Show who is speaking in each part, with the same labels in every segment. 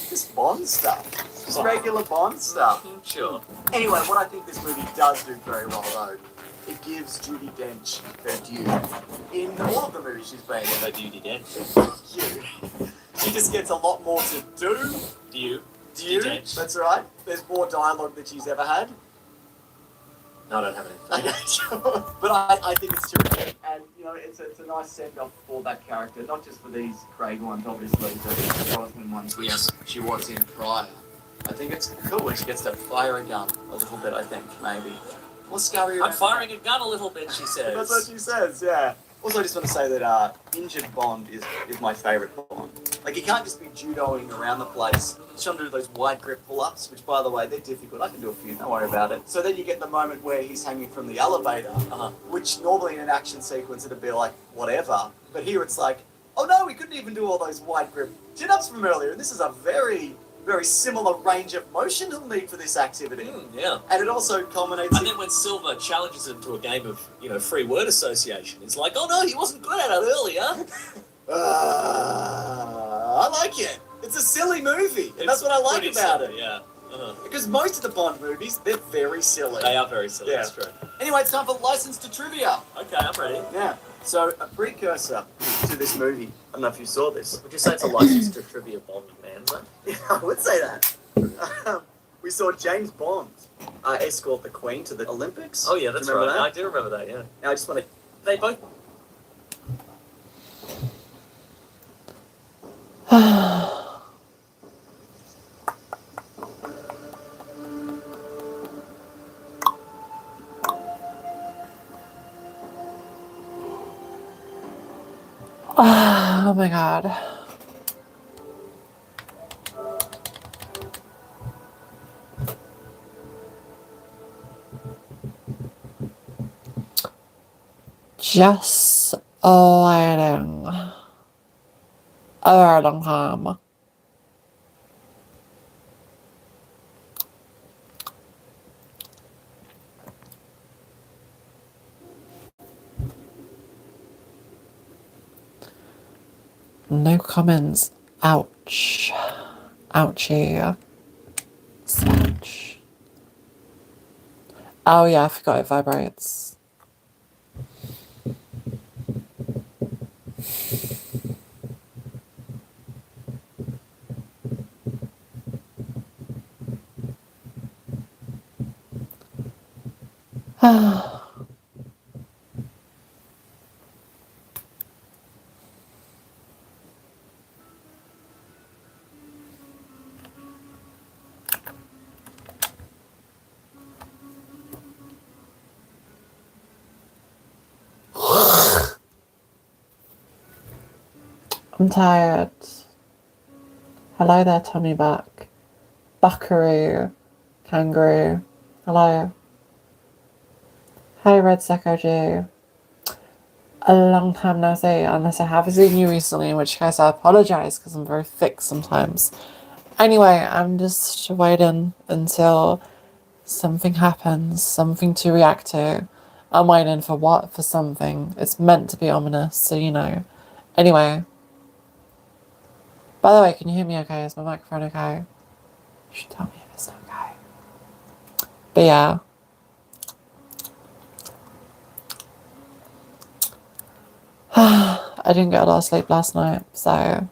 Speaker 1: Just Bond stuff. Just regular Bond stuff.
Speaker 2: Sure.
Speaker 1: Anyway, what I think this movie does do very well, though, it gives Judi Dench her due. In all of the movies she's been in,
Speaker 2: Her Judi Dench.
Speaker 1: she just gets a lot more to do.
Speaker 2: Due.
Speaker 1: Due,
Speaker 2: Dench.
Speaker 1: that's right. There's more dialogue than she's ever had.
Speaker 2: No, I don't have any.
Speaker 1: Okay, sure. But I think it's terrific. And, you know, it's a nice send-off for that character, not just for these Craig ones, obviously, but the Brosnan ones she was in prior. I think it's cool when she gets to fire a gun a little bit, I think, maybe. Or scurry around.
Speaker 2: I'm firing a gun a little bit, she says.
Speaker 1: That's what she says, yeah. Also, I just want to say that Injured Bond is my favourite Bond. Like, he can't just be judoing around the place. He's trying to do those wide grip pull-ups, which, by the way, they're difficult. I can do a few, don't worry about it. So then you get the moment where he's hanging from the elevator, which normally in an action sequence it'd be like, whatever. But here it's like, oh no, we couldn't even do all those wide grip chin-ups from earlier. And this is a very, very similar range of motion he'll need for this activity.
Speaker 2: Yeah.
Speaker 1: And it also culminates...
Speaker 2: And then when Silver challenges him to a game of, free word association, it's like, oh no, he wasn't good at it earlier.
Speaker 1: I like it. It's a silly movie, and that's what I like about
Speaker 2: silly,
Speaker 1: it.
Speaker 2: Yeah.
Speaker 1: Because most of the Bond movies, they're very silly.
Speaker 2: They are very silly, that's true.
Speaker 1: Anyway, it's time for License to Trivia.
Speaker 2: Okay, I'm ready.
Speaker 1: Yeah. So, a precursor to this movie. I don't know if you saw this.
Speaker 2: Would you say it's a license to trivia Bond, man?
Speaker 1: Yeah, I would say that. We saw James Bond escort the Queen to the Olympics.
Speaker 2: Oh yeah, that's right.
Speaker 1: That?
Speaker 2: I do remember that, yeah.
Speaker 1: Now, I just want to...
Speaker 2: They both...
Speaker 3: Oh my god. Just waiting a very long time. No comments. Ouch. Ouchie. Ouch. Oh yeah, I forgot it vibrates. I'm tired. Hello there, Tommy Buck. Buckaroo. Kangaroo. Hello. Hey, Red Secco Jew. A long time no see, unless I have seen you recently, in which case I apologise because I'm very thick sometimes. Anyway, I'm just waiting until something happens, something to react to. I'm waiting for what? For something. It's meant to be ominous, so you know. Anyway. By the way, can you hear me okay? Is my microphone okay? You should tell me if it's okay. But yeah. I didn't get a lot of sleep last night, so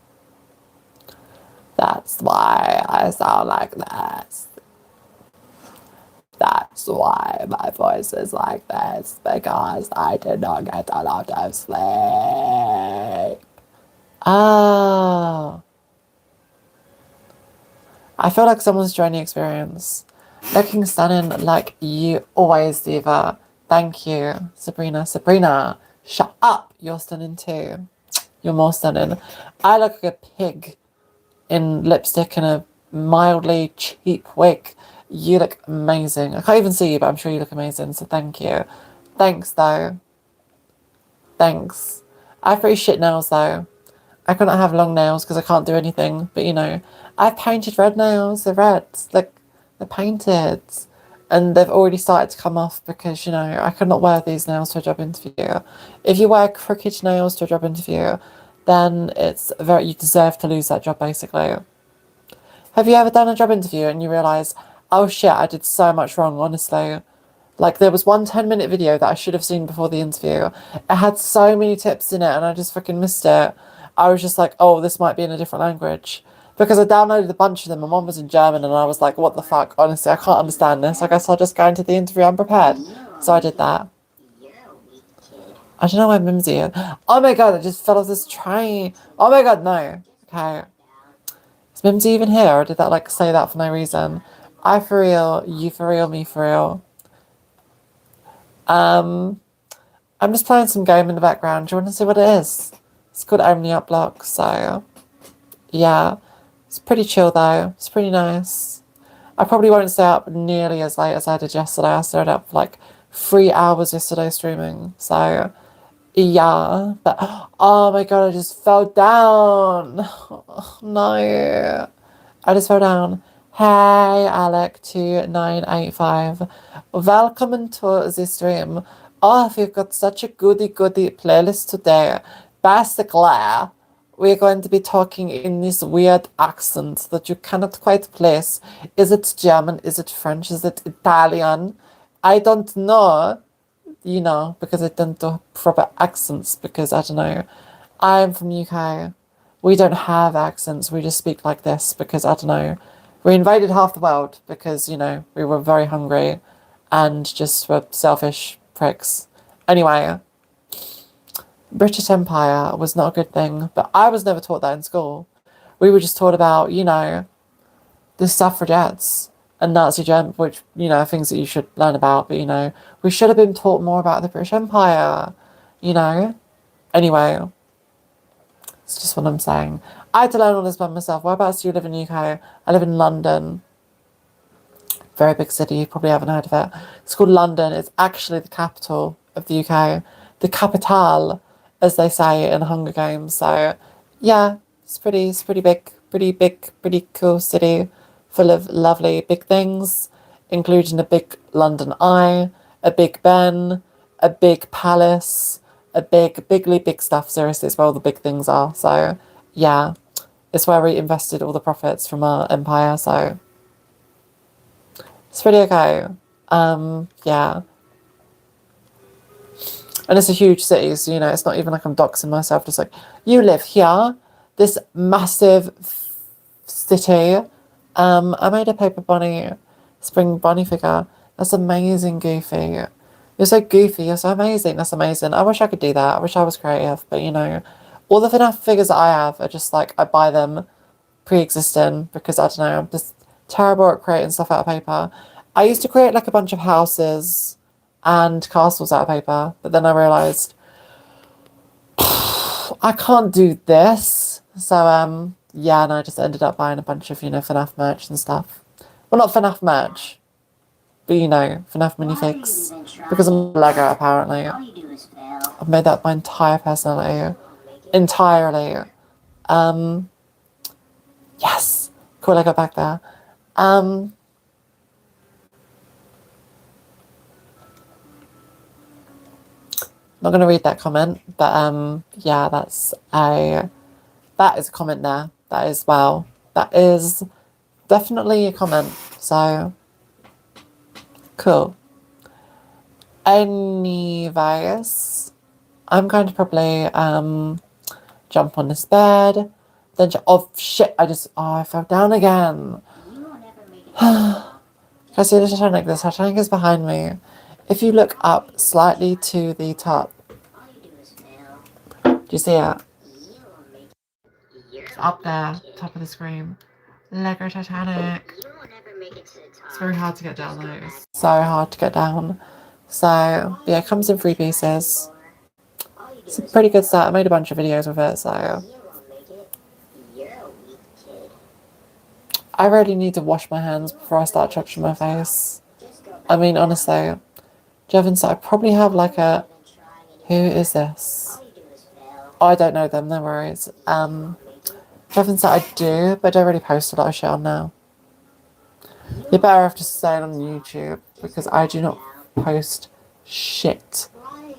Speaker 3: that's why I sound like this. That's why my voice is like this, because I did not get a lot of sleep. Oh. I feel like someone's joining the experience. Looking stunning like you always, Diva. Thank you, Sabrina. Sabrina, shut up. You're stunning too. You're more stunning. I look like a pig in lipstick and a mildly cheap wig. You look amazing. I can't even see you, but I'm sure you look amazing, so thank you. Thanks, though. Thanks. I have pretty shit nails, though. I couldn't have long nails because I can't do anything, but you know, I've painted red nails. They're red. Like, they're painted. And they've already started to come off because, you know, I could not wear these nails to a job interview. If you wear crooked nails to a job interview, then you deserve to lose that job, basically. Have you ever done a job interview and you realise, oh shit, I did so much wrong, honestly? Like, there was one 10-minute video that I should have seen before the interview. It had so many tips in it and I just freaking missed it. I was just like, oh, this might be in a different language. Because I downloaded a bunch of them and one was in German and I was like, what the fuck? Honestly, I can't understand this. I guess I'll just go into the interview unprepared. So I did that. I don't know why Mimsy is. Oh my god, I just fell off this train. Oh my god, no. Okay. Is Mimsy even here? Or did that like say that for no reason? I for real, you for real, me for real. I'm just playing some game in the background. Do you want to see what it is? It's called Only Up Block, so yeah. It's pretty chill though. It's pretty nice. I probably won't stay up nearly as late as I did yesterday. I stayed up for like 3 hours yesterday streaming, so yeah. But oh my god, I just fell down. No. I just fell down. Hey, Alec2985. Welcome to the stream. Oh, we've got such a goody playlist today. Basically, we're going to be talking in this weird accent that you cannot quite place. Is it German? Is it French? Is it Italian? I don't know, you know, because I don't do proper accents because, I don't know, I'm from UK. We don't have accents. We just speak like this because, I don't know, we invaded half the world because, you know, we were very hungry and just were selfish pricks. Anyway, British Empire was not a good thing, but I was never taught that in school. We were just taught about, you know, the suffragettes and Nazi Germany, which, you know, things that you should learn about, but, you know, we should have been taught more about the British Empire, you know? Anyway, it's just what I'm saying. I had to learn all this by myself. Whereabouts do you live in the UK? I live in London. Very big city, you probably haven't heard of it. It's called London. It's actually the capital of the UK. The capital, as they say in Hunger Games. So, yeah, it's pretty big, pretty cool city, full of lovely big things, including a big London Eye, a Big Ben, a big palace, a big stuff. Seriously, it's where all the big things are. So, yeah, it's where we invested all the profits from our empire. So, it's pretty okay. Yeah. And it's a huge city, so, you know, it's not even like I'm doxing myself. Just like, you live here, this massive city. I made a paper bunny, spring bunny figure. That's amazing, Goofy. You're so goofy. You're so amazing. That's amazing. I wish I could do that. I wish I was creative. But, you know, all the FNAF figures that I have are just like, I buy them pre-existing because, I don't know, I'm just terrible at creating stuff out of paper. I used to create like a bunch of houses and castles out of paper, but then I realised I can't do this. So, yeah, and I just ended up buying a bunch of, you know, FNAF merch and stuff. Well, not FNAF merch, but, you know, FNAF minifigs. Because I'm a Lego, apparently. I've made that my entire personality. Entirely. Yes. Cool, I got back there. Not going to read that comment, but yeah, that is a comment there. That is, well, that is definitely a comment. So, cool. Anyways, I'm going to probably jump on this bed. Then, oh shit, I fell down again. Can I see the Titanic? The Titanic is behind me. If you look up slightly to the top, do you see it? It's up there, top of the screen. Lego Titanic. It's very hard to get down though. It's so hard to get down. So, yeah, it comes in 3 pieces. It's a pretty good set. I made a bunch of videos with it, so. I really need to wash my hands before I start touching my face. I mean, honestly. Jevin said I probably have like a... Who is this? Oh, I don't know them, no worries. Jevin said I do, but I don't really post a lot of shit on now. You're better off just staying on YouTube, because I do not post shit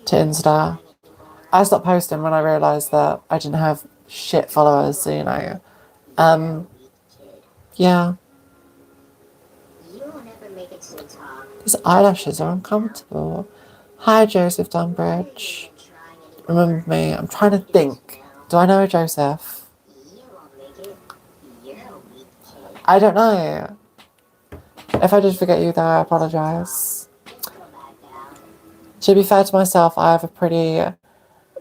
Speaker 3: to Insta. I stopped posting when I realised that I didn't have shit followers, so, you know. Yeah.
Speaker 4: You'll never make it to the top.
Speaker 3: His eyelashes are uncomfortable. Hi, Joseph Dunbridge. Remember me? I'm trying to think. Do I know a Joseph?
Speaker 4: You won't make it. You're a weak kid.
Speaker 3: I don't know. If I did forget you, though, I apologise.
Speaker 4: Go back down.
Speaker 3: To be fair to myself, I have a pretty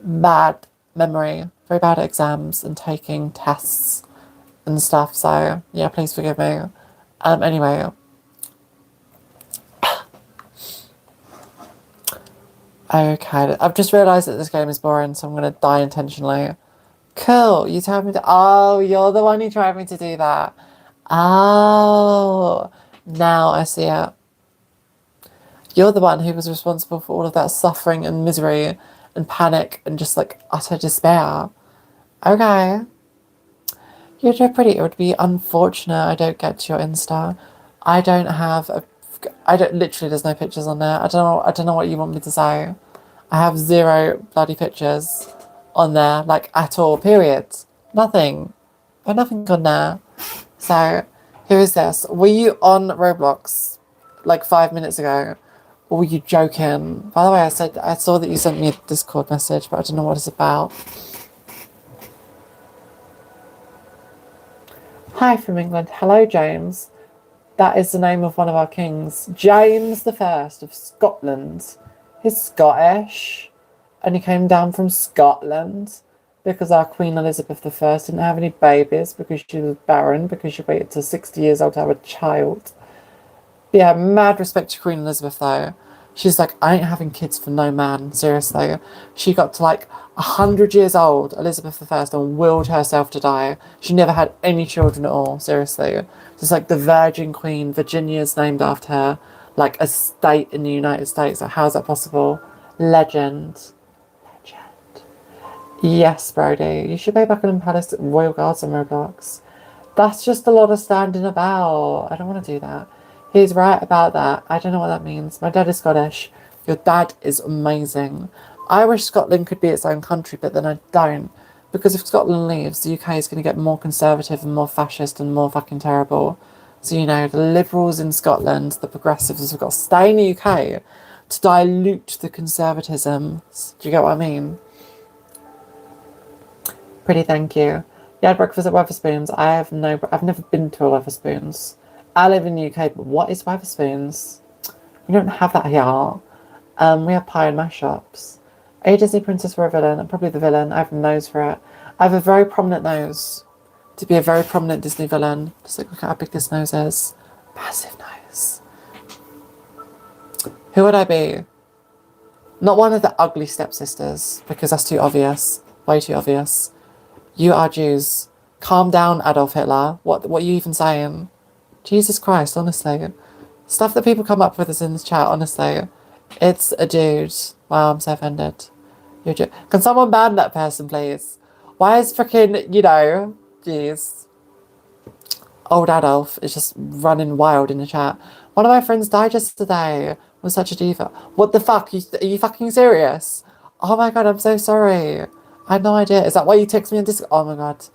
Speaker 3: bad memory, very bad at exams and taking tests and stuff. So yeah, please forgive me. Anyway, okay. I've just realised that this game is boring, so I'm gonna die intentionally. Cool. You told me to. Oh, you're the one who tried me to do that. Oh, now I see it. You're the one who was responsible for all of that suffering and misery and panic and just like utter despair. Okay. You're so pretty. It would be unfortunate I don't get to your Insta. I don't have a. I don't. Literally, there's no pictures on there. I don't know what you want me to say. I have 0 bloody pictures on there, like at all. Period. Nothing. I've nothing on there. So, who is this? Were you on Roblox like 5 minutes ago? Or were you joking? By the way, I saw that you sent me a Discord message, but I don't know what it's about. Hi from England. Hello, James. That is the name of one of our kings. James the First of Scotland. He's Scottish. And he came down from Scotland because our Queen Elizabeth I didn't have any babies because she was barren, because she waited till 60 years old to have a child. Yeah, mad respect to Queen Elizabeth though. She's like, I ain't having kids for no man, seriously. She got to like 100 years old, Elizabeth I, and willed herself to die. She never had any children at all, seriously. Just like the Virgin Queen, Virginia's named after her, like a state in the United States. Like, how's that possible? Legend. Yes, Brody. You should play Buckingham Palace Royal Guards on Roblox. That's just a lot of standing about. I don't want to do that. He's right about that. I don't know what that means. My dad is Scottish. Your dad is amazing. I wish Scotland could be its own country, but then I don't. Because if Scotland leaves, the UK is going to get more conservative and more fascist and more fucking terrible. So, you know, the liberals in Scotland, the progressives have got to stay in the UK to dilute the conservatism. Do you get what I mean? Pretty, thank you. You had breakfast at Wetherspoons. I've never been to a Wetherspoons. I live in the UK, but what is Wetherspoons? We don't have that here. We have pie and mash shops. Are you a Disney princess or a villain? I'm probably the villain. I have a nose for it. I have a very prominent nose to be a very prominent Disney villain. Just look at how big this nose is. Massive nose. Who would I be? Not one of the ugly stepsisters, because that's too obvious. Way too obvious. You are Jews. Calm down, Adolf Hitler. What are you even saying? Jesus Christ, honestly. Stuff that people come up with is in this chat, honestly. It's a dude. Wow, I'm so offended. You're a Jew. Can someone ban that person, please? Why is freaking, you know, jeez. Old Adolf is just running wild in the chat. One of my friends died yesterday. Was such a diva. What the fuck? Are you fucking serious? Oh my god, I'm so sorry. I had no idea. Is that why you text me on Discord? Oh my god.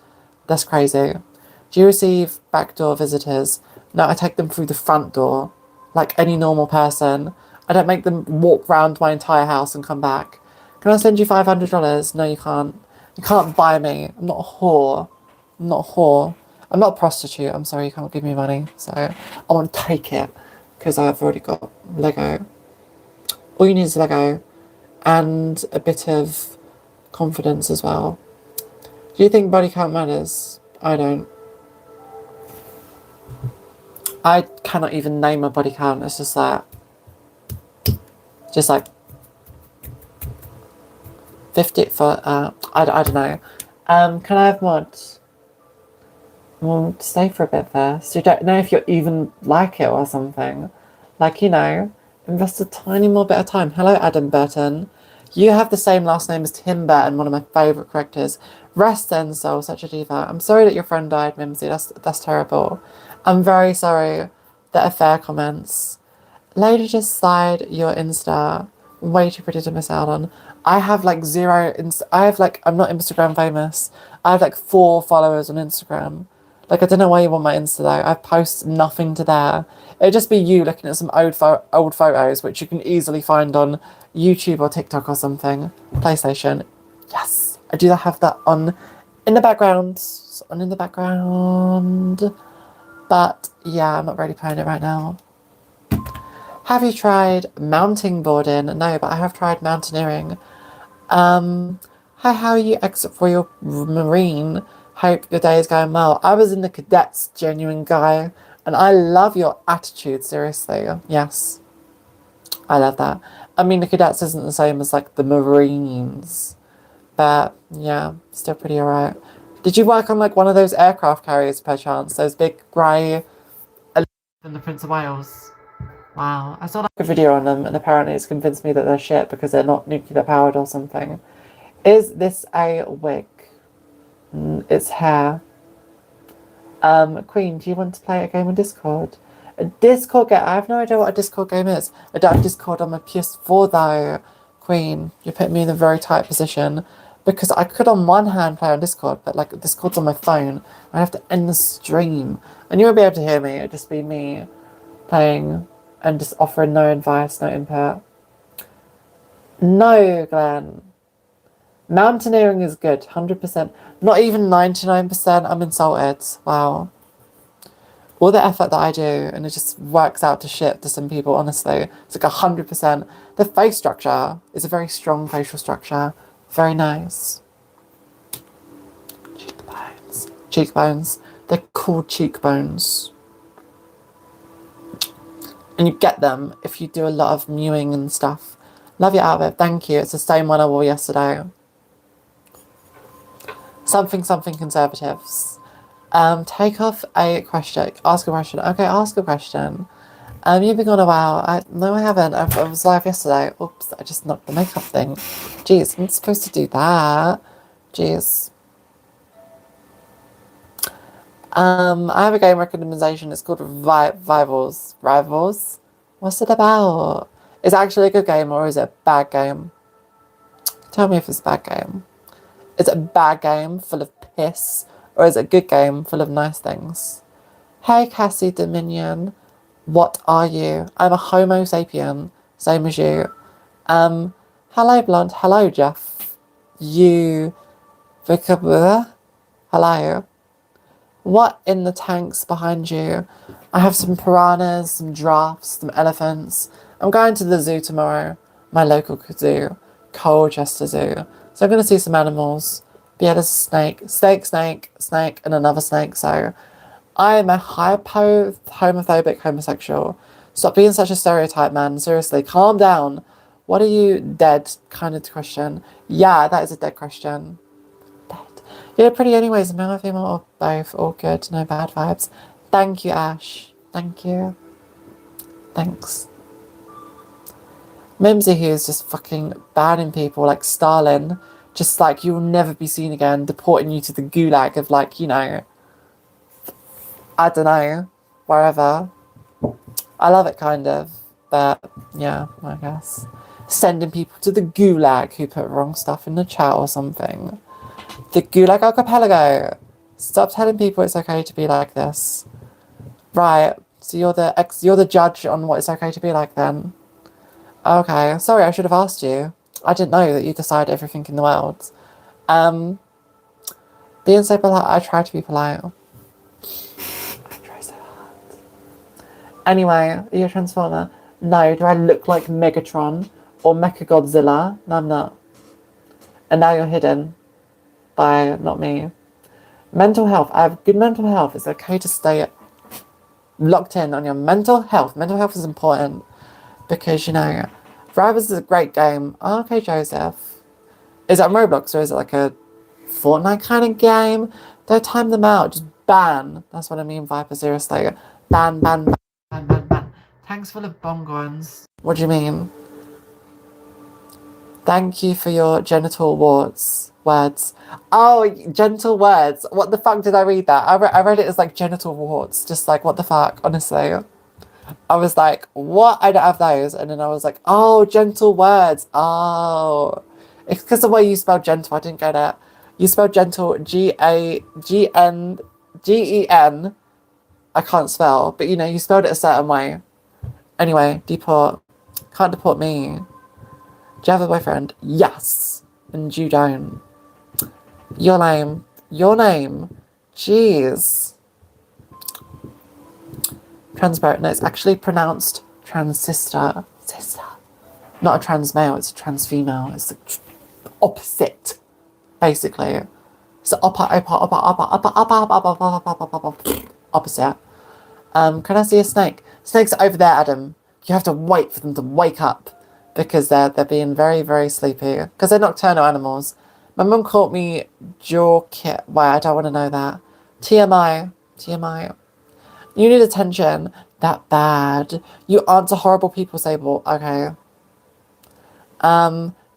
Speaker 3: That's crazy. Do you receive backdoor visitors? No, I take them through the front door. Like any normal person. I don't make them walk round my entire house and come back. Can I send you $500? No, you can't. You can't buy me. I'm not a whore. I'm not a whore. I'm not a prostitute. I'm sorry, you can't give me money. So I want to take it because I've already got Lego. All you need is Lego and a bit of confidence as well. Do you think body count matters? I don't. I cannot even name a body count. It's just like 50 for I don't know. Can I have mods? Well, stay for a bit first. You don't know if you even like it or something. Like, you know, invest a tiny more bit of time. Hello, Adam Burton. You have the same last name as Tim Burton, one of my favourite characters. Rest then, soul, such a diva. I'm sorry that your friend died, Mimsy. That's terrible. I'm very sorry. That are fair comments. Lady, just slide your Insta. Way too pretty to miss out on. I have like 0 I'm not Instagram famous. I have like 4 followers on Instagram. Like, I don't know why you want my Insta though. I post nothing to there. It'd just be you looking at some old photos, which you can easily find on YouTube or TikTok or something. PlayStation. Yes, I do have that on in the background. On in the background. But yeah, I'm not really playing it right now. Have you tried mountain boarding? No, but I have tried mountaineering. Hi, how are you, exit for your Marine? Hope your day is going well. I was in the cadets, genuine guy, and I love your attitude, seriously. Yes, I love that. I mean, the cadets isn't the same as like the Marines, but yeah, still pretty alright. Did you work on like one of those aircraft carriers per chance? Those big grey in the Prince of Wales? Wow, I saw like a video on them, and apparently it's convinced me that they're shit because they're not nuclear powered or something. Is this a wig? It's hair. Queen, do you want to play a game on Discord? A Discord game? I have no idea what a Discord game is. I don't have Discord on my PS4 though. Queen, you're putting me in a very tight position. Because I could on one hand play on Discord, but like Discord's on my phone. I have to end the stream. And you won't be able to hear me. It'll just be me playing and just offering no advice, no input. No, Glenn. Mountaineering is good, 100%. Not even 99%. I'm insulted. Wow. All the effort that I do, and it just works out to shit to some people, honestly. It's like 100%. The face structure is a very strong facial structure. Very nice. Cheekbones. Cheekbones. They're called cheekbones. And you get them if you do a lot of mewing and stuff. Love your outfit. Thank you. It's the same one I wore yesterday. Something conservatives. Take off a question. Ask a question. Okay, ask a question. You've been gone a while. No, I haven't. I was live yesterday. Oops, I just knocked the makeup thing. Jeez, I'm not supposed to do that. Jeez. I have a game recommendation. It's called Rivals. Rivals? What's it about? Is it actually a good game or is it a bad game? Tell me if it's a bad game. Is it a bad game full of piss? Or is it a good game full of nice things? Hey, Cassie Dominion. What are you? I'm a Homo sapien. Same as you. Hello, Blonde. Hello, Jeff. You. Hello. What in the tanks behind you? I have some piranhas, some giraffes, some elephants. I'm going to the zoo tomorrow. My local zoo. Colchester Zoo. So I'm going to see some animals. But yeah, there's a snake, and another snake. So I'm a homophobic homosexual. Stop being such a stereotype, man. Seriously, calm down. What are you, dead? Kind of question. Yeah, that is a dead question. Dead. You're pretty anyways. Male or female or both. All good. No bad vibes. Thank you, Ash. Thank you. Thanks. Mimsy, who is just fucking banning people like Stalin. Just like, you'll never be seen again. Deporting you to the gulag of like, you know, I don't know, wherever. I love it, kind of. But, yeah, I guess. Sending people to the gulag who put wrong stuff in the chat or something. The Gulag Archipelago. Stop telling people it's okay to be like this. Right, so you're the judge on what it's okay to be like then. Okay, sorry, I should have asked you. I didn't know that you decide everything in the world. Being so polite, I try to be polite. I try so hard. Anyway, are you a Transformer? No. Do I look like Megatron or Mechagodzilla? No, I'm not. And now you're hidden by not me. Mental health. I have good mental health. It's okay to stay locked in on your mental health. Mental health is important because, you know, Rivals is a great game. Oh, okay, Joseph. Is it on Roblox or is it like a Fortnite kind of game? Don't time them out. Just ban. That's what I mean, Viper. Seriously. Ban. Tanks full of bongons. What do you mean? Thank you for your genital words. Oh, gentle words. What the fuck did I read that? I read it as like genital warts. Just like, what the fuck? Honestly. I was like, what? I don't have those. And then I was like, oh, gentle words. Oh. It's because the way you spelled gentle. I didn't get it. You spelled gentle Gentle. Gen. I can't spell, but you know, you spelled it a certain way. Anyway, deport. Can't deport me. Do you have a boyfriend? Yes. And you don't. Your name. Your name. Jeez. Transparent. No, it's actually pronounced transistor. Sister. Not a trans male, it's a trans female. It's the opposite, basically. It's the opposite. Can I see a snake? Snakes are over there, Adam. You have to wait for them to wake up because they're being very, very sleepy. Because they're nocturnal animals. My mum called me Jorkit. Why? I don't want to know that. TMI. TMI. You need attention. That bad. You answer horrible people, Sable. Okay.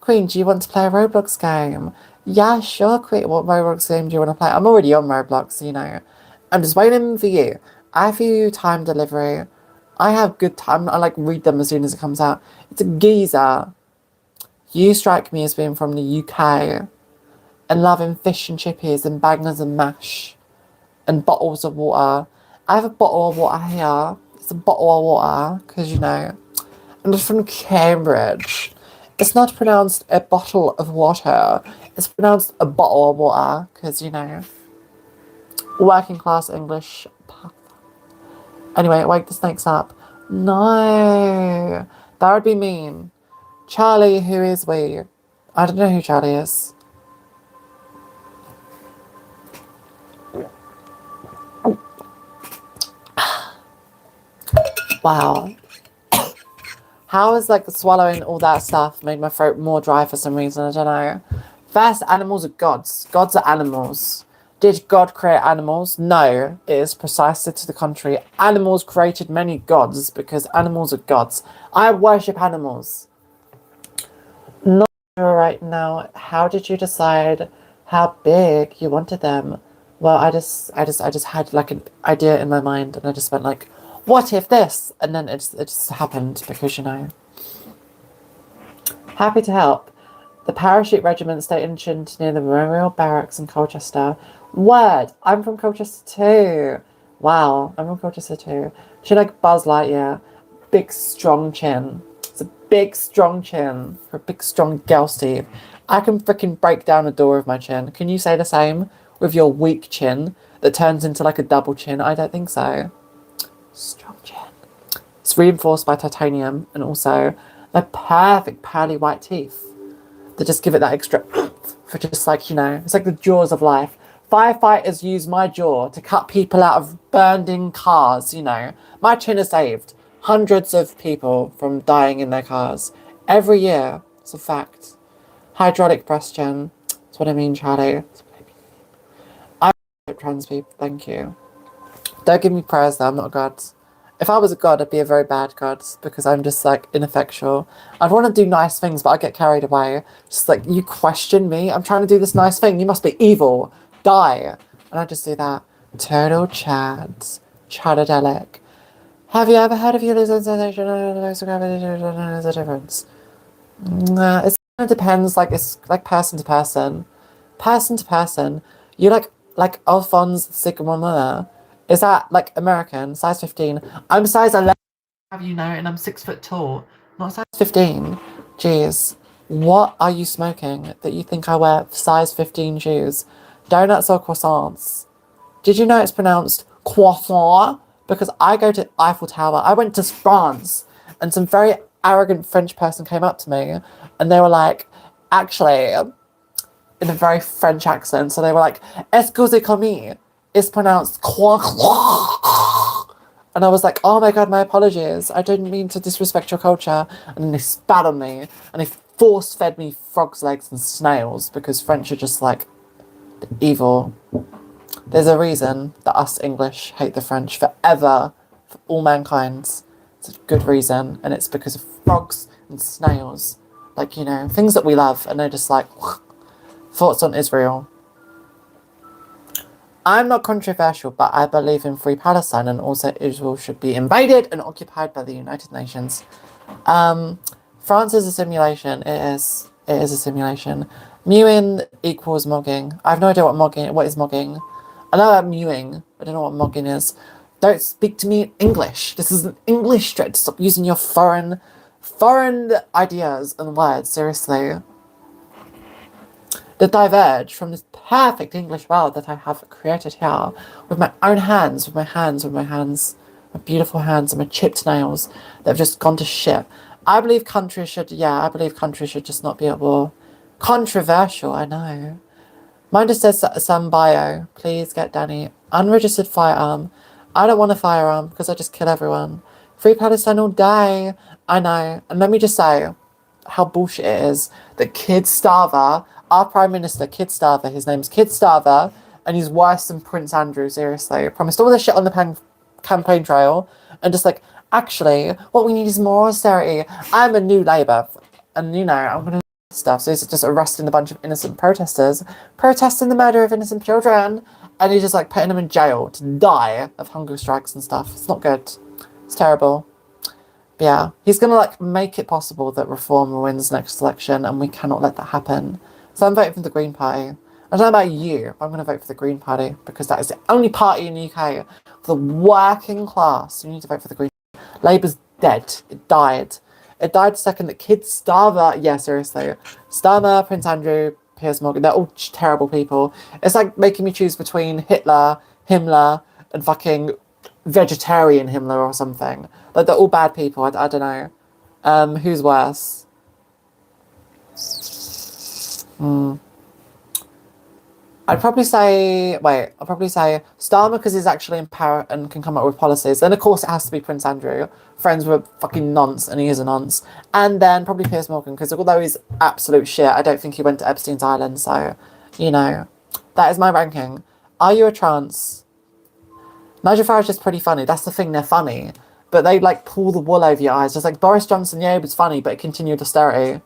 Speaker 3: Queen, do you want to play a Roblox game? Yeah, sure, Queen. What Roblox game do you want to play? I'm already on Roblox, you know. I'm just waiting for you. I have you time delivery. I have good time. I like read them as soon as it comes out. It's a geezer. You strike me as being from the UK and loving fish and chippies and bangers and mash and bottles of water. I have a bottle of water here. It's a bottle of water because, you know, I'm just from Cambridge. It's not pronounced a bottle of water. It's pronounced a bottle of water because, you know, working class English. Anyway, wake the snakes up. No, that would be mean. Charlie, who is we? I don't know who Charlie is. Wow. How has like swallowing all that stuff made my throat more dry for some reason? I don't know. First, animals are gods. Gods are animals. Did God create animals? No, it is precisely to the contrary. Animals created many gods because animals are gods. I worship animals. Not sure right now. How did you decide how big you wanted them? Well, I just had like an idea in my mind, and I just went like, what if this? And then it just happened because, you know. Happy to help. The Parachute Regiment stationed near the Memorial Barracks in Colchester. Word! I'm from Colchester too. Wow, I'm from Colchester too. She like Buzz Lightyear. Big strong chin. It's a big strong chin for a big strong girl, Steve. I can freaking break down a door with my chin. Can you say the same with your weak chin that turns into like a double chin? I don't think so. Strong chin. It's reinforced by titanium and also the perfect pearly white teeth that just give it that extra for just like, you know, it's like the jaws of life. Firefighters use my jaw to cut people out of burning cars, you know. My chin has saved hundreds of people from dying in their cars every year. It's a fact. Hydraulic breast chin. That's what I mean, Charlie. That's what I mean. I like trans people, thank you. Don't give me prayers though, I'm not a god. If I was a god, I'd be a very bad god because I'm just like ineffectual. I'd want to do nice things, but I get carried away. Just like, you question me, I'm trying to do this nice thing, you must be evil. Die. And I just do that. Turtle Chads. Chadadelic. Have you ever heard of Ulysses sensation? There's a difference. Nah, it kind of depends, like it's like person to person. Person to person. You like Alphonse Sigma. Is that like American? Size 15. I'm size 11. Have you know, and I'm 6 foot tall. Not size 15. Jeez. What are you smoking that you think I wear size 15 shoes? Donuts or croissants? Did you know it's pronounced croissant? Because I go to Eiffel Tower. I went to France and some very arrogant French person came up to me and they were like, actually, in a very French accent. So they were like, excusez-moi, it's pronounced croissant. And I was like, oh my God, my apologies. I didn't mean to disrespect your culture. And then they spat on me and they force-fed me frog's legs and snails because French are just like evil. There's a reason that us English hate the French forever, for all mankind. It's a good reason, and it's because of frogs and snails. Like, you know, things that we love, and they're just like, thoughts on Israel. I'm not controversial, but I believe in free Palestine, and also Israel should be invaded and occupied by the United Nations. France is a simulation. It is a simulation. Mewing equals mogging. I have no idea what is mogging. I know about mewing. I don't know what mogging is. Don't speak to me in English. This is an English stretch. Stop using your foreign ideas and words, seriously. That diverge from this perfect English world that I have created here with my own hands, my beautiful hands and my chipped nails that have just gone to shit. I believe countries should just not be at war. Controversial, I know. Mine just says some bio. Please get Danny. Unregistered firearm. I don't want a firearm because I just kill everyone. Free Palestine all day. I know. And let me just say how bullshit it is that Kid Starver, our Prime Minister, Kid Starver, his name's Kid Starver, and he's worse than Prince Andrew, seriously. Promised all this shit on the campaign trail, and just like, actually, what we need is more austerity. I'm a new Labour, and you know, I'm going to stuff. So he's just arresting a bunch of innocent protesters, protesting the murder of innocent children, and he's just like putting them in jail to die of hunger strikes and stuff. It's not good. It's terrible. But yeah, he's going to like make it possible that Reform wins next election, and we cannot let that happen. So I'm voting for the Green Party. I don't know about you, but I'm going to vote for the Green Party because that is the only party in the UK for the working class. You need to vote for the Green Party. Labour's dead. It died. It died the second that Kid Starmer, yeah, seriously. Starmer, Prince Andrew, Piers Morgan, they're all terrible people. It's like making me choose between Hitler, Himmler, and fucking vegetarian Himmler or something. Like, they're all bad people. I don't know. Who's worse? I'd probably say Starmer because he's actually in power and can come up with policies. Then, of course, it has to be Prince Andrew, friends with fucking nonce, and he is a nonce. And then probably Piers Morgan, because although he's absolute shit, I don't think he went to Epstein's Island. So, you know, that is my ranking. Are you a trans? Nigel Farage is pretty funny. That's the thing, they're funny. But they, like, pull the wool over your eyes. Just like Boris Johnson, yeah, he was funny, but it continued austerity.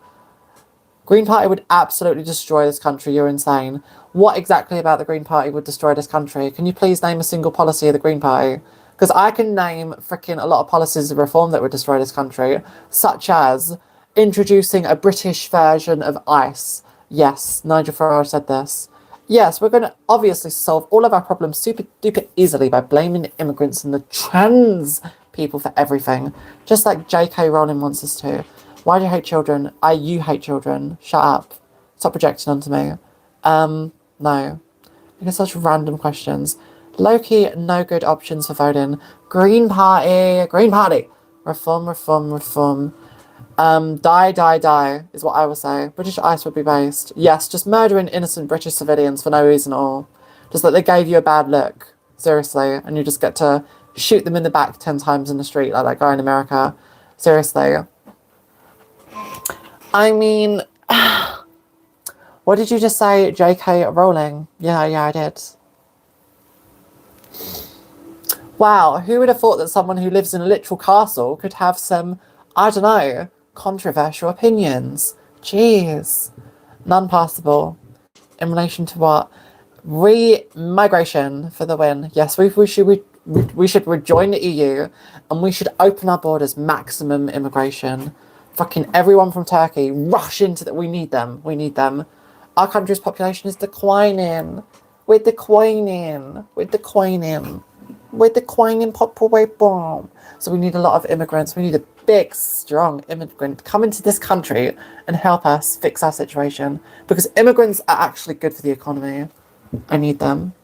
Speaker 3: Green Party would absolutely destroy this country. You're insane. What exactly about the Green Party would destroy this country? Can you please name a single policy of the Green Party? Because I can name freaking a lot of policies of reform that would destroy this country, such as introducing a British version of ICE. Yes, Nigel Farage said this. Yes, we're going to obviously solve all of our problems super duper easily by blaming the immigrants and the trans people for everything. Just like J.K. Rowling wants us to. Why do you hate children? You hate children. Shut up. Stop projecting onto me. No. Because such random questions. Low-key, no good options for voting. Green Party. Reform. Die is what I will say. British ICE would be based. Yes, just murdering innocent British civilians for no reason at all. Just that they gave you a bad look. Seriously. And you just get to shoot them in the back 10 times in the street like that guy in America. Seriously. I mean, what did you just say, J.K. Rowling? Yeah, I did. Wow, who would have thought that someone who lives in a literal castle could have some, I don't know, controversial opinions? Jeez. None passable. In relation to what? Migration for the win. Yes, we should rejoin the EU, and we should open our borders, maximum immigration. Fucking everyone from Turkey, rush into that. We need them. Our country's population is declining. We're declining population. So we need a lot of immigrants. We need a big, strong immigrant come into this country and help us fix our situation. Because immigrants are actually good for the economy. I need them.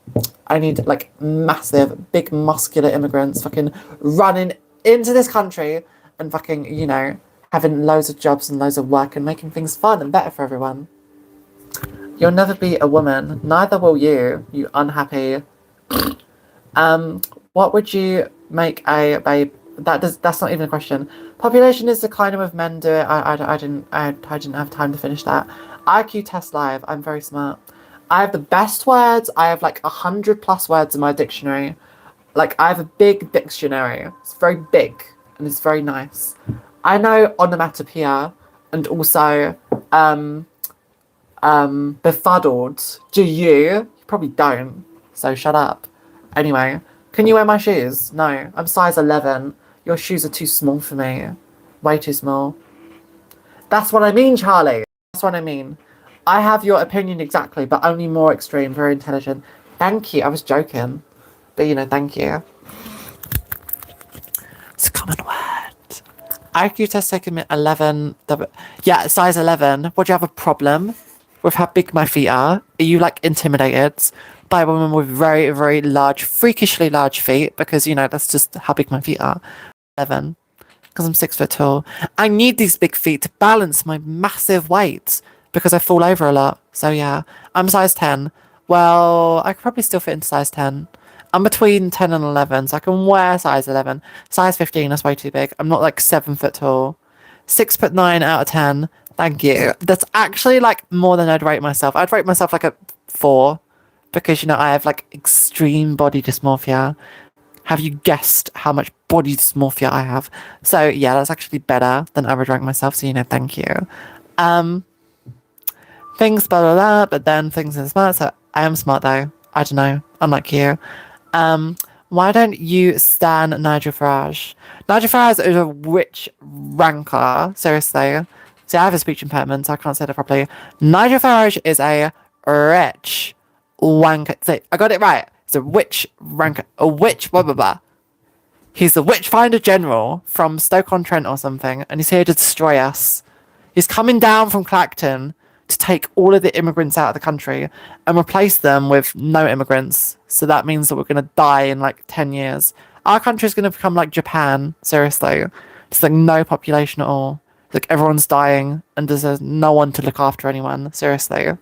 Speaker 3: I need, like, massive, big, muscular immigrants fucking running into this country and fucking, you know, having loads of jobs and loads of work and making things fun and better for everyone. You'll never be a woman. Neither will you, you unhappy. What would you make a babe? That's not even a question. Population is declining with men do it. I didn't have time to finish that. IQ test live. I'm very smart. I have the best words. I have like 100+ words in my dictionary. Like, I have a big dictionary. It's very big and it's very nice. I know onomatopoeia and also befuddled. Do you? You probably don't. So shut up. Anyway, can you wear my shoes? No, I'm size 11. Your shoes are too small for me. Way too small. That's what I mean, Charlie. That's what I mean. I have your opinion exactly, but only more extreme, very intelligent. Thank you. I was joking. But thank you. It's a common word. IQ test taken me 11. Yeah, size 11. What, do you have a problem with how big my feet are? Are you like intimidated by a woman with very, very large, freakishly large feet? Because, that's just how big my feet are. 11. Because I'm 6 foot tall. I need these big feet to balance my massive weight because I fall over a lot. So yeah, I'm size 10. Well, I could probably still fit into size 10. I'm between 10 and 11, so I can wear size 11. Size 15, that's way too big. I'm not like 7 foot tall. 6'9" out of 10. Thank you. That's actually like more than I'd rate myself. I'd rate myself like a 4 because, I have like extreme body dysmorphia. Have you guessed how much body dysmorphia I have? So yeah, that's actually better than I would rank myself. So, thank you. Things blah, blah, blah, but then things are smart. So I am smart though. I don't know. Unlike you. Why don't you stan Nigel Farage? Nigel Farage is a rich ranker. Seriously. See, I have a speech impairment, so I can't say that properly. Nigel Farage is a rich wanker. See, I got it right. He's a witch ranker. A witch, blah, blah, blah. He's the Witchfinder General from Stoke-on-Trent or something, and he's here to destroy us. He's coming down from Clacton to take all of the immigrants out of the country and replace them with no immigrants. So that means that we're going to die in like 10 years. Our country is going to become like Japan, seriously. It's like no population at all. Like everyone's dying and there's no one to look after anyone, seriously.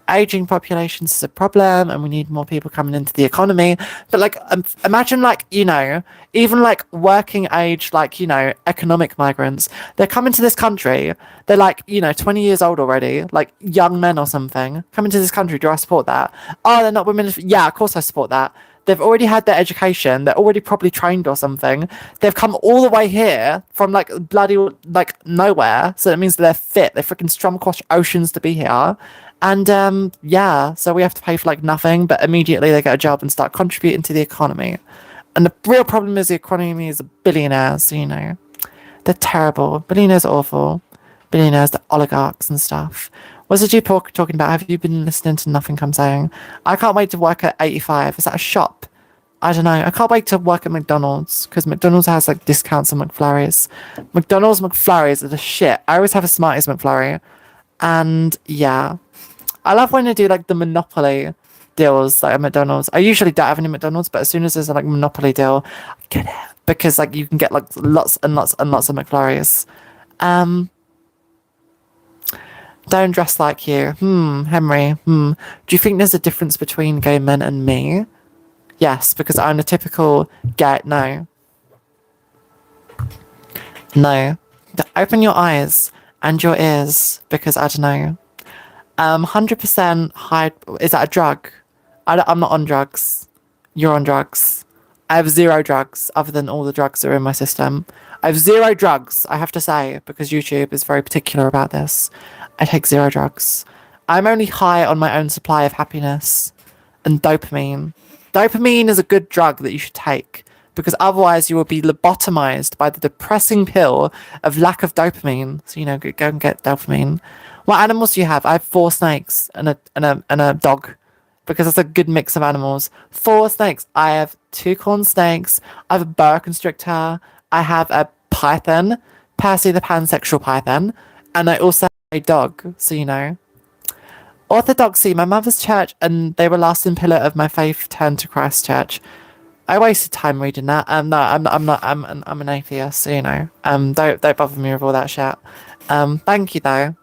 Speaker 3: Aging populations is a problem and we need more people coming into the economy. But like imagine like, even like working age, like, economic migrants, they're coming to this country, they're like, 20 years old already, like young men or something, coming to this country. Do I support that? Oh, they're not women. Yeah, of course I support that. They've already had their education. They're already probably trained or something. They've come all the way here from like bloody like nowhere. So that means that they're fit. They freaking strum across oceans to be here. And yeah, so we have to pay for like nothing, but immediately they get a job and start contributing to the economy. And the real problem is the economy is billionaires, They're terrible. Billionaires are awful. Billionaires, the oligarchs and stuff. What's the G talking about? Have you been listening to Nothing I'm saying? I can't wait to work at 85. Is that a shop? I don't know. I can't wait to work at McDonald's because McDonald's has like discounts on McFlurries. McDonald's McFlurries are the shit. I always have a Smarties McFlurry. And yeah. I love when they do like the Monopoly deals like at McDonald's. I usually don't have any McDonald's, but as soon as there's a like Monopoly deal, I get it. Because like you can get like lots and lots and lots of McFlurries. Don't dress like you. Henry. Do you think there's a difference between gay men and me? Yes, because I'm the typical gay. No. Open your eyes and your ears because I don't know. 100% hide. Is that a drug? I'm not on drugs. You're on drugs. I have 0 drugs other than all the drugs that are in my system. I have 0 drugs, I have to say, because YouTube is very particular about this. I take 0 drugs. I'm only high on my own supply of happiness and dopamine. Dopamine is a good drug that you should take because otherwise you will be lobotomized by the depressing pill of lack of dopamine. So, go and get dopamine. What animals do you have? I have 4 snakes and a dog because it's a good mix of animals. 4 snakes. I have 2 corn snakes. I have a boa constrictor. I have a python, Percy the pansexual python, and I also have a dog. So Orthodoxy. My mother's church, and they were last in pillar of my faith turned to Christ Church. I wasted time reading that. No, I'm not. I'm an atheist. So don't bother me with all that shit. Thank you though.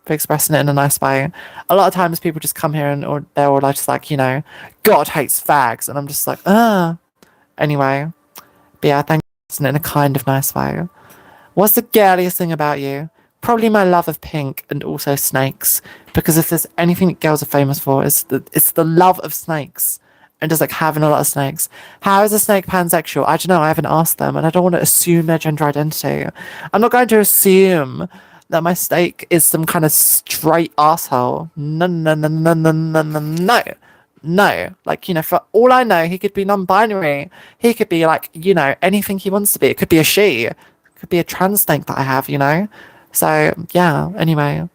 Speaker 3: Expressing it in a nice way. A lot of times people just come here and they're all just like, God hates fags, and I'm just like, anyway. But yeah, thank you in a kind of nice way. What's the girliest thing about you? Probably my love of pink and also snakes, because if there's anything that girls are famous for, it's the love of snakes and just like having a lot of snakes. How is a snake pansexual? I don't know. I haven't asked them, and I don't want to assume their gender identity. I'm not going to assume that my snake is some kind of straight asshole. No. Like, for all I know, he could be non-binary. He could be like, anything he wants to be. It could be a she. It could be a trans snake that I have, So, yeah, anyway.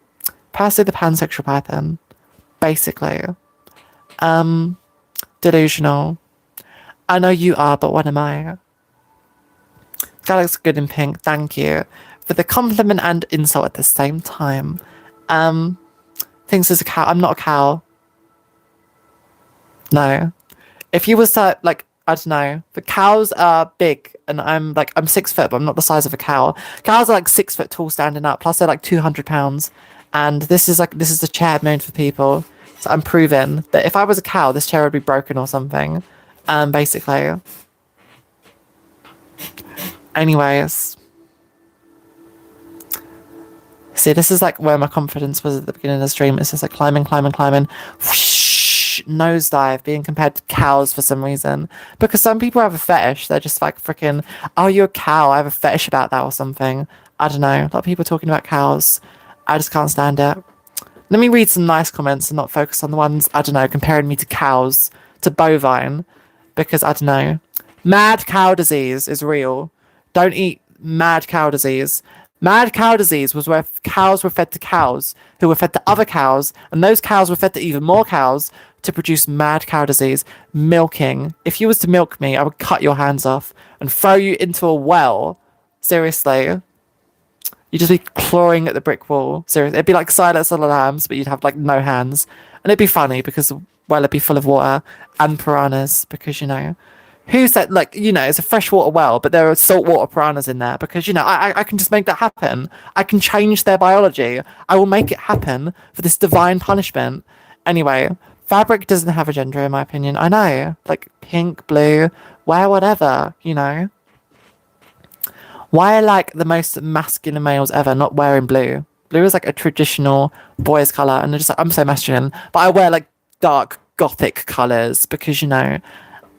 Speaker 3: Percy the pansexual python. Basically. Delusional. I know you are, but what am I? That looks good in pink. Thank you for the compliment and insult at the same time. Thinks there's a cow. I'm not a cow. No. If you was to like, I don't know, the cows are big and I'm 6 foot, but I'm not the size of a cow. Cows are like 6 foot tall standing up, plus they're like 200 pounds. And this is the chair made for people. So I'm proving that if I was a cow, this chair would be broken or something. Basically. Anyways. See, this is like where my confidence was at the beginning of the stream. It's just like climbing. Whoosh, nosedive, being compared to cows for some reason. Because some people have a fetish. They're just like freaking, oh, you're a cow. I have a fetish about that or something. I don't know. A lot of people talking about cows. I just can't stand it. Let me read some nice comments and not focus on the ones, I don't know, comparing me to cows, to bovine. Because, I don't know. Mad cow disease is real. Don't eat mad cow disease. Mad cow disease was where cows were fed to cows, who were fed to other cows, and those cows were fed to even more cows to produce mad cow disease. Milking. If you was to milk me, I would cut your hands off and throw you into a well. Seriously. You'd just be clawing at the brick wall. Seriously. It'd be like Silence of the Lambs, but you'd have like no hands. And it'd be funny because, well, it'd be full of water and piranhas because, you know, who said, like, you know, it's a freshwater well, but there are saltwater piranhas in there because, you know, I can just make that happen. I can change their biology. I will make it happen for this divine punishment. Anyway, fabric doesn't have a gender, in my opinion. I know. Like, pink, blue, wear whatever, you know. Why are, like, the most masculine males ever not wearing blue? Blue is, like, a traditional boys' colour, and they're just like, I'm so masculine. But I wear, like, dark gothic colours because, you know,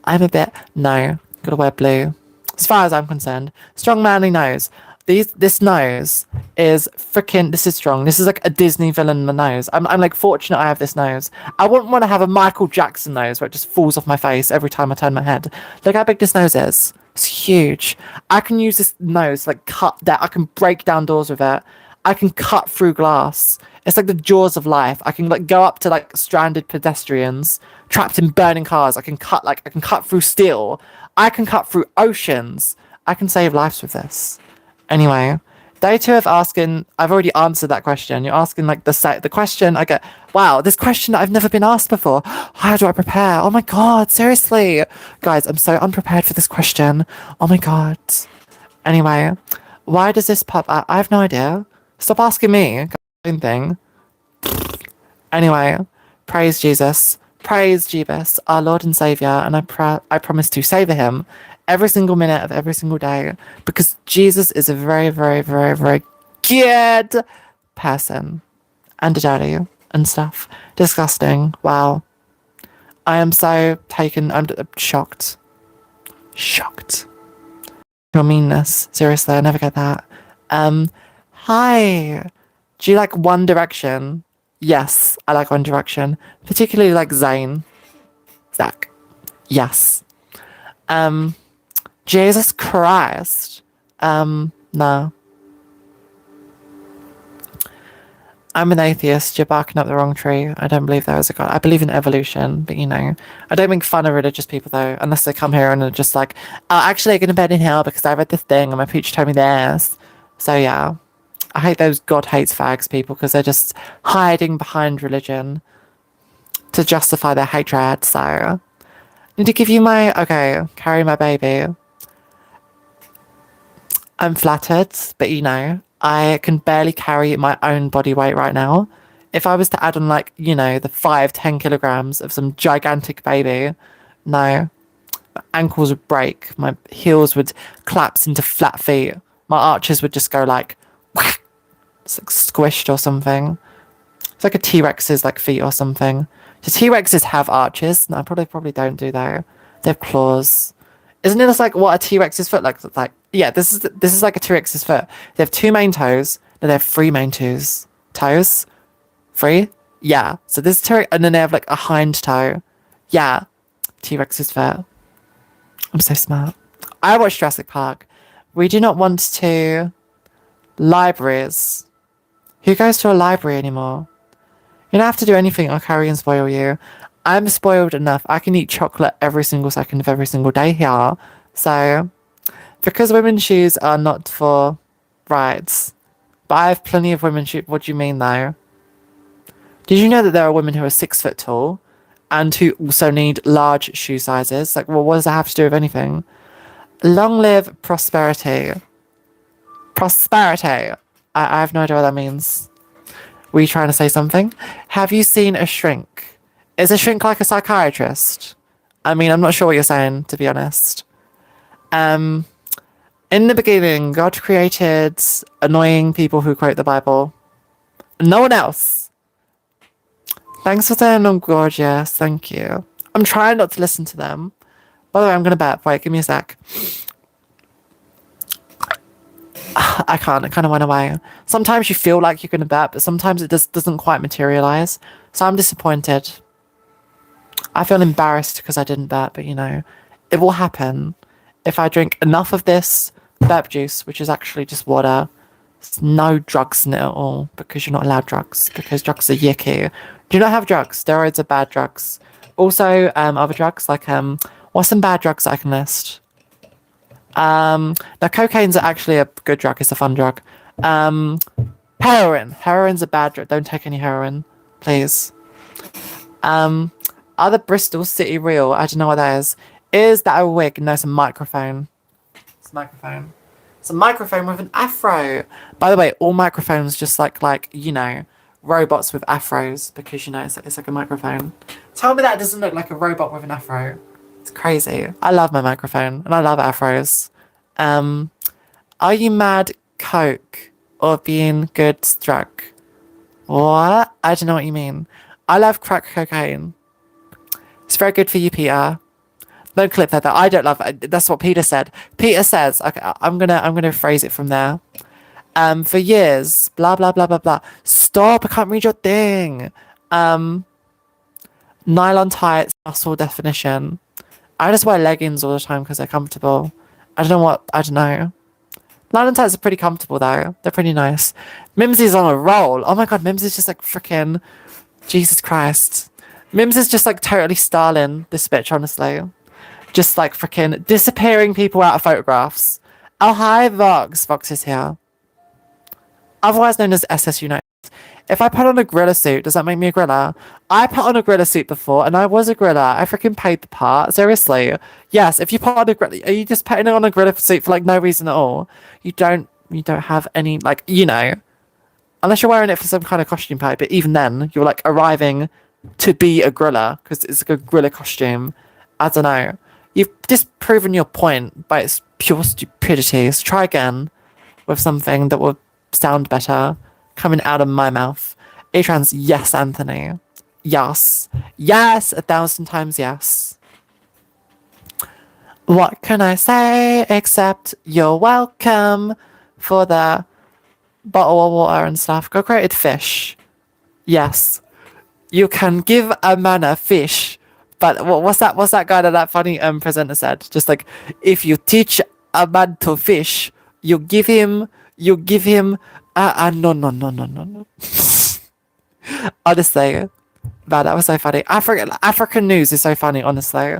Speaker 3: I'm a bit, no, gotta wear blue. As far as I'm concerned. Strong manly nose. This nose is freaking, this is strong. This is like a Disney villain nose. I'm like fortunate I have this nose. I wouldn't want to have a Michael Jackson nose where it just falls off my face every time I turn my head. Look how big this nose is. It's huge. I can use this nose to like cut that. I can break down doors with it. I can cut through glass. It's like the jaws of life. I can like go up to like stranded pedestrians trapped in burning cars. I can cut through steel. I can cut through oceans. I can save lives with this. Anyway, day 2 of asking, I've already answered that question. You're asking like the question I get, wow, this question that I've never been asked before. How do I prepare? Oh my God, seriously. Guys, I'm so unprepared for this question. Oh my God. Anyway, why does this pop up? I have no idea. Stop asking me. Same thing. Anyway, praise Jesus. Praise Jeebus, our Lord and Saviour, and I promise to savour him every single minute of every single day because Jesus is a very, very, very, very good person. And a daddy and stuff. Disgusting. Wow. I am so taken. I'm shocked. Shocked. Your meanness. Seriously, I never get that. Hi. Do you like One Direction? Yes, I like One Direction. Particularly like Zayn. Zach. Yes. Jesus Christ. No. I'm an atheist. You're barking up the wrong tree. I don't believe there is a God. I believe in evolution, but you know, I don't make fun of religious people though, unless they come here and are just like, oh, actually, I'm going to bed in hell because I read this thing and my preacher told me this. So yeah. I hate those God hates fags people because they're just hiding behind religion to justify their hatred. So, I need to give you my, okay, carry my baby. I'm flattered, but you know, I can barely carry my own body weight right now. If I was to add on like, you know, the 5-10 kilograms of some gigantic baby, no, my ankles would break. My heels would collapse into flat feet. My arches would just go like, it's like squished or something. It's like a T-Rex's like feet or something. Do T-Rexes have arches? No, probably don't do they? They have claws. Isn't it just like what a T-Rex's foot like? Like yeah, this is like a T-Rex's foot. They have 2 main toes. Then they have 3 main toes. Toes? 3? Yeah. So this T-Rex, and then they have like a hind toe. Yeah. T-Rex's foot. I'm so smart. I watched Jurassic Park. We do not want to libraries. Who goes to a library anymore? You don't have to do anything. I'll carry and spoil you. I'm spoiled enough. I can eat chocolate every single second of every single day here. So, because women's shoes are not for rides, but I have plenty of women's shoes. What do you mean, though? Did you know that there are women who are 6 foot tall and who also need large shoe sizes? Like, well, what does that have to do with anything? Long live prosperity. Prosperity. I have no idea what that means. Were you trying to say something? Have you seen a shrink? Is a shrink like a psychiatrist? I mean, I'm not sure what you're saying, to be honest. In the beginning, God created annoying people who quote the Bible. No one else. Thanks for saying I'm gorgeous. Thank you. I'm trying not to listen to them. By the way, I'm going to burp. Wait, give me a sec. I can't. It kind of went away. Sometimes you feel like you're going to burp, but sometimes it just doesn't quite materialize. So I'm disappointed. I feel embarrassed because I didn't burp, but you know, it will happen. If I drink enough of this burp juice, which is actually just water, there's no drugs in it at all because you're not allowed drugs because drugs are yucky. Do not have drugs. Steroids are bad drugs. Also, other drugs like what's some bad drugs that I can list? Now cocaine's actually a good drug. It's a fun drug. Heroin. Heroin's a bad drug. Don't take any heroin, please. Other Bristol City Real. I don't know what that is. Is that a wig? No, it's a microphone. It's a microphone. It's a microphone with an afro. By the way, all microphones just like you know, robots with afros because you know it's like a microphone. Tell me that doesn't look like a robot with an afro. It's crazy. I love my microphone and I love afros. Are you mad coke or being good struck? What? I don't know what you mean. I love crack cocaine. It's very good for you, Peter. Don't clip that though. I don't love it. That's what Peter said. Peter says, okay, I'm gonna phrase it from there. For years, blah blah blah blah blah. Stop, I can't read your thing. Nylon tights, muscle definition. I just wear leggings all the time because they're comfortable. I don't know. Nylon tights are pretty comfortable though. They're pretty nice. Mimsy's on a roll. Oh my god, Mimsy's just like freaking Jesus Christ. Mims is just like totally Stalin, this bitch, honestly. Just like freaking disappearing people out of photographs. Oh hi Vox. Vox is here. Otherwise known as SS United. If I put on a gorilla suit, does that make me a gorilla? I put on a gorilla suit before, and I was a gorilla. I freaking paid the part. Seriously. Yes, if you put on a gorilla... Are you just putting on a gorilla suit for, like, no reason at all? You don't have any, like, you know... Unless you're wearing it for some kind of costume party, but even then, you're, like, arriving to be a gorilla, because it's like a gorilla costume. I don't know. You've disproven your point by its pure stupidity, so try again with something that will sound better. Coming out of my mouth. A-Trans, yes, Anthony. Yes. Yes, 1,000 times yes. What can I say except you're welcome for the bottle of water and stuff. Go created fish. Yes. You can give a man a fish. But what's that guy that funny presenter said? Just like, if you teach a man to fish, you give him no. Honestly, man, that was so funny. African news is so funny, honestly.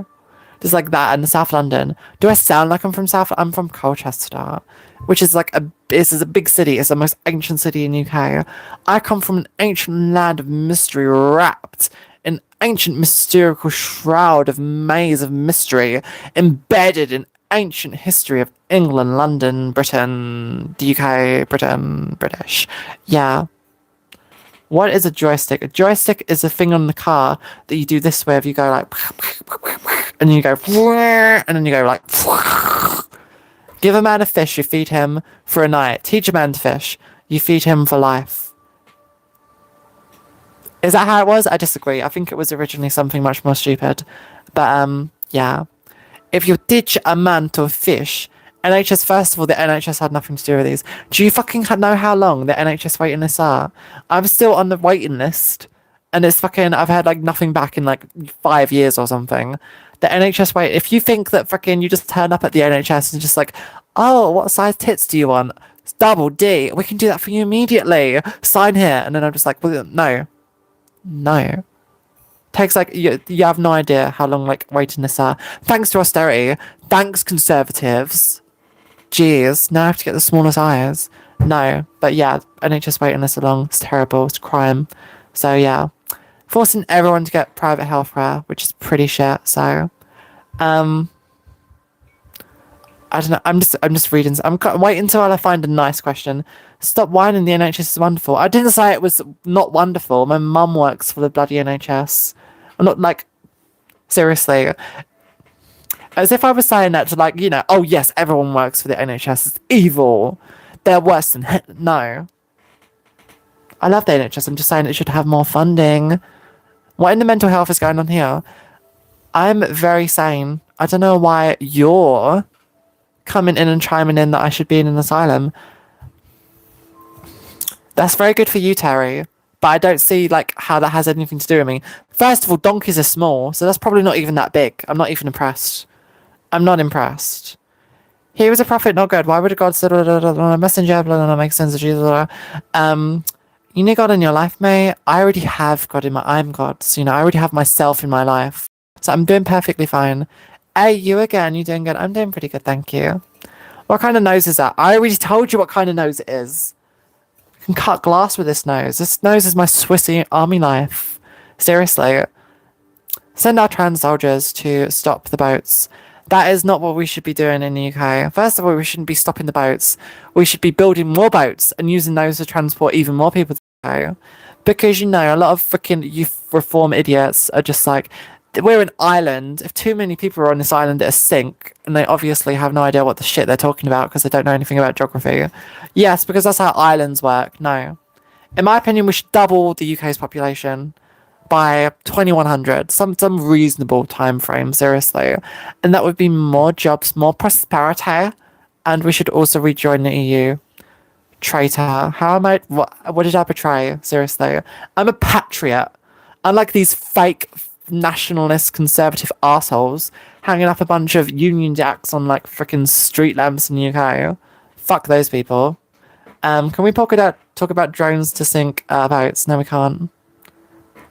Speaker 3: Just like that in South London. Do I sound like I'm from I'm from Colchester, which is like this is a big city. It's the most ancient city in UK. I come from an ancient land of mystery wrapped in ancient mystical shroud of maze of mystery embedded in ancient history of England, London, Britain, the UK, Britain, British. Yeah. What is a joystick? A joystick is a thing on the car that you do this way. If you go like, and you go, and then you go like, give a man a fish, you feed him for a night. Teach a man to fish, you feed him for life. Is that how it was? I disagree. I think it was originally something much more stupid. But, yeah. If you teach a man to fish, NHS, first of all, the NHS had nothing to do with these. Do you fucking know how long the NHS waiting lists are? I'm still on the waiting list, and it's fucking, I've had like nothing back in like 5 years or something. The NHS wait, if you think that fucking you just turn up at the NHS and just like, oh, what size tits do you want? It's double D. We can do that for you immediately. Sign here. And then I'm just like, well, no. Takes like you have no idea how long like waiting lists are. Thanks to austerity. Thanks Conservatives. Jeez, now I have to get the smallest eyes. No, but yeah, NHS waiting lists are long. It's terrible. It's a crime. So yeah, forcing everyone to get private healthcare, which is pretty shit. So, I don't know. I'm just reading. Waiting until I find a nice question. Stop whining. The NHS is wonderful. I didn't say it was not wonderful. My mum works for the bloody NHS. I'm not like seriously. As if I was saying that to like oh yes, everyone works for the NHS. It's evil. They're worse than no. I love the NHS. I'm just saying it should have more funding. What in the mental health is going on here? I'm very sane. I don't know why you're coming in and chiming in that I should be in an asylum. That's very good for you, Terry. But I don't see like how that has anything to do with me. First of all, donkeys are small, so that's probably not even that big. I'm not even impressed. I'm not impressed. He was a prophet, not God. Why would God say a messenger? Blah, blah, blah, makes sense of Jesus. Blah, blah. You need God in your life, mate. I already have God in my. I'm God. So, I already have myself in my life. So I'm doing perfectly fine. Hey, you again. You doing good? I'm doing pretty good, thank you. What kind of nose is that? I already told you what kind of nose it is. I can cut glass with this nose. This nose is my Swiss Army knife. Seriously. Send our trans soldiers to stop the boats. That is not what we should be doing in the UK. First of all, we shouldn't be stopping the boats. We should be building more boats and using those to transport even more people to the UK. Because, a lot of freaking youth reform idiots are just like, we're an island. If too many people are on this island, it'll sink. And they obviously have no idea what the shit they're talking about because they don't know anything about geography. Yes, because that's how islands work. No. In my opinion, we should double the UK's population by 2100, some reasonable time frame, seriously. And that would be more jobs, more prosperity, and we should also rejoin the EU. Traitor. How am I... What did I betray? Seriously. I'm a patriot. Unlike these fake nationalist conservative assholes hanging up a bunch of Union Jacks on like freaking street lamps in the UK. Fuck those people. Can we talk about drones to sink boats? No, we can't.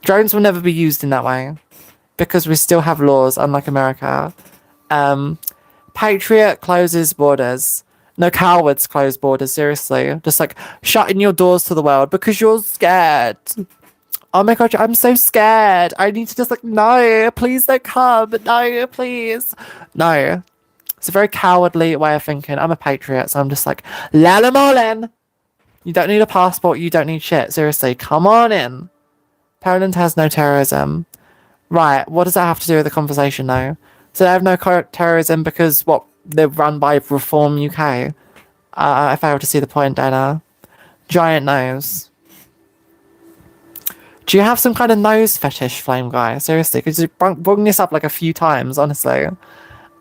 Speaker 3: Drones will never be used in that way because we still have laws, unlike America. Patriot closes borders. No, cowards close borders, seriously. Just like shutting your doors to the world because you're scared. Oh my god, I'm so scared. I need to just like, no, please don't come. No, please. No. It's a very cowardly way of thinking. I'm a patriot, so I'm just like, let them all in. You don't need a passport. You don't need shit. Seriously, come on in. Poland has no terrorism. Right, what does that have to do with the conversation, though? So they have no terrorism because, they're run by Reform UK? I fail to see the point, Dana. Giant nose. Do you have some kind of nose fetish, Flame Guy? Seriously, because you brought this up like a few times, honestly.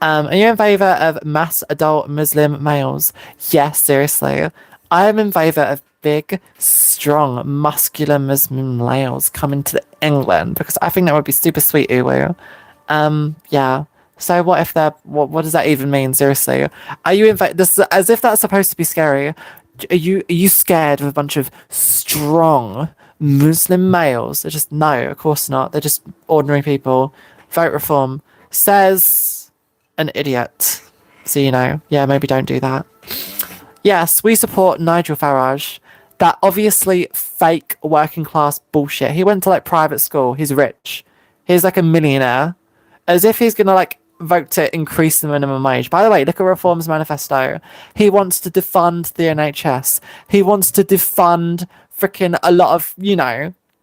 Speaker 3: Are you in favour of mass adult Muslim males? Yes, seriously. I am in favour of big, strong, muscular Muslim males coming to England because I think that would be super sweet, Uwu. Yeah. So what if they're... What does that even mean, seriously? Are you in this as if that's supposed to be scary? Are you scared of a bunch of strong Muslim males? They're just... No, of course not. They're just ordinary people. Vote Reform. Says an idiot. So, yeah, maybe don't do that. Yes, we support Nigel Farage. That obviously fake working class bullshit. He went to like private school. He's rich. He's like a millionaire. As if he's gonna like vote to increase the minimum wage. By the way, look at Reform's manifesto. He wants to defund the NHS. He wants to defund freaking a lot of,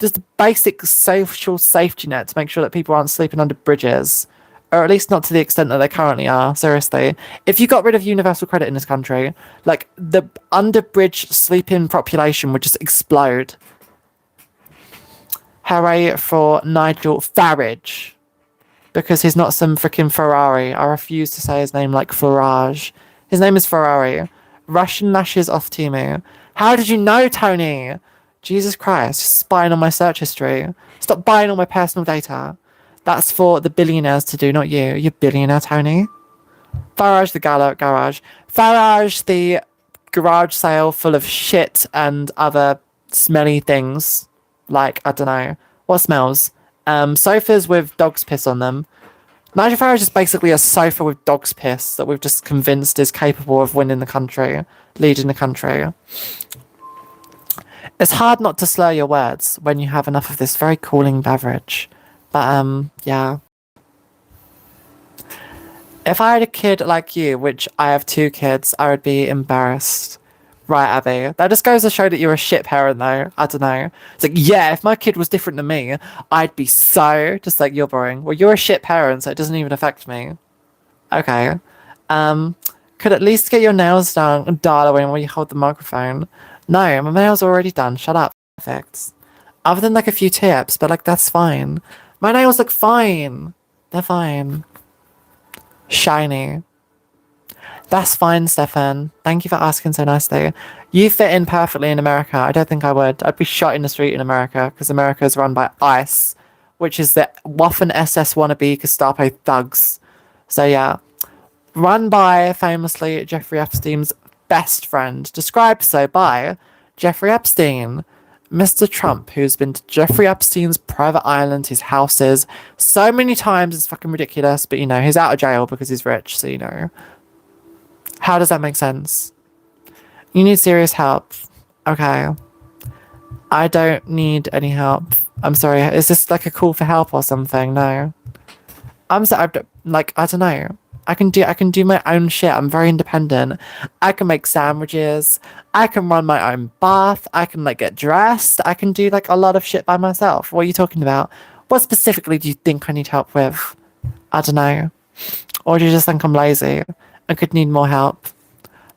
Speaker 3: just basic social safety net to make sure that people aren't sleeping under bridges. Or at least not to the extent that they currently are, seriously. If you got rid of universal credit in this country, like, the under-bridge sleeping population would just explode. Hooray for Nigel Farage. Because he's not some freaking Ferrari. I refuse to say his name like Farage. His name is Ferrari. Russian lashes off Timu. How did you know, Tony? Jesus Christ, spying on my search history. Stop buying all my personal data. That's for the billionaires to do, not you. You billionaire, Tony. Farage the garage. Farage the garage sale full of shit and other smelly things. Like, I don't know. What smells? Sofas with dog's piss on them. Nigel Farage is basically a sofa with dog's piss that we've just convinced is capable of winning the country, leading the country. It's hard not to slur your words when you have enough of this very cooling beverage. But, yeah. If I had a kid like you, which I have 2 kids, I would be embarrassed. Right, Abby. That just goes to show that you're a shit parent, though. I don't know. It's like, yeah, if my kid was different than me, I'd be so... Just like, you're boring. Well, you're a shit parent, so it doesn't even affect me. Okay. Could at least get your nails done, darling, while you hold the microphone. No, my nails are already done. Shut up. Perfect. Other than, like, a few tips, but, like, that's fine. My nails look fine. They're fine. Shiny. That's fine, Stefan. Thank you for asking so nicely. You fit in perfectly in America. I don't think I would. I'd be shot in the street in America because America is run by ICE, which is the Waffen SS wannabe Gestapo thugs. So yeah. Run by, famously, Jeffrey Epstein's best friend. Described so by Jeffrey Epstein. Mr. Trump, who's been to Jeffrey Epstein's private island, his houses, so many times it's fucking ridiculous, but you know, he's out of jail because he's rich, so you know. How does that make sense? You need serious help. Okay. I don't need any help. I'm sorry. Is this like a call for help or something? No. I'm so, like, I don't know. I can do my own shit. I'm very independent. I can make sandwiches. I can run my own bath. I can like get dressed. I can do like a lot of shit by myself. What are you talking about? What specifically do you think I need help with? I don't know. Or do you just think I'm lazy? I could need more help.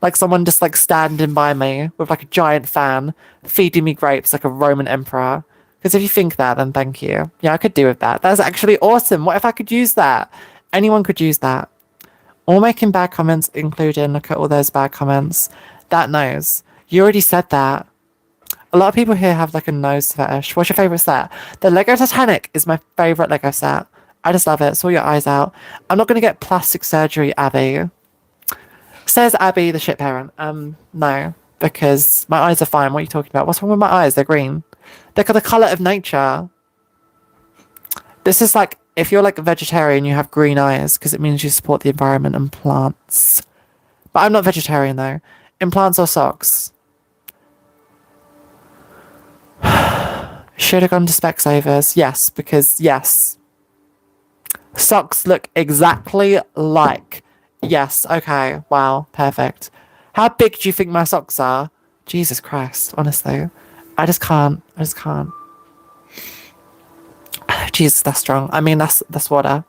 Speaker 3: Like someone just like standing by me with like a giant fan, feeding me grapes like a Roman emperor. Because if you think that, then thank you. Yeah, I could do with that. That's actually awesome. What if I could use that? Anyone could use that. All making bad comments, including, look at all those bad comments. That nose. You already said that. A lot of people here have like a nose fetish. What's your favourite set? The Lego Titanic is my favourite Lego set. I just love it. Saw your eyes out. I'm not going to get plastic surgery, Abby. Says Abby, the shit parent. No, because my eyes are fine. What are you talking about? What's wrong with my eyes? They're green. They're the colour of nature. This is like, if you're like a vegetarian, you have green eyes because it means you support the environment and plants. But I'm not vegetarian though. In plants or socks? Should have gone to Specsavers. Yes, because yes. Socks look exactly like. Yes, okay. Wow, perfect. How big do you think my socks are? Jesus Christ, honestly. I just can't. Jesus, that's strong. I mean, that's water.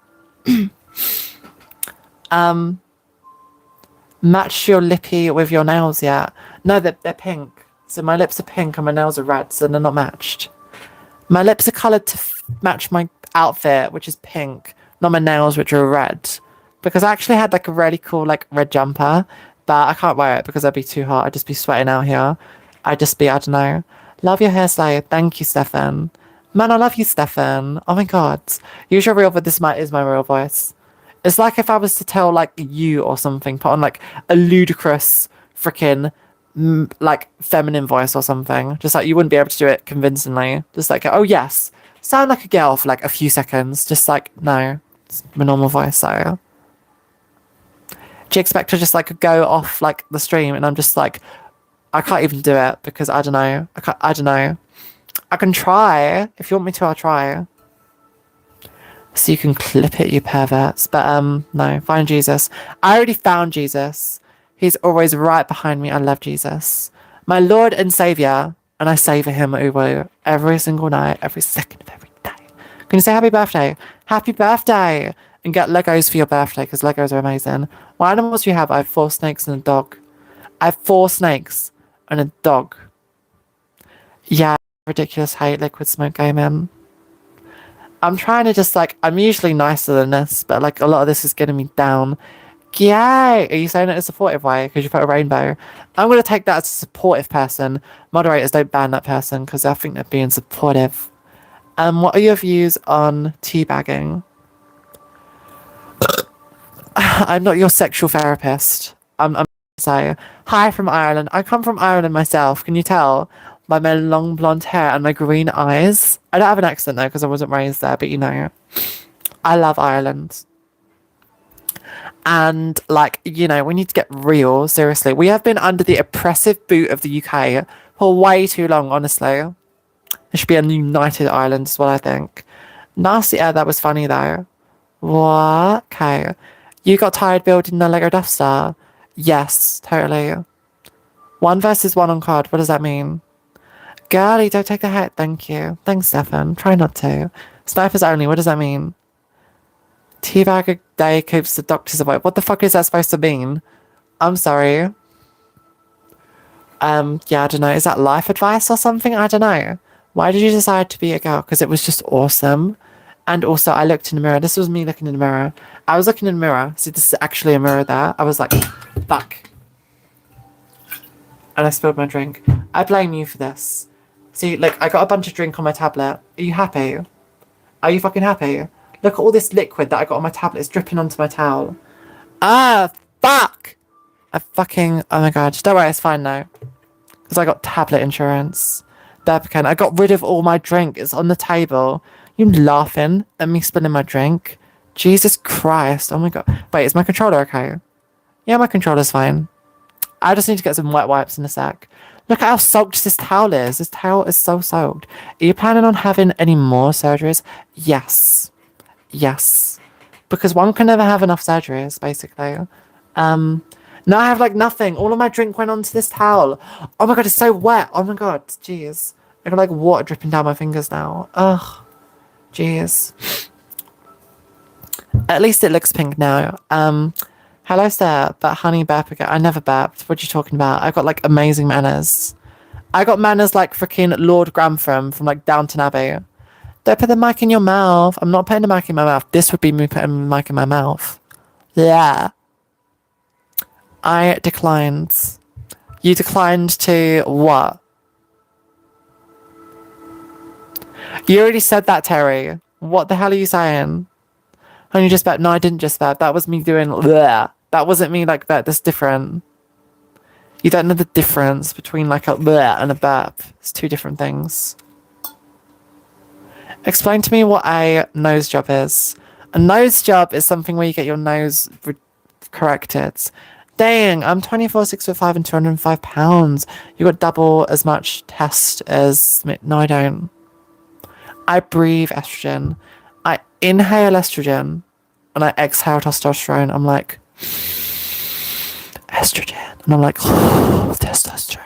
Speaker 3: Match your lippy with your nails yet? No, they're pink. So my lips are pink and my nails are red, so they're not matched. My lips are coloured to match my outfit, which is pink, not my nails, which are red. Because I actually had like a really cool like red jumper, but I can't wear it because I'd be too hot. I'd just be sweating out here. I'd just be, I don't know. Love your hairstyle. Thank you, Stefan. Man, I love you, Stefan. Oh my god. Use your real voice. This is my real voice. It's like if I was to tell like you or something, put on like a ludicrous freaking like feminine voice or something. Just like you wouldn't be able to do it convincingly. Just like, oh yes, sound like a girl for like a few seconds. Just like, no, it's my normal voice. So do you expect to just like go off like the stream and I'm just like, I can't even do it because I don't know. I don't know. I can try. If you want me to, I'll try. So you can clip it, you perverts. But no, find Jesus. I already found Jesus. He's always right behind me. I love Jesus. My Lord and Saviour. And I savour him every single night, every second of every day. Can you say happy birthday? Happy birthday! And get Legos for your birthday, because Legos are amazing. What animals do you have? I have 4 snakes and a dog. I have 4 snakes and a dog. Yeah, ridiculous hate liquid smoke gaming. I'm trying to just like, I'm usually nicer than this, but like a lot of this is getting me down. Yay! Are you saying it in a supportive way because you put a rainbow? I'm going to take that as a supportive person. Moderators, don't ban that person because I think they're being supportive. What are your views on teabagging? I'm not your sexual therapist. I'm say hi from Ireland. I come from Ireland myself. Can you tell? by my long blonde hair and my green eyes. I don't have an accent though because I wasn't raised there, but you know, I love Ireland. And like, you know, we need to get real, seriously. We have been under the oppressive boot of the UK for way too long, honestly. There should be a united Ireland is what I think. Nasty air, that was funny though. What? Okay. You got tired building the Lego Death Star? Yes, totally. 1 versus 1 on card, what does that mean? Girlie, don't take the hit, thank you. Thanks, Stefan. Try not to. Snipers only, what does that mean? Teabag a day keeps the doctors away. What the fuck is that supposed to mean? I'm sorry. Yeah, I don't know. Is that life advice or something? I don't know. Why did you decide to be a girl? Because it was just awesome. And also, I looked in the mirror. This was me looking in the mirror. I was looking in the mirror. See, this is actually a mirror there. I was like, fuck. And I spilled my drink. I blame you for this. See, like, I got a bunch of drink on my tablet. Are you happy? Are you fucking happy? Look at all this liquid that I got on my tablet. It's dripping onto my towel. Ah, fuck! I fucking... Oh my god. Don't worry, it's fine now. Because I got tablet insurance. Berpican. I got rid of all my drink. It's on the table. You laughing at me spilling my drink? Jesus Christ. Oh my god. Wait, is my controller okay? Yeah, my controller's fine. I just need to get some wet wipes in a sec. Look at how soaked this towel is. This towel is so soaked. Are you planning on having any more surgeries? Yes. Yes. Because one can never have enough surgeries, basically. Now I have, like, nothing. All of my drink went onto this towel. Oh my god, it's so wet. Oh my god, jeez. I got, like, water dripping down my fingers now. Ugh. Jeez. At least it looks pink now. Hello, sir, but honey, burp again. I never burped. What are you talking about? I got, like, amazing manners. I got manners like freaking Lord Grantham from, like, Downton Abbey. Don't put the mic in your mouth. I'm not putting the mic in my mouth. This would be me putting the mic in my mouth. Yeah. I declined. You declined to what? You already said that, Terry. What the hell are you saying? And you just bet. No, I didn't just bet. That was me doing bleh. That wasn't me like that. That's different. You don't know the difference between like a bleh and a burp. It's two different things. Explain to me what a nose job is. A nose job is something where you get your nose corrected. Dang, I'm 24, 6'5" and 205 pounds. You got double as much test as me. No, I don't. I breathe estrogen. I inhale estrogen and I exhale testosterone. I'm like, estrogen. And I'm like, testosterone.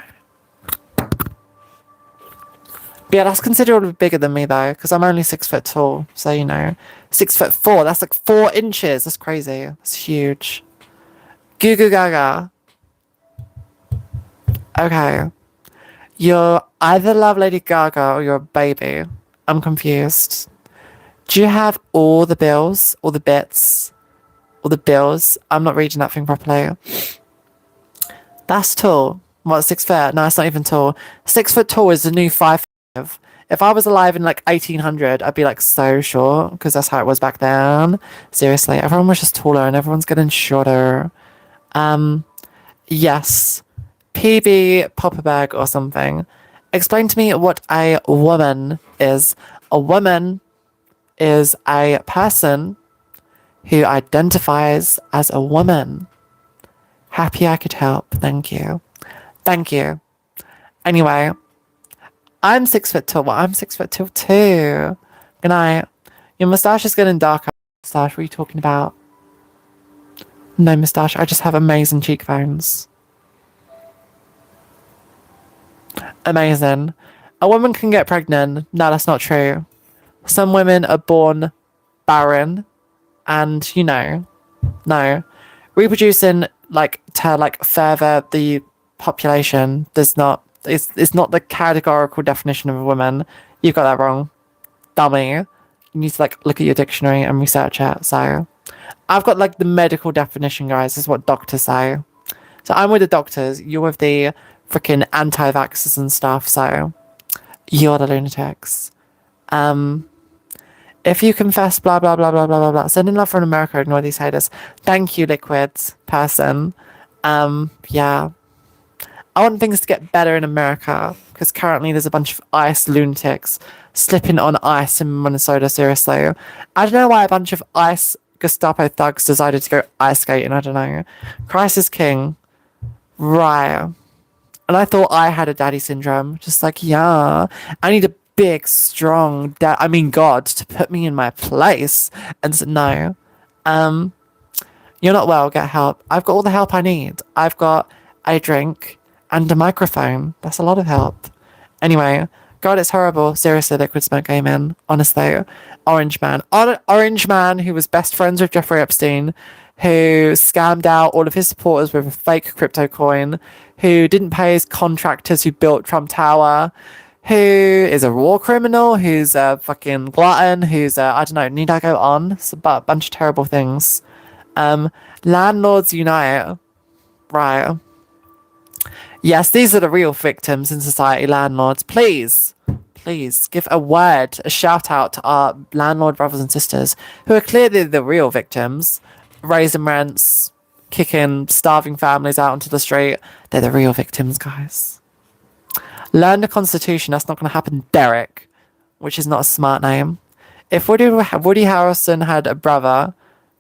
Speaker 3: But yeah, that's considerably bigger than me though, because I'm only 6 foot tall. So, you know, 6'4", that's like 4 inches. That's crazy. That's huge. Goo goo gaga. Okay. You're either Love Lady Gaga or you're a baby. I'm confused. Do you have all the bills? All the bits? All the bills? I'm not reading that thing properly. That's tall. What, 6 foot? No, it's not even tall. 6 foot tall is the new 5'5". If I was alive in like 1800, I'd be like so short because that's how it was back then. Seriously, everyone was just taller and everyone's getting shorter. Yes. PB Popperbag or something. Explain to me what a woman is. A woman is a person who identifies as a woman. Happy I could help. Thank you. Thank you. Anyway, I'm 6 foot tall. Well, I'm 6 foot tall too. Good night. Your moustache is getting darker. Moustache, what are you talking about? No moustache. I just have amazing cheekbones. Amazing. A woman can get pregnant. No, that's not true. Some women are born barren and, you know, no. Reproducing, like, to, like, further the population does not... It's not the categorical definition of a woman. You've got that wrong. Dummy. You need to, like, look at your dictionary and research it, so... I've got, like, the medical definition, guys. This is what doctors say. So I'm with the doctors. You're with the freaking anti-vaxxers and stuff, so... You're the lunatics. If you confess blah, blah, blah, blah, blah, blah, blah. Send in love from America. Ignore these haters. Thank you, liquids person. Yeah. I want things to get better in America because currently there's a bunch of ICE lunatics slipping on ice in Minnesota. Seriously, I don't know why a bunch of ICE Gestapo thugs decided to go ice skating. I don't know. Christ is king, right? And I thought I had a daddy syndrome. Just like, yeah, I need a big, strong God to put me in my place. And so, no, you're not well. Get help. I've got all the help I need. I've got a drink and a microphone. That's a lot of help. Anyway, God, it's horrible. Seriously, Liquid Smoke came in. Honestly, Orange Man. Orange Man, who was best friends with Jeffrey Epstein, who scammed out all of his supporters with a fake crypto coin, who didn't pay his contractors who built Trump Tower, who is a war criminal, who's a fucking glutton, who's a, I don't know, need I go on? It's a bunch of terrible things. Landlords Unite. Right. Yes, these are the real victims in society, landlords. Please give a word, a shout out to our landlord brothers and sisters who are clearly the real victims, raising rents, kicking starving families out onto the street. They're the real victims, guys. Learn the Constitution. That's not going to happen, Derek, which is not a smart name. If Woody Harrelson had a brother,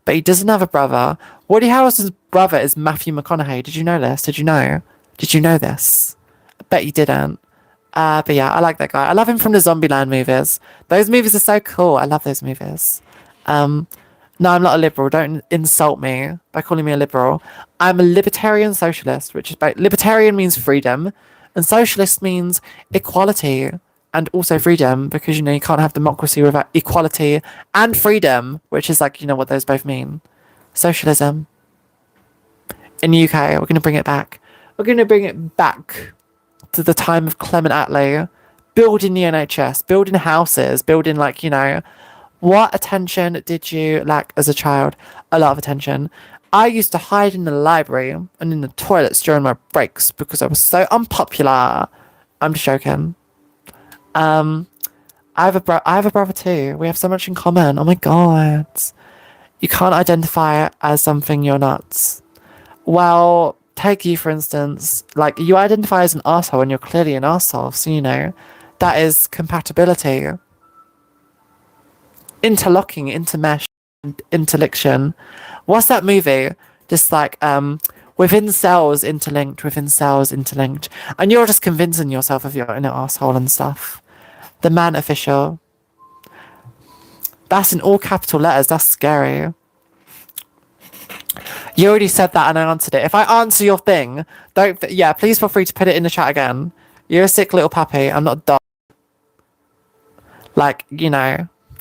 Speaker 3: but he doesn't have a brother, Woody Harrelson's brother is Matthew McConaughey. Did you know this? Did you know this? I bet you didn't. But yeah, I like that guy. I love him from the Zombieland movies. Those movies are so cool. I love those movies. No, I'm not a liberal. Don't insult me by calling me a liberal. I'm a libertarian socialist, which is libertarian means freedom, and socialist means equality and also freedom, because you can't have democracy without equality and freedom, which is like, what those both mean. Socialism. In the UK, we're going to bring it back. We're going to bring it back to the time of Clement Attlee, building the NHS, building houses, building what attention did you lack as a child? A lot of attention. I used to hide in the library and in the toilets during my breaks because I was so unpopular. I'm just joking. I have a brother too. We have so much in common. Oh my god. You can't identify as something you're not. Well, take you for instance. You identify as an arsehole and you're clearly an arsehole. So that is compatibility. Interlocking, intermesh, interliction. What's that movie? Just within cells interlinked, and you're just convincing yourself of your inner asshole and stuff. The Man Official. That's in all capital letters. That's scary. You already said that and I answered it. If I answer your thing, please feel free to put it in the chat again. You're a sick little puppy. I'm not a dog.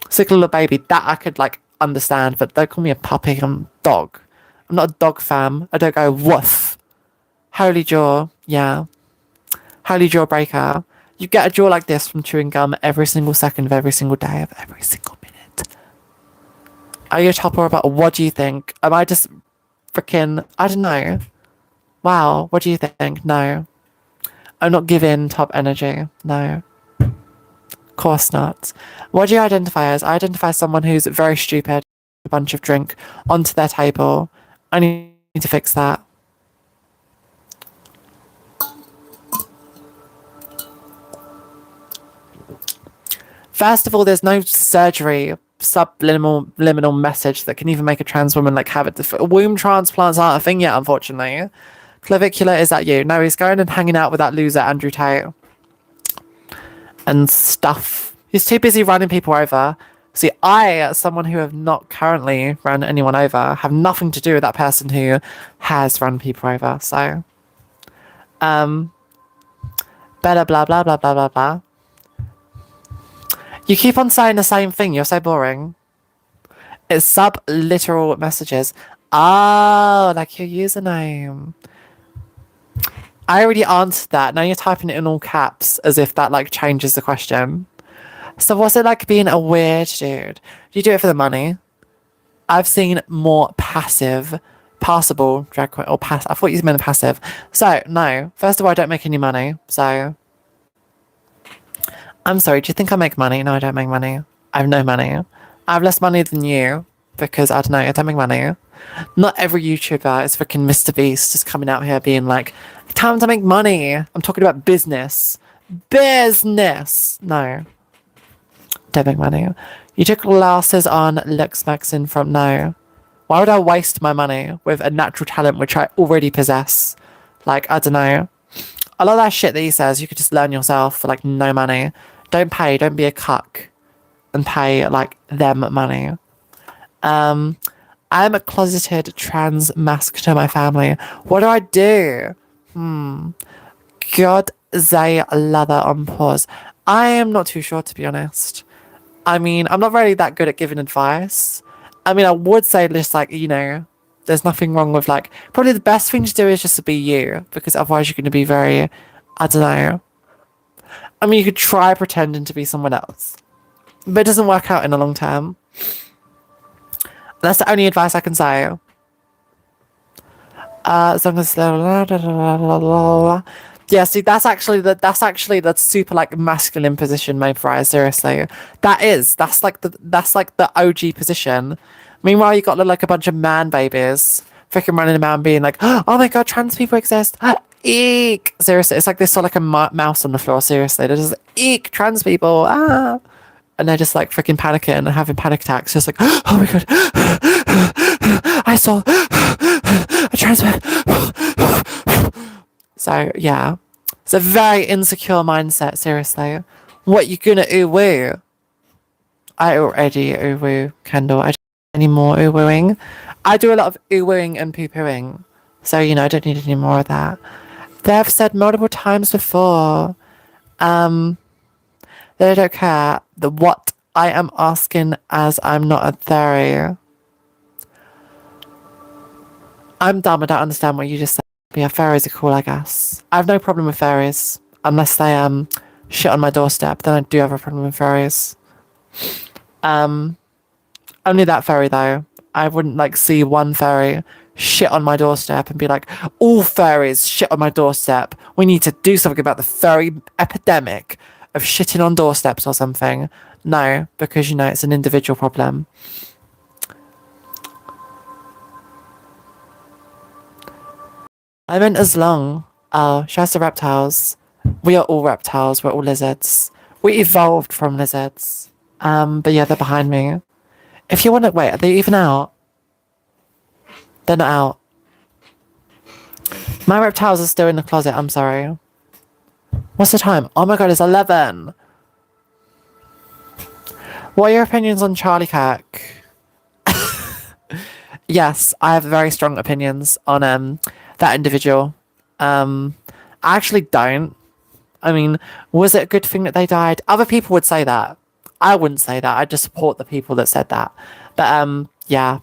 Speaker 3: Sick little baby. That I could understand, but don't call me a puppy. I'm a dog. I'm not a dog fam. I don't go woof. Holy jaw. Yeah. Holy jaw breaker. You get a jaw like this from chewing gum every single second of every single day of every single minute. Are you a top or a bottom? What do you think? Am I just freaking... I don't know. Wow. What do you think? No. I'm not giving top energy. No. Of course not. What do you identify as? I identify as someone who's very stupid. A bunch of drink onto their table. I need to fix that. First of all, there's no surgery, subliminal message that can even make a trans woman have it. Womb transplants aren't a thing yet, unfortunately. Clavicular, is that you? No, he's going and hanging out with that loser Andrew Tate. And stuff. He's too busy running people over. See, I, as someone who have not currently run anyone over, have nothing to do with that person who has run people over. So, better blah, blah, blah, blah, blah, blah. You keep on saying the same thing. You're so boring. It's subliteral messages. Oh, like your username. I already answered that. Now you're typing it in all caps as if that changes the question. So what's it like being a weird dude? Do you do it for the money? I've seen more passable drag queen, or pass. I thought you meant passive. So no. First of all, I don't make any money. So I'm sorry. Do you think I make money? No, I don't make money. I have no money. I have less money than you because I don't know. I don't make money. Not every YouTuber is freaking Mr. Beast just coming out here being like, time to make money. I'm talking about business. Business. No. Don't make money. You took classes on looks maxing from no. Why would I waste my money with a natural talent which I already possess? Like, I don't know. A lot of that shit that he says, you could just learn yourself for like no money. Don't pay, don't be a cuck. And pay like them money. I'm a closeted trans mask to my family. What do I do? God, they lather on pause. I am not too sure, to be honest. I mean, I'm not really that good at giving advice. I mean, I would say just like, you know, there's nothing wrong with like, probably the best thing to do is just to be you, because otherwise you're going to be very, I don't know. I mean, you could try pretending to be someone else, but it doesn't work out in the long term. That's the only advice I can say. As long as yeah, see, that's actually the super like masculine position made for us. Seriously, that's like the OG position. Meanwhile, you got like a bunch of man babies freaking running around being like, oh my god, trans people exist. Eek! Seriously, it's like they saw like a mouse on the floor. Seriously, they're just eek, trans people. Ah. And they're just like freaking panicking and having panic attacks. Just like, oh my god, I saw a trans man. So yeah, it's a very insecure mindset. Seriously, what you gonna ooh-woo? I already ooh-woo, Kendall. I don't need any more ooh-wooing. I do a lot of ooh-wooing and poo-pooing, so you know I don't need any more of that. They've said multiple times before, they don't care what I am asking, as I'm not a fairy. I'm dumb. I don't understand what you just said. Yeah, fairies are cool, I guess. I have no problem with fairies. Unless they shit on my doorstep, then I do have a problem with fairies. Only that fairy though. I wouldn't like see one fairy shit on my doorstep and be like, all fairies shit on my doorstep. We need to do something about the fairy epidemic of shitting on doorsteps or something. No, because you know it's an individual problem. I meant as long. Oh, show us the reptiles. We are all reptiles. We're all lizards. We evolved from lizards. But yeah, they're behind me. If you want to wait, are they even out? They're not out. My reptiles are still in the closet. I'm sorry. What's the time? Oh my god, it's 11. What are your opinions on Charlie Kirk? Yes, I have very strong opinions on that individual. I actually don't. I mean, was it a good thing that they died? Other people would say that. I wouldn't say that. I just support the people that said that. But yeah.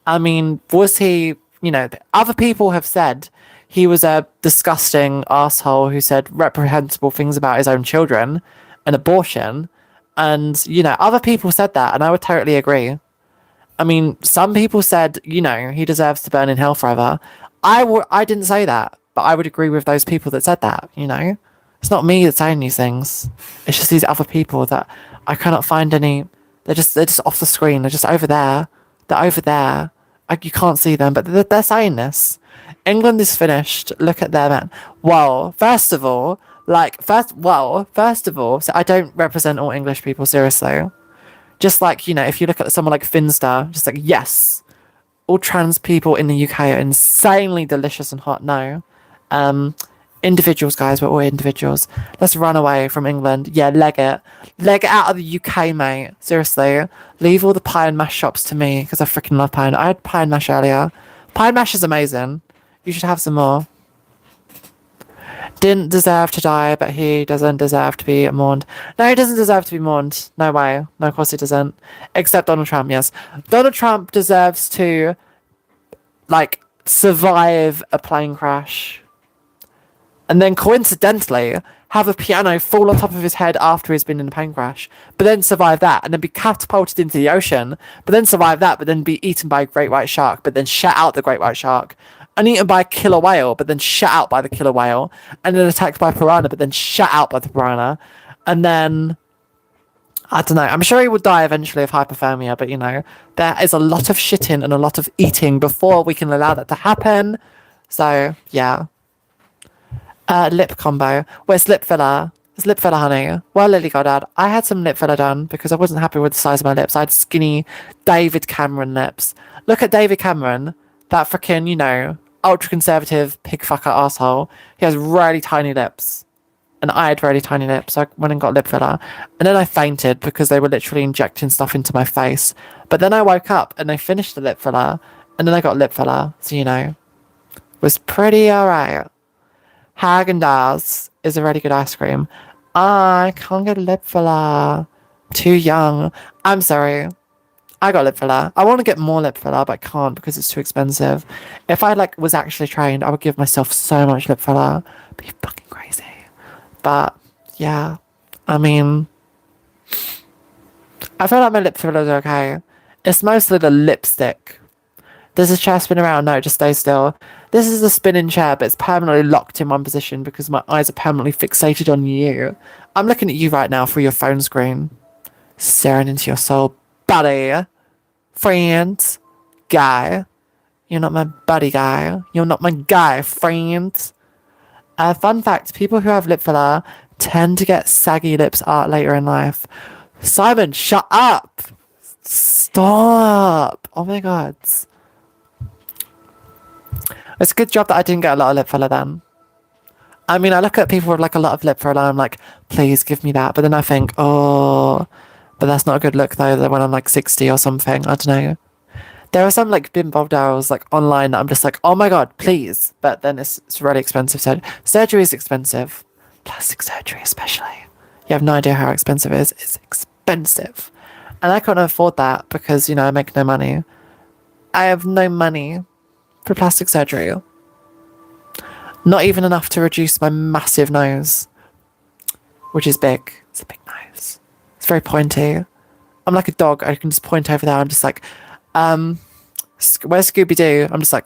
Speaker 3: I mean, was he, you know, other people have said he was a disgusting asshole who said reprehensible things about his own children and abortion. And, you know, other people said that, and I would totally agree. I mean, some people said, you know, he deserves to burn in hell forever. I didn't say that, but I would agree with those people that said that, you know? It's not me that's saying these things. It's just these other people that I cannot find any. They're just off the screen. They're just over there. They're over there. You can't see them, but they're saying this. England is finished. Look at their man. Well, first of all, so I don't represent all English people, seriously. Just like, you know, if you look at someone like Finsta, just like, yes, all trans people in the UK are insanely delicious and hot. No. Individuals, guys, we're all individuals. Let's run away from England. Yeah, leg it. Leg it out of the UK, mate. Seriously. Leave all the pie and mash shops to me, because I freaking love pie. I had pie and mash earlier. Pie and mash is amazing. You should have some more. Didn't deserve to die, but he doesn't deserve to be mourned. No, he doesn't deserve to be mourned. No way. No, of course he doesn't. Except Donald Trump, yes. Donald Trump deserves to, like, survive a plane crash. And then coincidentally, have a piano fall on top of his head after he's been in a plane crash. But then survive that, and then be catapulted into the ocean. But then survive that, but then be eaten by a great white shark. But then shut out the great white shark. And eaten by a killer whale, but then shut out by the killer whale. And then attacked by a piranha, but then shut out by the piranha. And then I don't know. I'm sure he will die eventually of hypothermia, but you know, there is a lot of shitting and a lot of eating before we can allow that to happen. So, yeah. Lip combo. Where's lip filler? It's lip filler, honey. Well, Lily Goddard, I had some lip filler done because I wasn't happy with the size of my lips. I had skinny David Cameron lips. Look at David Cameron, that freaking, you know, ultra conservative pig fucker asshole. He has really tiny lips. And I had really tiny lips, so I went and got lip filler. And then I fainted because they were literally injecting stuff into my face. But then I woke up and they finished the lip filler. And then I got lip filler. So, you know, it was pretty alright. Haagen-Dazs is a really good ice cream. I can't get lip filler. Too young. I'm sorry. I got lip filler. I want to get more lip filler, but I can't because it's too expensive. If I like was actually trained, I would give myself so much lip filler. It'd be fucking crazy. But yeah, I mean, I feel like my lip filler is okay. It's mostly the lipstick. Does the chair spin around? No, just stay still. This is a spinning chair, but it's permanently locked in one position because my eyes are permanently fixated on you. I'm looking at you right now through your phone screen, staring into your soul, buddy, friend, guy. You're not my buddy guy. You're not my guy, friend. Fun fact, people who have lip filler tend to get saggy lips art later in life. Simon, shut up! Stop! Oh my god. It's a good job that I didn't get a lot of lip filler then. I mean, I look at people with like a lot of lip filler and I'm like, please give me that. But then I think, oh, but that's not a good look though, when I'm like 60 or something. I don't know. There are some like bimbo dolls like online that I'm just like, oh my god, please. But then it's really expensive. Surgery is expensive. Plastic surgery especially. You have no idea how expensive it is. It's expensive. And I can't afford that because, you know, I make no money. I have no money for plastic surgery. Not even enough to reduce my massive nose. Which is big. It's a big nose. It's very pointy. I'm like a dog. I can just point over there. I'm just like, where's Scooby-Doo? I'm just like,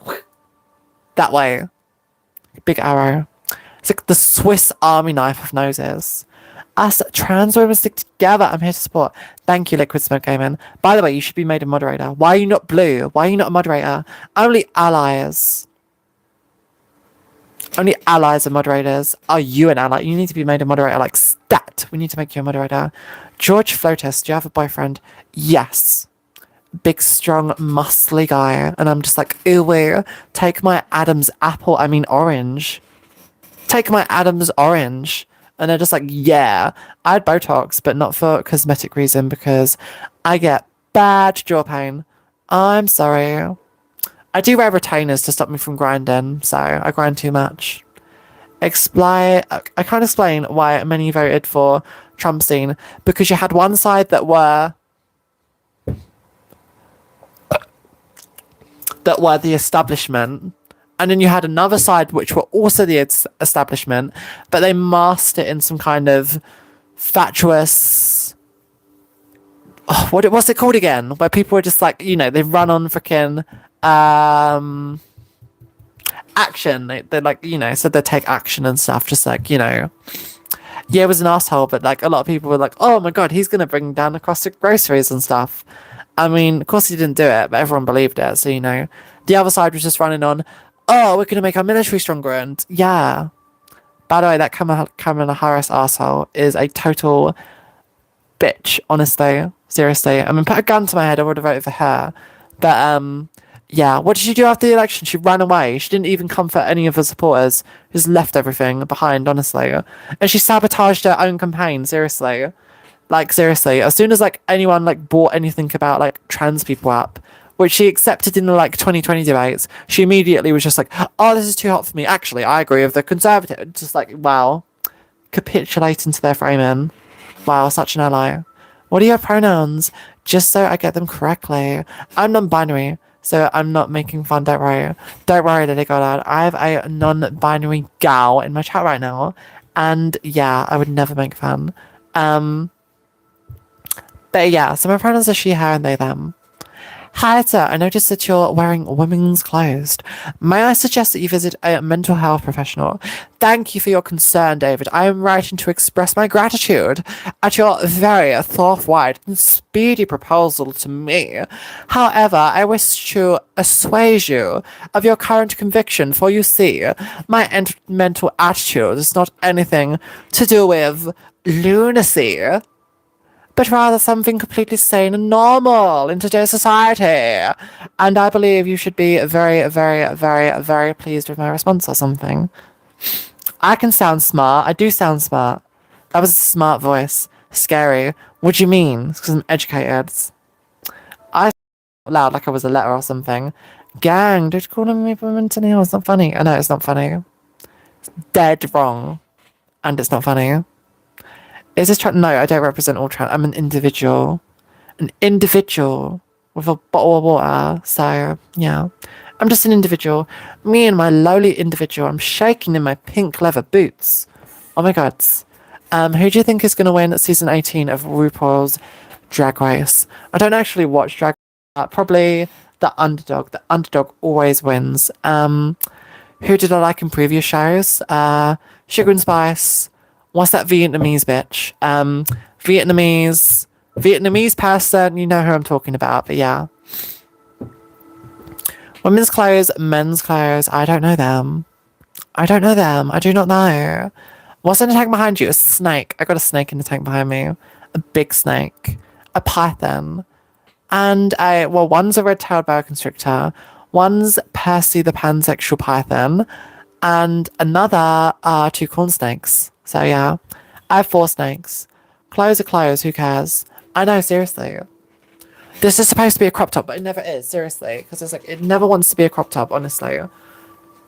Speaker 3: that way. Big arrow. It's like the Swiss Army knife of noses. Us trans women stick together. I'm here to support. Thank you, Liquid Smoke Gaming. By the way, you should be made a moderator. Why are you not blue? Why are you not a moderator? Only allies. Only allies are moderators. Are you an ally? You need to be made a moderator like stat. We need to make you a moderator. George Flotus, do you have a boyfriend? Yes. Big, strong, muscly guy. And I'm just like, ew, take my Adam's apple. I mean orange. Take my Adam's orange. And they're just like, yeah. I had Botox, but not for cosmetic reason because I get bad jaw pain. I'm sorry. I do wear retainers to stop me from grinding, so I grind too much. I can't explain why many voted for Trumpstein, because you had one side that were the establishment, and then you had another side which were also the establishment, but they masked it in some kind of fatuous... Oh, what's it called again? Where people were just like, you know, they run on freaking... action. They like, you know, said they take action and stuff, just like, you know, yeah, it was an asshole, but like a lot of people were like, oh my god, he's gonna bring down the cost of groceries and stuff. I mean, of course he didn't do it, but everyone believed it. So, you know, the other side was just running on, oh, we're gonna make our military stronger, and yeah. By the way, that Kamala Harris asshole is a total bitch, honestly. Seriously. I mean, put a gun to my head, I would have voted for her. But yeah, what did she do after the election? She ran away. She didn't even comfort any of her supporters. Just left everything behind, honestly. And she sabotaged her own campaign, seriously. Like, seriously. As soon as, like, anyone, like, brought anything about, like, trans people up, which she accepted in the, like, 2020 debates, she immediately was just like, oh, this is too hot for me. Actually, I agree with the Conservative. Just like, wow. Capitulating to their framing. Wow, such an ally. What are your pronouns? Just so I get them correctly. I'm non-binary. So I'm not making fun, don't worry. Don't worry, Lily Goddard. I have a non-binary gal in my chat right now. And yeah, I would never make fun. But yeah, so my pronouns are she, her, and they, them. Hi, sir. I noticed that you're wearing women's clothes. May I suggest that you visit a mental health professional? Thank you for your concern, David. I am writing to express my gratitude at your very forthright and speedy proposal to me. However, I wish to assuage you of your current conviction, for you see, my mental attitude is not anything to do with lunacy, but rather something completely sane and normal in today's society. And I believe you should be very, very, very, very pleased with my response or something. I can sound smart. I do sound smart. That was a smart voice. Scary. What do you mean? Because I'm educated. I loud like I was a letter or something. Gang, don't call me mentally ill. It's not funny. I know it's not funny. It's dead wrong. And it's not funny. Is this no, I don't represent all trans. I'm an individual. An individual with a bottle of water. So, yeah. I'm just an individual. Me and my lowly individual. I'm shaking in my pink leather boots. Oh my god. Who do you think is going to win season 18 of RuPaul's Drag Race? I don't actually watch Drag Race. Probably the underdog. The underdog always wins. Who did I like in previous shows? Sugar and Spice. What's that Vietnamese bitch? Vietnamese person. You know who I'm talking about, but yeah. Women's clothes, men's clothes. I don't know them. I do not know. What's in the tank behind you? A snake. I got a snake in the tank behind me. A big snake. A python. And one's a red-tailed boa constrictor. One's Percy the pansexual python. And another are 2 corn snakes. So yeah, I have 4 snakes. Clothes are clothes, who cares? I know, seriously. This is supposed to be a crop top, but it never is, seriously. Because it's like, it never wants to be a crop top, honestly.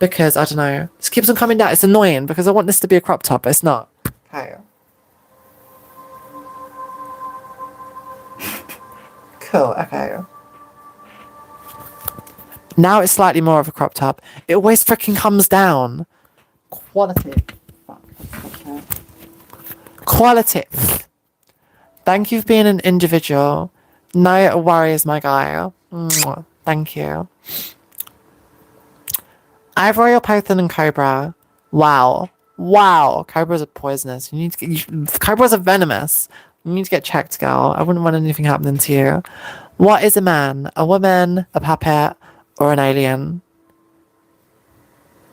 Speaker 3: Because, I don't know, this keeps on coming down. It's annoying because I want this to be a crop top, but it's not. Okay. Cool, okay. Now it's slightly more of a crop top. It always freaking comes down. Quality. Quality. Thank you for being an individual. No worries, my guy. Mwah. Thank you. I have Royal Python and Cobra. Wow. Cobras are poisonous. Cobras are venomous. You need to get checked, girl. I wouldn't want anything happening to you. What is a man? A woman? A puppet? Or an alien?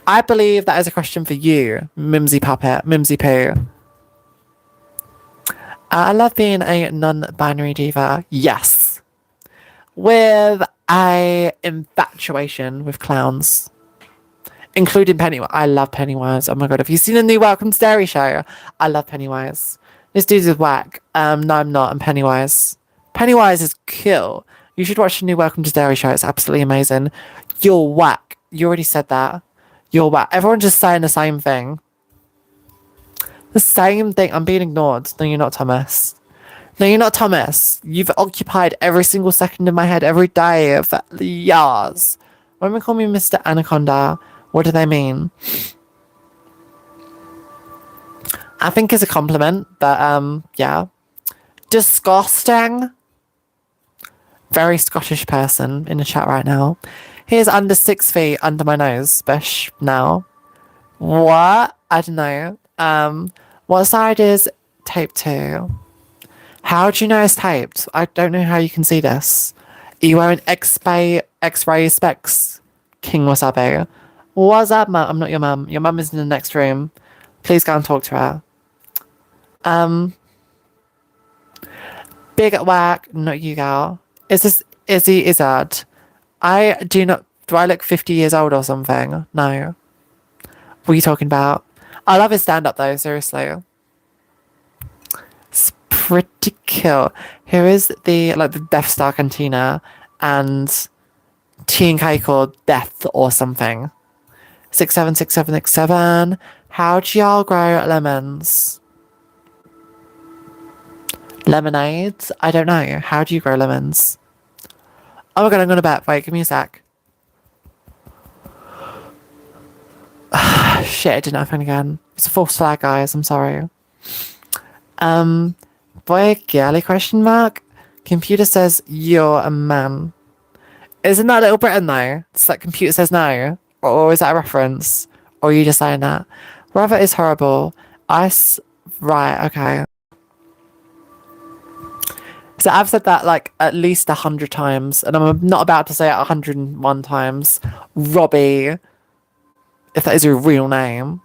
Speaker 3: I believe that is a question for you, Mimsy Puppet, Mimsy Poo. I love being a non-binary diva. Yes. With a infatuation with clowns. Including Pennywise. I love Pennywise. Oh my god, have you seen the new Welcome to Derry show? I love Pennywise. This dude is whack. No, I'm not. I'm Pennywise. Pennywise is cool. You should watch the new Welcome to Derry show. It's absolutely amazing. You're whack. You already said that. You're whack. Everyone's just saying the same thing. The same thing. I'm being ignored. No, you're not, Thomas. No, you're not, Thomas. You've occupied every single second in my head every day for years. When they call me Mr. Anaconda, what do they mean? I think it's a compliment, but yeah. Disgusting. Very Scottish person in the chat right now. Here's under 6 feet under my nose. Bish now. What? I don't know. What side is tape to? How do you know it's taped? I don't know how you can see this. Are you wearing X-ray specs? King Wasabi. What's up, mum? I'm not your mum. Your mum is in the next room. Please go and talk to her. Big at work. Not you, girl. Is this Izzy Izzard? I do not... Do I look 50 years old or something? No. What are you talking about? I love his stand-up, though. Seriously. It's pretty cool. Here is the Death Star Cantina and tea and cake or death or something. 676767. How do y'all grow lemons? Lemonades? I don't know. How do you grow lemons? Oh my god, I'm gonna bet. Wait, give me a sec. Shit, it didn't happen again. It's a false flag, guys. I'm sorry. Boy, girly question mark? Computer says you're a man. Isn't that Little Britain though? It's like computer says no, or is that a reference, or are you just saying that? Weather is horrible. Right, okay. So I've said that like at least 100 times, and I'm not about to say it 101 times. Robbie, if that is your real name.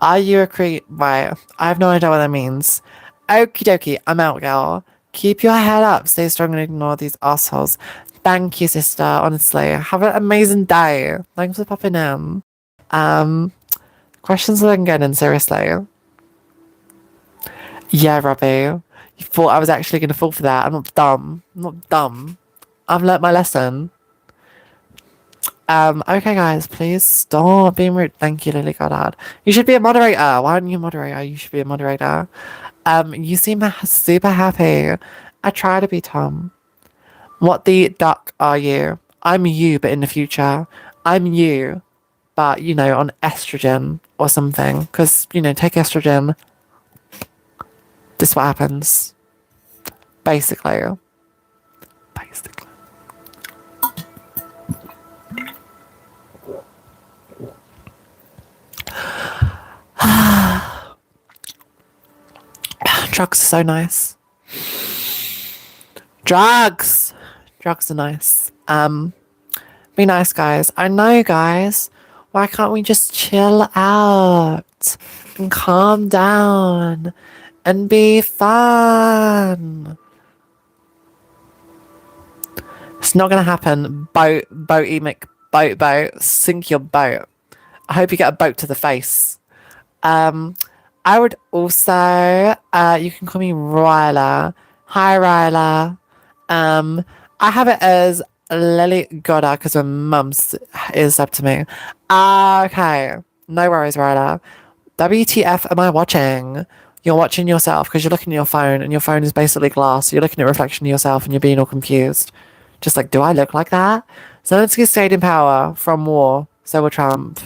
Speaker 3: Are you a creep? Right, I have no idea what that means. Okie dokie, I'm out, girl. Keep your head up, stay strong, and ignore these assholes. Thank you, sister. Honestly, have an amazing day. Thanks for popping in. Questions that I can get in, seriously. Yeah, Robbie. You thought I was actually going to fall for that. I'm not dumb. I'm not dumb. I've learnt my lesson. Okay, guys, please stop being rude. Thank you, Lily Goddard. You should be a moderator. Why aren't you a moderator? You should be a moderator. You seem super happy. I try to be, Tom. What the duck are you? I'm you, but in the future. I'm you, but, you know, on estrogen or something. Because, you know, take estrogen. This is what happens. Basically. Drugs are so nice. Drugs are nice. Be nice, guys. I know, guys. Why can't we just chill out and calm down and be fun? It's not gonna happen. Boaty boat. Sink your boat. I hope you get a boat to the face. I would also, you can call me Ryla. Hi, Ryla. I have it as Lily Goddard because my mum's is up to me. Okay. No worries, Ryla. WTF am I watching? You're watching yourself because you're looking at your phone and your phone is basically glass. So you're looking at a reflection of yourself and you're being all confused. Just like, do I look like that? Zelensky stayed in power from war. So will Trump.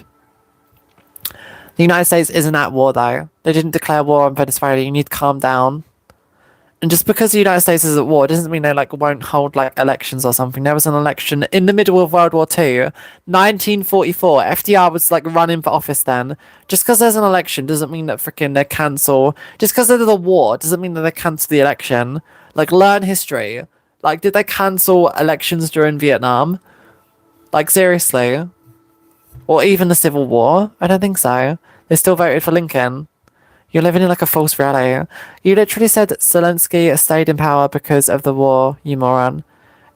Speaker 3: The United States isn't at war, though. They didn't declare war on Venezuela. You need to calm down. And just because the United States is at war doesn't mean they like won't hold like elections or something. There was an election in the middle of World War II, 1944. FDR was like running for office then. Just because there's an election doesn't mean that freaking they cancel. Just because there's a war doesn't mean that they cancel the election. Like, learn history. Like, did they cancel elections during Vietnam? Like, seriously? Or even the Civil War? I don't think so. They still voted for Lincoln. You're living in like a false reality. You literally said Zelensky stayed in power because of the war, you moron.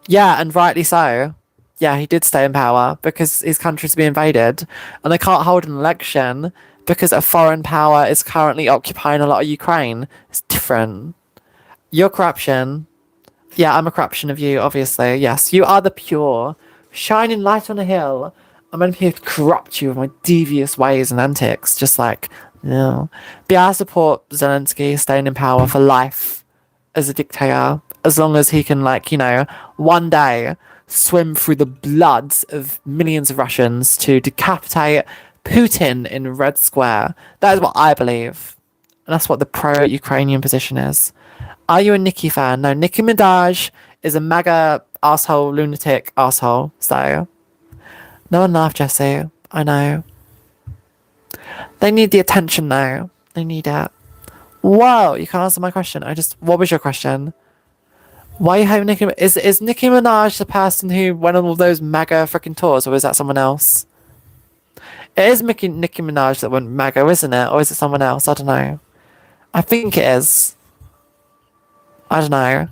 Speaker 3: Yeah, and rightly so. Yeah, he did stay in power because his country's being invaded. And they can't hold an election because a foreign power is currently occupying a lot of Ukraine. It's different. Your corruption. Yeah, I'm a corruption of you, obviously. Yes, you are the pure, shining light on a hill. I'm going to be able to corrupt you with my devious ways and antics. Just like, no. But I support Zelensky staying in power for life as a dictator. As long as he can, like, you know, one day swim through the bloods of millions of Russians to decapitate Putin in Red Square. That is what I believe. And that's what the pro-Ukrainian position is. Are you a Nicki fan? No, Nicki Minaj is a mega asshole, lunatic asshole. So, no one laughed, Jesse. I know. They need the attention now. They need it. Whoa, you can't answer my question. What was your question? Why are you having Nicki? Is Nicki Minaj the person who went on all those mega freaking tours, or is that someone else? It is Nicki Minaj that went mega, isn't it? Or is it someone else? I don't know. I think it is. I don't know.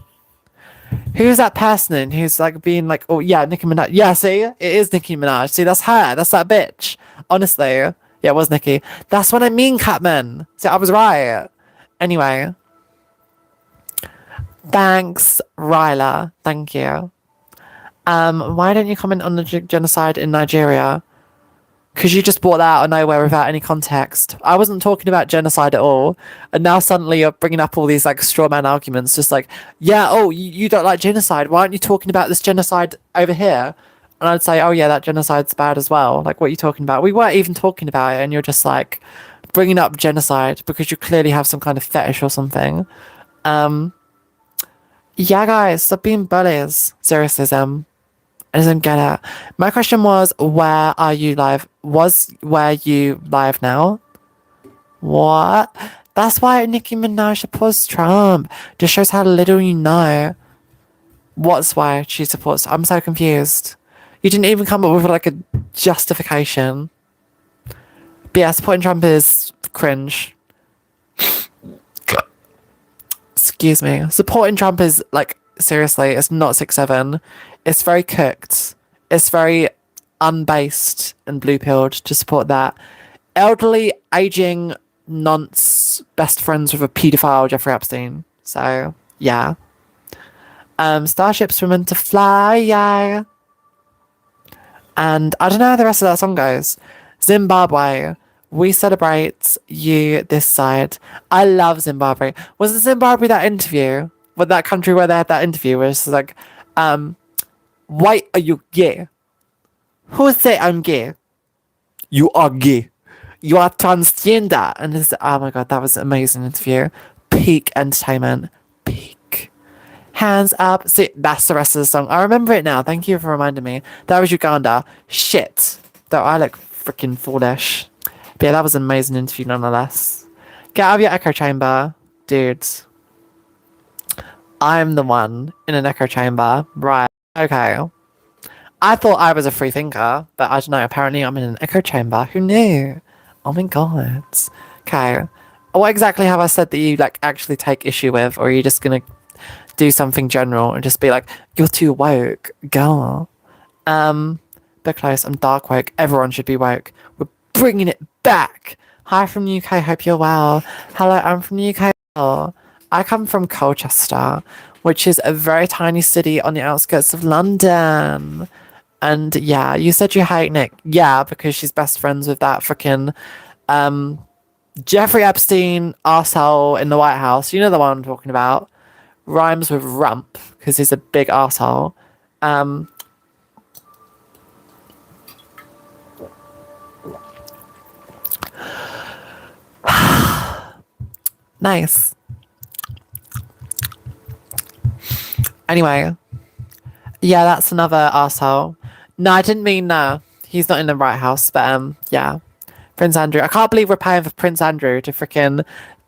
Speaker 3: Who's that person who's like being like, oh yeah, Nicki Minaj. Yeah, see? It is Nicki Minaj. See, that's her. That's that bitch. Honestly. Yeah, it was Nicki. That's what I mean, Catman. See, I was right. Anyway. Thanks, Ryla. Thank you. Why don't you comment on the genocide in Nigeria? Because you just brought that out of nowhere without any context. I wasn't talking about genocide at all. And now suddenly you're bringing up all these like straw man arguments. Just like, yeah, oh, you don't like genocide. Why aren't you talking about this genocide over here? And I'd say, oh yeah, that genocide's bad as well. Like, what are you talking about? We weren't even talking about it. And you're just like bringing up genocide because you clearly have some kind of fetish or something. Yeah, guys, stop being bullies. Seriously. I don't get it. My question was, where are you live? Was where you live now? What? That's why Nicki Minaj supports Trump. Just shows how little you know. What's why she supports? I'm so confused. You didn't even come up with like a justification. But yeah, supporting Trump is cringe. Excuse me. Supporting Trump is like, seriously, it's not 6'7". It's very cooked. It's very unbased and blue pilled to support that. Elderly, aging, nonce, best friends with a paedophile, Jeffrey Epstein. So, yeah. Starships were meant to fly, yeah. And I don't know how the rest of that song goes. Zimbabwe, we celebrate you this side. I love Zimbabwe. Was it Zimbabwe that interview? With that country where they had that interview where it's like, why are you gay? Who say I'm gay? You are gay. You are transgender. And it's, oh my god, that was an amazing interview. Peak entertainment. Peak. Hands up. See, that's the rest of the song. I remember it now. Thank you for reminding me. That was Uganda. Shit. Though I look freaking foolish. But yeah, that was an amazing interview nonetheless. Get out of your echo chamber, dudes. I'm the one in an echo chamber. Right. Okay. I thought I was a free thinker, but I don't know. Apparently I'm in an echo chamber. Who knew? Oh my god. Okay. What exactly have I said that you like actually take issue with, or are you just gonna do something general and just be like, you're too woke, girl? But close. I'm dark woke. Everyone should be woke. We're bringing it back. Hi from the UK. Hope you're well. Hello, I'm from the UK. I come from Colchester, which is a very tiny city on the outskirts of London. And yeah, you said you hate Nick. Yeah, because she's best friends with that freaking Jeffrey Epstein arsehole in the White House. You know the one I'm talking about. Rhymes with rump because he's a big arsehole. Nice. Anyway, yeah, that's another arsehole. No, I didn't mean no. He's not in the right house, but yeah. Prince Andrew. I can't believe we're paying for Prince Andrew to freaking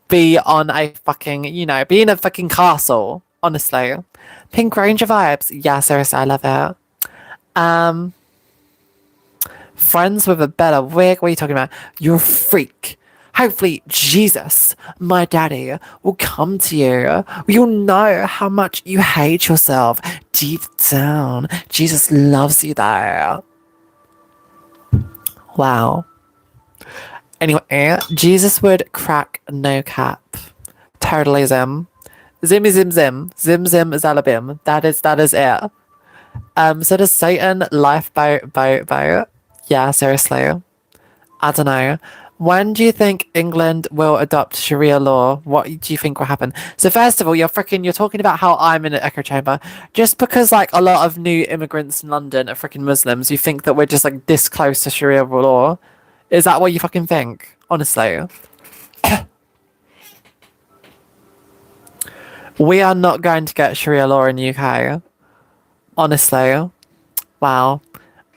Speaker 3: be on a fucking, you know, be in a fucking castle. Honestly. Pink Ranger vibes. Yeah, seriously, I love it. Friends with a better wig. What are you talking about? You're a freak. Hopefully, Jesus, my daddy, will come to you. You'll know how much you hate yourself deep down. Jesus loves you there. Wow. Anyway, Jesus would crack no cap. Totally Zim. Zimmy Zim Zim. Zim Zim Zalabim. That is it. So does Satan lifeboat boat? Yeah, seriously. I don't know. When do you think England will adopt Sharia law? What do you think will happen? So first of all, you're talking about how I'm in an echo chamber. Just because like a lot of new immigrants in London are freaking Muslims, you think that we're just like this close to Sharia law? Is that what you fucking think? Honestly. We are not going to get Sharia law in the UK. Honestly. Wow.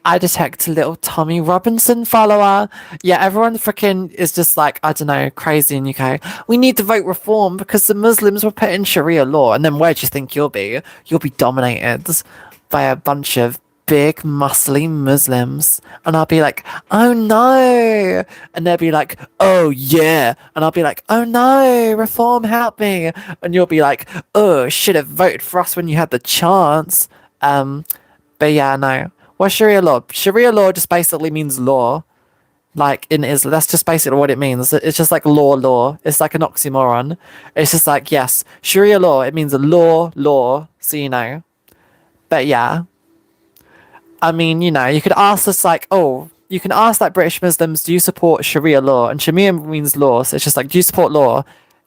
Speaker 3: I detect a little Tommy Robinson follower. Yeah, everyone freaking is just like, I don't know, crazy in UK. We need to vote reform because the Muslims were put in Sharia law. And then where do you think you'll be? You'll be dominated by a bunch of big, muscly Muslims. And I'll be like, oh no. And they'll be like, oh yeah. And I'll be like, oh no, reform, help me. And you'll be like, oh, should have voted for us when you had the chance. But yeah, no. What's Sharia law? Sharia law just basically means law. Like in Islam, that's just basically what it means. It's just like law. It's like an oxymoron. It's just like, yes, Sharia law, it means law, so you know. But yeah. I mean, you know, you could ask us like, you can ask like British Muslims, do you support Sharia law? And Sharia means law, so it's just like, do you support law?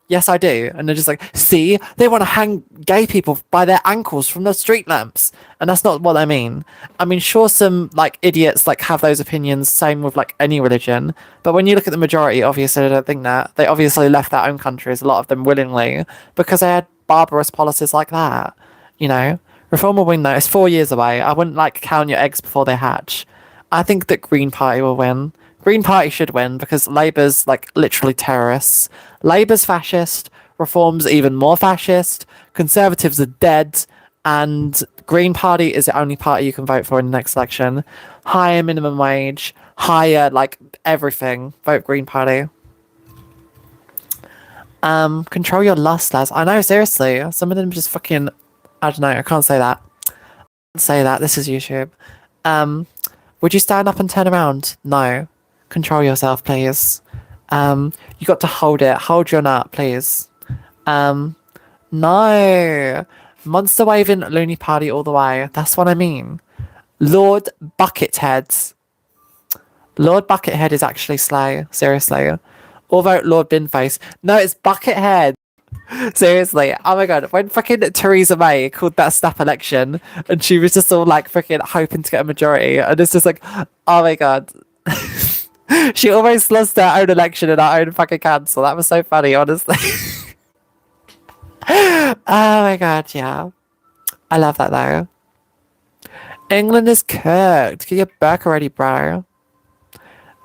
Speaker 3: Yes, I do. And they're just like, see, they want to hang gay people by their ankles from the street lamps. And that's not what I mean. I mean, sure, some like idiots like have those opinions, same with like any religion. But when you look at the majority, obviously, I don't think that. They obviously left their own countries, a lot of them willingly, because they had barbarous policies like that. You know, Reform will win though. It's 4 years away. I wouldn't like count your eggs before they hatch. I think that Green Party will win. Green Party should win because Labour's like literally terrorists. Labour's fascist. Reform's even more fascist. Conservatives are dead. And Green Party is the only party you can vote for in the next election. Higher minimum wage. Higher like everything. Vote Green Party. Control your lust, lads. I know, seriously. Some of them just fucking... I don't know, I can't say that. Say that, this is YouTube. Would you stand up and turn around? No. Control yourself, please. You got to hold it. Hold your nut, please. No. Monster waving loony party all the way. That's what I mean. Lord Buckethead. Lord Buckethead is actually slay. Seriously. Or vote Lord Binface. No, it's Buckethead. Seriously. Oh my god. When fucking Theresa May called that snap election and she was just all like freaking hoping to get a majority and it's just like, oh my god. She almost lost her own election in her own fucking council. That was so funny, honestly. Oh my god, yeah. I love that though. England is cooked. Get your burqa ready, bro.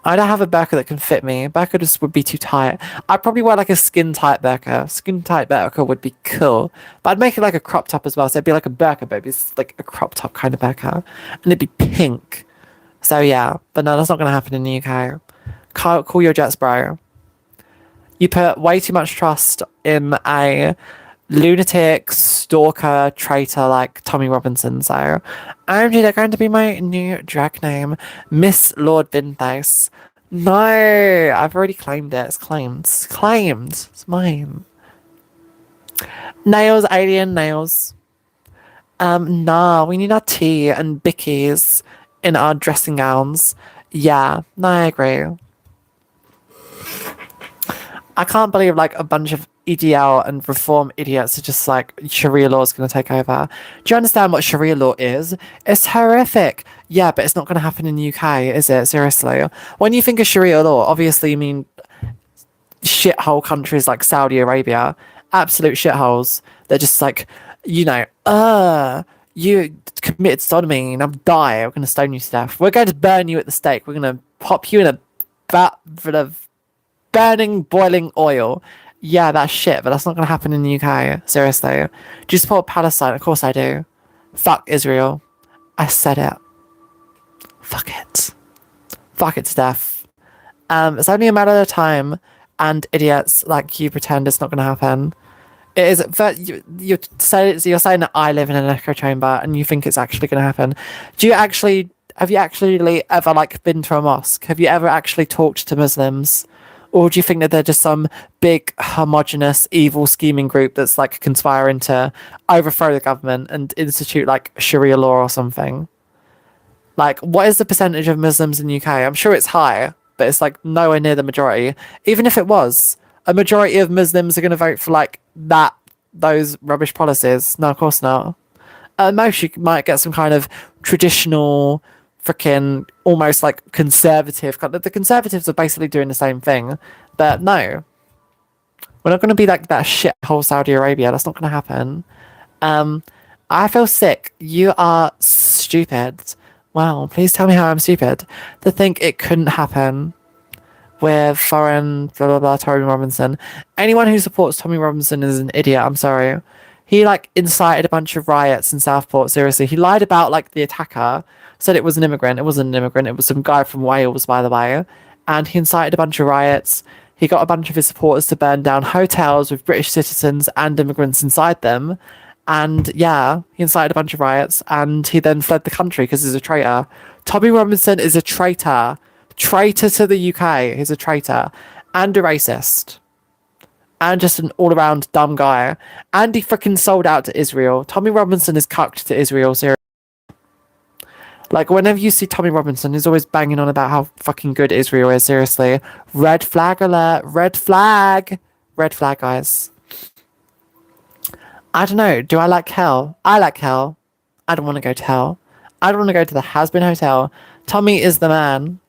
Speaker 3: I don't have a burqa that can fit me. Burqa just would be too tight. I'd probably wear like a skin tight burqa. Skin tight burqa would be cool. But I'd make it like a crop top as well. So it'd be like a burqa, but it'd be like a crop top kind of burqa. And it'd be pink. So yeah. But no, that's not going to happen in the UK. Call your jets, bro. You put way too much trust in a lunatic, stalker, traitor like Tommy Robinson. So I'm they're going to be my new drag name, Miss Lord Binface. No, I've already claimed it. It's claimed. It's claimed. It's mine. Nails, alien nails. Nah, we need our tea and bickies in our dressing gowns. Yeah, no, I agree. I can't believe like a bunch of EDL and reform idiots are just like Sharia law is going to take over. Do you understand what Sharia law is? It's horrific. Yeah, but it's not going to happen in the UK, is it? Seriously. When you think of Sharia law, obviously you mean shithole countries like Saudi Arabia. Absolute shitholes. They're just like, you know, you committed sodomy, now die. We're going to stone you to death. We're going to burn you at the stake. We're going to pop you in a vat full of burning, boiling oil. Yeah, that's shit, but that's not going to happen in the UK. Seriously. Do you support Palestine? Of course I do. Fuck Israel. I said it. Fuck it. Fuck it to death. It's only a matter of time, and idiots like you pretend it's not going to happen. It is, but you're saying that I live in an echo chamber, and you think it's actually going to happen. Have you actually ever like been to a mosque? Have you ever actually talked to Muslims? Or do you think that they're just some big, homogenous, evil, scheming group that's like conspiring to overthrow the government and institute like Sharia law or something? Like, what is the percentage of Muslims in the UK? I'm sure it's high, but it's like nowhere near the majority. Even if it was, a majority of Muslims are going to vote for like those rubbish policies. No, of course not. At most, you might get some kind of traditional, freaking almost like conservative. The Conservatives are basically doing the same thing, but no, we're not going to be like that shithole Saudi Arabia. That's not going to happen. I feel sick. You are stupid. Wow, please tell me how I'm stupid to think it couldn't happen with foreign blah blah blah Tommy Robinson. Anyone who supports Tommy Robinson is an idiot. I'm sorry. He like incited a bunch of riots in Southport. Seriously, he lied about like the attacker. Said it was an immigrant. It wasn't an immigrant. It was some guy from Wales, by the way. And he incited a bunch of riots. He got a bunch of his supporters to burn down hotels with British citizens and immigrants inside them. And yeah, he incited a bunch of riots. And he then fled the country because he's a traitor. Tommy Robinson is a traitor. Traitor to the UK. He's a traitor. And a racist. And just an all-around dumb guy. And he freaking sold out to Israel. Tommy Robinson is cucked to Israel, seriously. Like, whenever you see Tommy Robinson, he's always banging on about how fucking good Israel is, seriously. Red flag alert. Red flag. Red flag, guys. I don't know. Do I like hell? I like hell. I don't want to go to hell. I don't want to go to the Has-Been Hotel. Tommy is the man.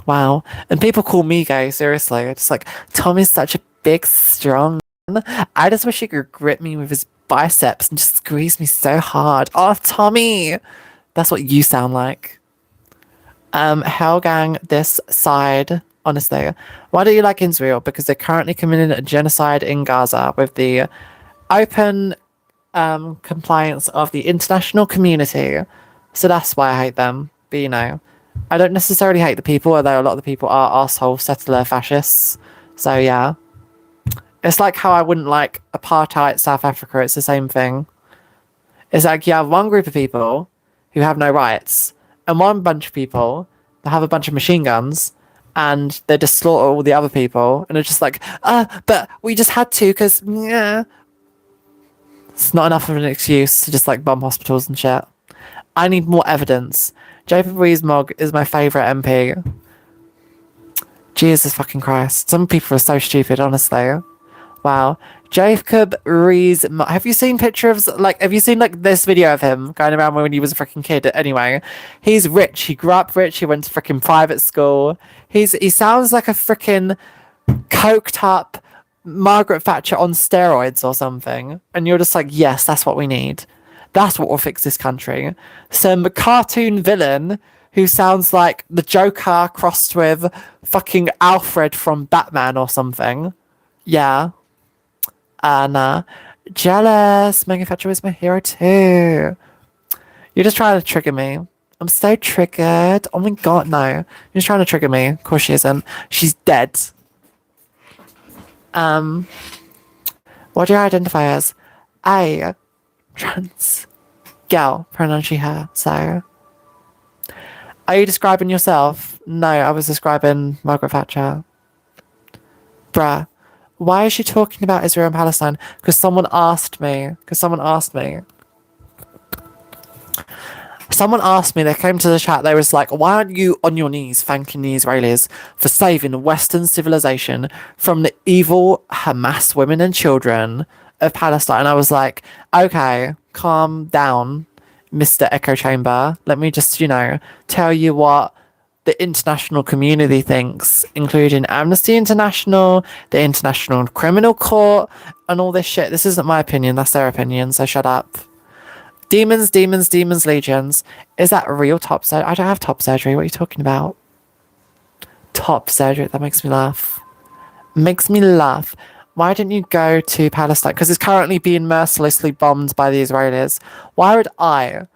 Speaker 3: Wow. And people call me gay, seriously. It's like, Tommy's such a big, strong I just wish he could grip me with his biceps and just squeeze me so hard. Oh, Tommy! That's what you sound like. Hell gang, this side, honestly. Why do you like Israel? Because they're currently committing a genocide in Gaza with the open compliance of the international community. So that's why I hate them. But you know, I don't necessarily hate the people, although a lot of the people are arsehole settler fascists. So yeah. It's like how I wouldn't like apartheid South Africa. It's the same thing. It's like you have one group of people who have no rights, and one bunch of people that have a bunch of machine guns, and they just slaughter all the other people, and it's just like, but we just had to, because, yeah. It's not enough of an excuse to just, like, bomb hospitals and shit. I need more evidence. Jacob Rees-Mogg is my favourite MP. Jesus fucking Christ. Some people are so stupid, honestly. Wow. Jacob Rees-Mogg. Have you seen pictures of, like, have you seen, like, this video of him going around when he was a freaking kid? Anyway, he's rich. He grew up rich. He went to freaking private school. He sounds like a freaking coked up Margaret Thatcher on steroids or something. And you're just like, yes, that's what we need. That's what will fix this country. Some cartoon villain who sounds like the Joker crossed with fucking Alfred from Batman or something. Yeah. Nah. Jealous. Megan Thatcher is my hero too. You're just trying to trigger me. I'm so triggered. Oh my god, no. You're just trying to trigger me. Of course she isn't. She's dead. What do you identify as? A trans gal, pronoun she, her, so. Are you describing yourself? No, I was describing Margaret Thatcher. Bruh. Why is she talking about Israel and Palestine? Because someone asked me. Someone asked me, they came to the chat, they was like, why aren't you on your knees thanking the Israelis for saving Western civilization from the evil Hamas women and children of Palestine? I was like, okay, calm down, Mr. Echo Chamber. Let me just, tell you what the international community thinks, including Amnesty International, the International Criminal Court, and all this shit. This isn't my opinion, that's their opinion, so shut up. Demons, legions. Is that real top surgery? I don't have top surgery. What are you talking about? Top surgery. That makes me laugh. Why didn't you go to Palestine? Because it's currently being mercilessly bombed by the Israelis. Why would I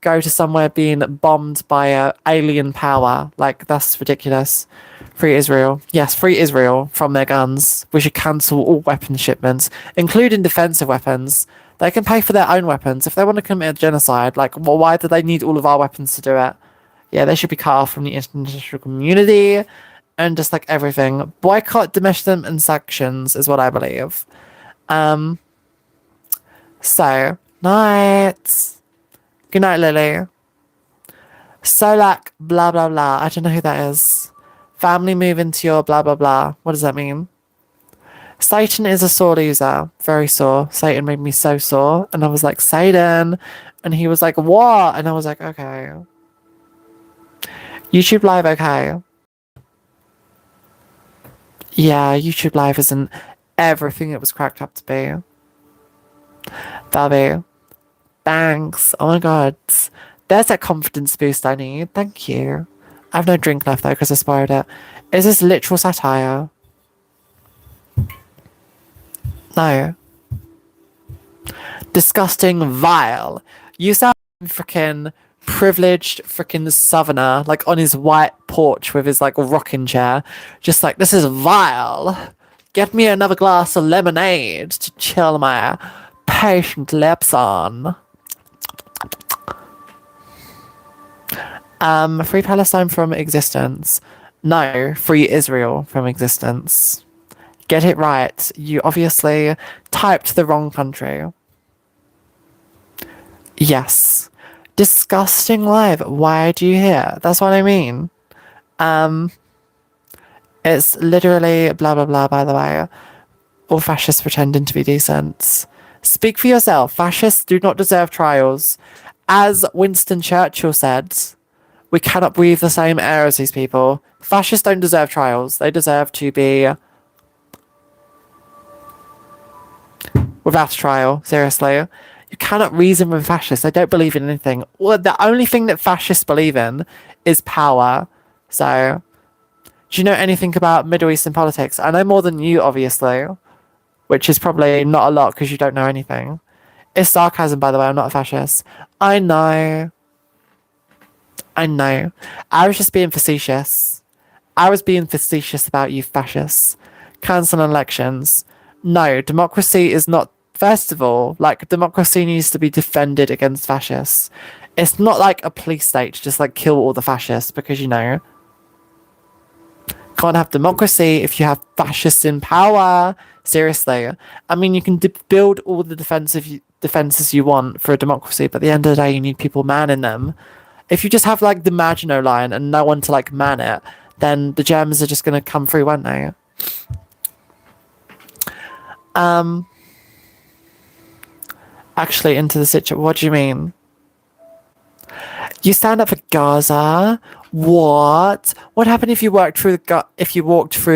Speaker 3: go to somewhere being bombed by an alien power? Like, that's ridiculous. Free Israel. Yes, free Israel from their guns. We should cancel all weapon shipments, including defensive weapons. They can pay for their own weapons. If they want to commit a genocide, like, well, why do they need all of our weapons to do it? Yeah, they should be cut off from the international community and just, like, everything. Boycott, diminish them, and sanctions is what I believe. So, night. Good night, Lily. Solak, blah, blah, blah. I don't know who that is. Family move into your blah, blah, blah. What does that mean? Satan is a sore loser. Very sore. Satan made me so sore. And I was like, Satan. And he was like, what? And I was like, okay. YouTube Live, okay. Yeah, YouTube Live isn't everything it was cracked up to be. Bobby. Thanks. Oh my god. There's that confidence boost I need. Thank you. I have no drink left though because I spoiled it. Is this literal satire? No. Disgusting, vile. You sound freaking privileged freaking southerner, like on his white porch with his like rocking chair. Just like, this is vile. Get me another glass of lemonade to chill my patient lips on. Free Palestine from existence. No, free Israel from existence. Get it right. You obviously typed the wrong country. Yes. Disgusting live. Why do you hear? That's what I mean. It's literally blah, blah, blah, by the way. All fascists pretending to be decent. Speak for yourself. Fascists do not deserve trials. As Winston Churchill said, we cannot breathe the same air as these people. Fascists don't deserve trials. They deserve to be without a trial. Seriously, you cannot reason with fascists. They don't believe in anything. Well, the only thing that fascists believe in is power. So, do you know anything about Middle Eastern politics? I know more than you, obviously, which is probably not a lot because you don't know anything. It's sarcasm, by the way. I'm not a fascist. I know. I was just being facetious. I was being facetious about you fascists. Cancel elections. No, democracy is not. First of all, like, democracy needs to be defended against fascists. It's not like a police state to just, like, kill all the fascists because, you know, can't have democracy if you have fascists in power. Seriously. I mean, you can build all the defenses you want for a democracy, but at the end of the day, you need people manning them. If you just have, like, the Maginot Line and no one to, like, man it, then the Germans are just going to come through, won't they? Actually, into the situation. What do you mean? You stand up for Gaza? What? What happened if you walked through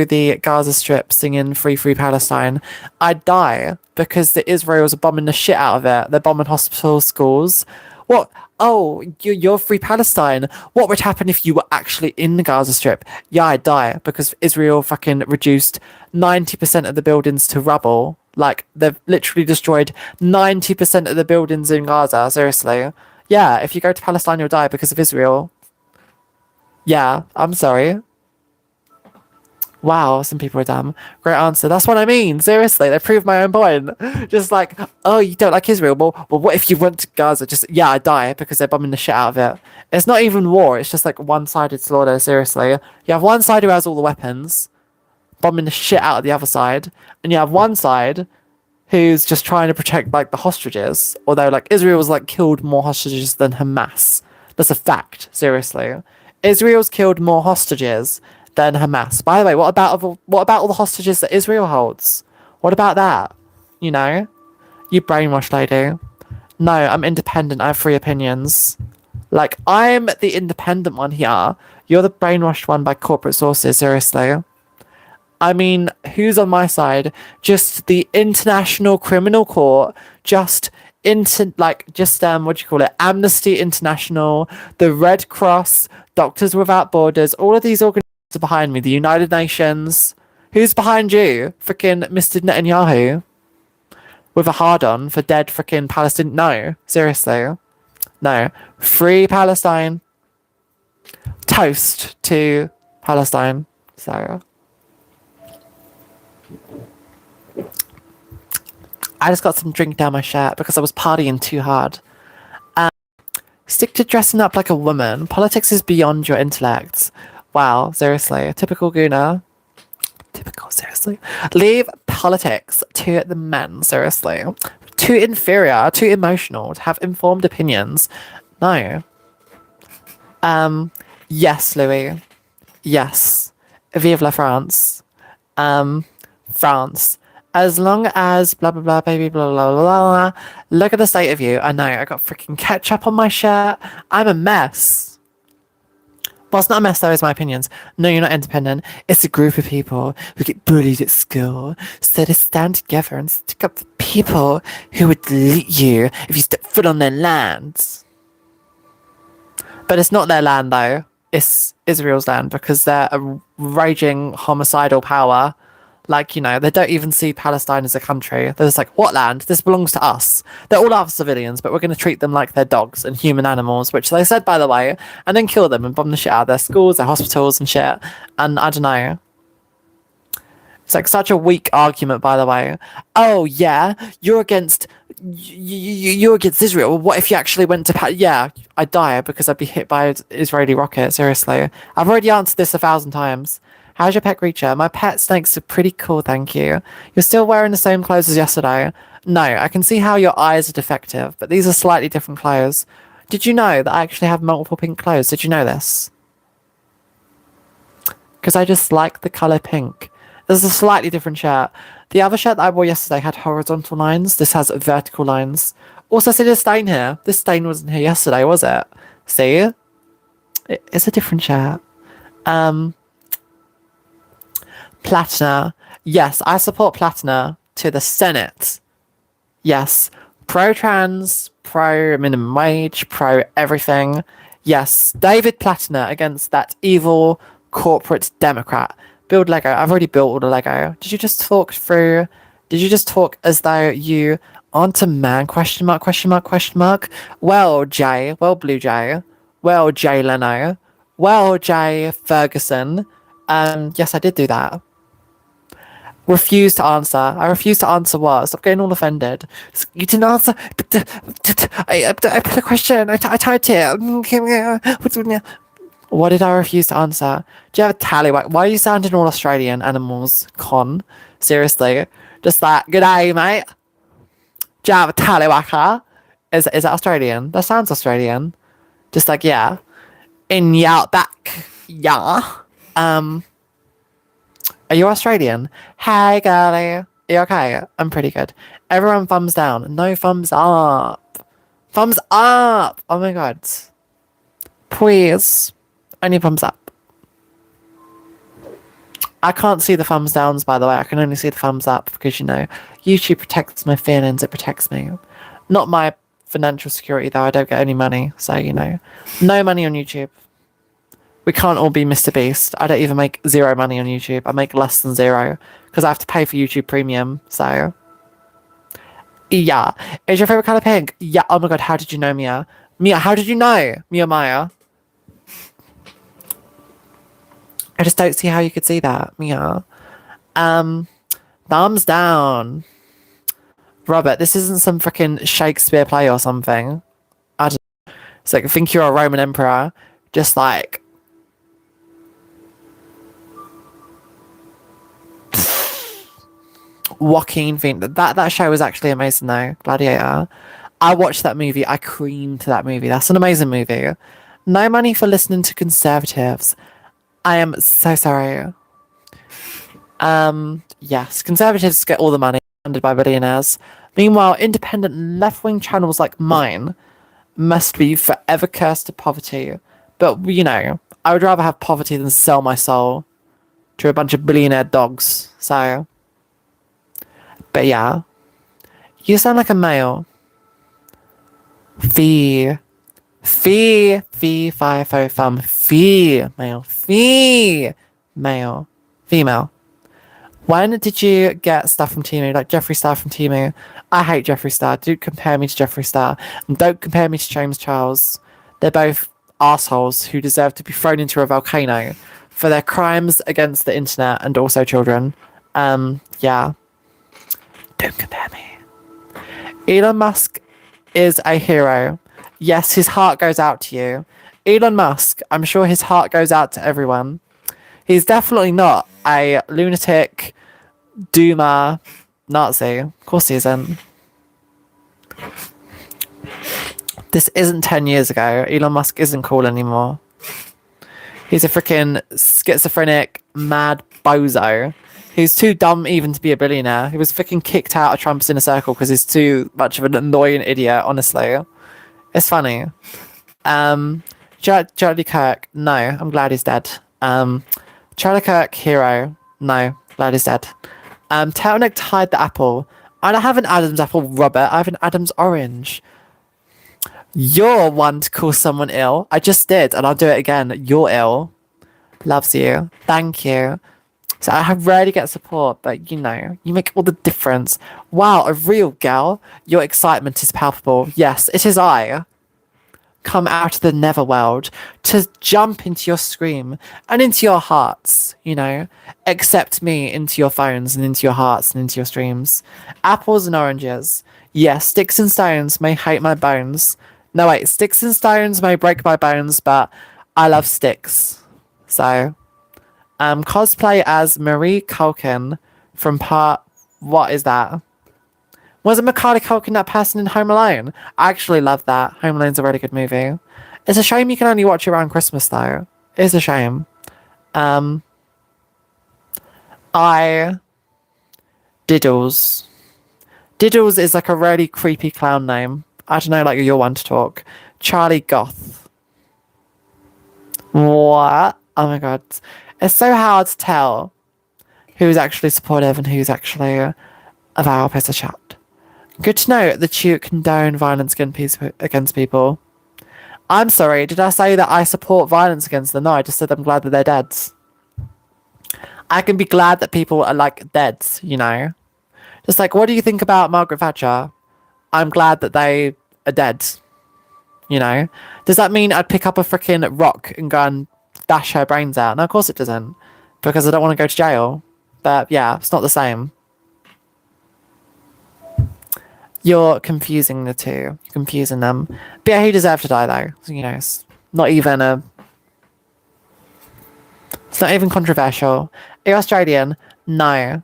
Speaker 3: the Gaza Strip singing "Free, Free Palestine"? I'd die because the Israelis are bombing the shit out of it. They're bombing hospitals, schools. What? Oh, you're Free Palestine. What would happen if you were actually in the Gaza Strip? Yeah, I'd die because Israel fucking reduced 90% of the buildings to rubble. Like, they've literally destroyed 90% of the buildings in Gaza. Seriously. Yeah, if you go to Palestine, you'll die because of Israel. Yeah, I'm sorry. Wow, some people are dumb. Great answer. That's what I mean. Seriously, they proved my own point. Just like, oh, you don't like Israel? Well, what if you went to Gaza? Just, yeah, I die because they're bombing the shit out of it. It's not even war. It's just like one-sided slaughter, seriously. You have one side who has all the weapons, bombing the shit out of the other side. And you have one side who's just trying to protect, like, the hostages. Although, like, Israel's, like, killed more hostages than Hamas. That's a fact, seriously. Israel's killed more hostages than Hamas. By the way, what about all the hostages that Israel holds? What about that? You know? You brainwashed lady. No, I'm independent. I have free opinions. Like, I'm the independent one here. You're the brainwashed one by corporate sources, seriously. I mean, who's on my side? Just the International Criminal Court, what do you call it? Amnesty International, the Red Cross, Doctors Without Borders, all of these organizations are behind me. The United Nations. Who's behind you? Freaking Mr. Netanyahu. With a hard-on for dead freaking Palestine. No, seriously. No. Free Palestine. Toast to Palestine. So, I just got some drink down my shirt because I was partying too hard. Stick to dressing up like a woman. Politics is beyond your intellect. Wow, seriously. Typical Guna. Typical, seriously. Leave politics to the men, seriously. Too inferior, too emotional to have informed opinions. No. Yes, Louis. Yes. Vive la France. France. As long as blah blah blah baby blah blah blah blah. Look at the state of you. I know, I got freaking ketchup on my shirt. I'm a mess. Well, it's not a mess though, it's my opinions. No, you're not independent. It's a group of people who get bullied at school. So to stand together and stick up for people who would delete you if you step foot on their land. But it's not their land though. It's Israel's land because they're a raging homicidal power. Like, you know, they don't even see Palestine as a country. They're just like, what land? This belongs to us. They're all our civilians, but we're going to treat them like they're dogs and human animals, which they said, by the way, and then kill them and bomb the shit out of their schools, their hospitals and shit. And I don't know. It's like such a weak argument, by the way. Oh, yeah, you're against Israel. What if you actually went to... Yeah, I'd die because I'd be hit by an Israeli rocket, seriously. I've already answered this 1,000 times. How's your pet creature? My pet snakes are pretty cool, thank you. You're still wearing the same clothes as yesterday. No, I can see how your eyes are defective, but these are slightly different clothes. Did you know that I actually have multiple pink clothes? Did you know this? Because I just like the colour pink. This is a slightly different shirt. The other shirt that I wore yesterday had horizontal lines. This has vertical lines. Also, see this stain here? This stain wasn't here yesterday, was it? See? It's a different shirt. Platina. Yes, I support Platina to the Senate. Yes. Pro trans, pro minimum wage, pro everything. Yes. David Plattner against that evil corporate Democrat. Build Lego. I've already built all the Lego. Did you just talk through? Did you just talk as though you aren't a man? Question mark, question mark, question mark. Well, Jay. Well, Blue Jay. Well, Jay Leno. Well, Jay Ferguson. Yes, I did do that. Refuse to answer. I refuse to answer what? Stop getting all offended. You didn't answer. I put a question. I typed it. What did I refuse to answer? Do you have a tallywhack? Why are you sounding all Australian animals? Con. Seriously. Just like, good day, mate. Do you have a tallywhacker? Is that Australian? That sounds Australian. Just like, yeah. In your outback. Yeah. Are you Australian? Hey, girlie. Are you okay? I'm pretty good. Everyone thumbs down. No thumbs up. Thumbs up! Oh my god. Please. Only thumbs up. I can't see the thumbs downs, by the way. I can only see the thumbs up because, you know, YouTube protects my feelings. It protects me. Not my financial security, though. I don't get any money. So, you know, no money on YouTube. We can't all be Mr. Beast. I don't even make zero money on YouTube. I make less than zero because I have to pay for YouTube Premium. So, yeah. Is your favorite color pink? Yeah. Oh my god, how did you know, Mia? Mia, how did you know? Mia Maya. I just don't see how you could see that, Mia. Thumbs down. Robert, this isn't some freaking Shakespeare play or something. I don't know. It's like, think you're a Roman emperor. Just like, Joaquin Phoenix. That show was actually amazing though. Gladiator. I watched that movie. I creamed that movie. That's an amazing movie. No money for listening to conservatives. I am so sorry. Yes, conservatives get all the money funded by billionaires. Meanwhile, independent left-wing channels like mine must be forever cursed to poverty. But, you know, I would rather have poverty than sell my soul to a bunch of billionaire dogs. So, but yeah. You sound like a male. Fee, fi, fo, fum. Female. Female. When did you get stuff from Temu? Like Jeffree Star from Temu? I hate Jeffree Star. Don't compare me to Jeffree Star. And don't compare me to James Charles. They're both assholes who deserve to be thrown into a volcano for their crimes against the internet and also children. Yeah. Don't compare me. Elon Musk is a hero. Yes, his heart goes out to you. Elon Musk, I'm sure his heart goes out to everyone. He's definitely not a lunatic, doomer, Nazi. Of course he isn't. This isn't 10 years ago. Elon Musk isn't cool anymore. He's a freaking schizophrenic, mad bozo. He's too dumb even to be a billionaire. He was freaking kicked out of Trump's inner circle because he's too much of an annoying idiot, honestly. It's funny. Charlie Kirk, no, I'm glad he's dead. Charlie Kirk, hero, no, glad he's dead. Turtleneck to hide the apple. I don't have an Adam's apple, Robert. I have an Adam's orange. You're one to call someone ill. I just did, and I'll do it again. You're ill. Loves you. Thank you. So I rarely get support, but you know, you make all the difference. Wow, a real girl. Your excitement is palpable. Yes, it is I. Come out of the netherworld to jump into your scream and into your hearts, you know. Accept me into your phones and into your hearts and into your streams. Apples and oranges. Yes, sticks and stones may hate my bones. No, wait, sticks and stones may break my bones, but I love sticks. So, cosplay as Marie Culkin from part... What is that? Wasn't Macaulay Culkin that person in Home Alone? I actually love that. Home Alone's a really good movie. It's a shame you can only watch it around Christmas, though. It's a shame. Diddles. Diddles is like a really creepy clown name. I don't know, like you're one to talk. Charlie Goth. What? Oh my god. It's so hard to tell who's actually supportive and who's actually a vile piece of chat. Good to know that you condone violence against people. I'm sorry, did I say that I support violence against them? No, I just said I'm glad that they're dead. I can be glad that people are like dead, you know? Just like, what do you think about Margaret Thatcher? I'm glad that they are dead. You know? Does that mean I'd pick up a freaking rock and go and dash her brains out? No, of course it doesn't. Because I don't want to go to jail. But yeah, it's not the same. You're confusing the two. You're confusing them. But yeah, he deserved to die though. You know, it's not even it's not even controversial. Are you Australian? No.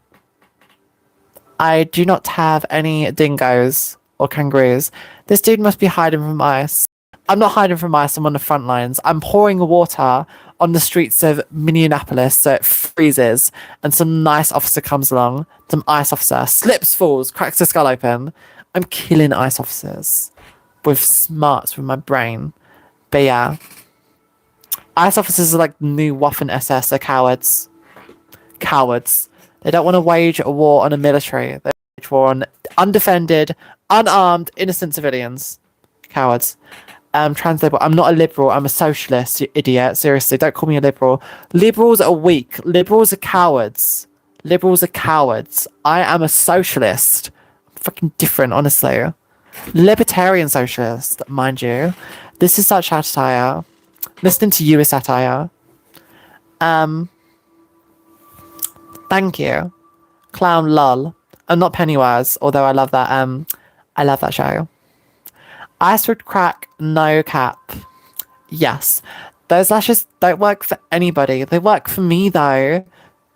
Speaker 3: I do not have any dingoes or kangaroos. This dude must be hiding from ice. I'm not hiding from ice, I'm on the front lines. I'm pouring water on the streets of Minneapolis so it freezes and some nice officer comes along. Some ice officer slips, falls, cracks his skull open. I'm killing ice officers with smarts with my brain. But yeah. Ice officers are like the new Waffen SS. They're cowards. Cowards. They don't want to wage a war on a military. They wage war on undefended, unarmed, innocent civilians. Cowards. Translable. I'm not a liberal. I'm a socialist, you idiot. Seriously, don't call me a liberal. Liberals are weak. Liberals are cowards. Liberals are cowards. I am a socialist. Fucking different, honestly. Libertarian socialist, mind you. This is such satire. Listening to you is satire. Thank you. Clown lol. I'm not Pennywise, although I love that show. Ice would crack, no cap. Yes. Those lashes don't work for anybody. They work for me though.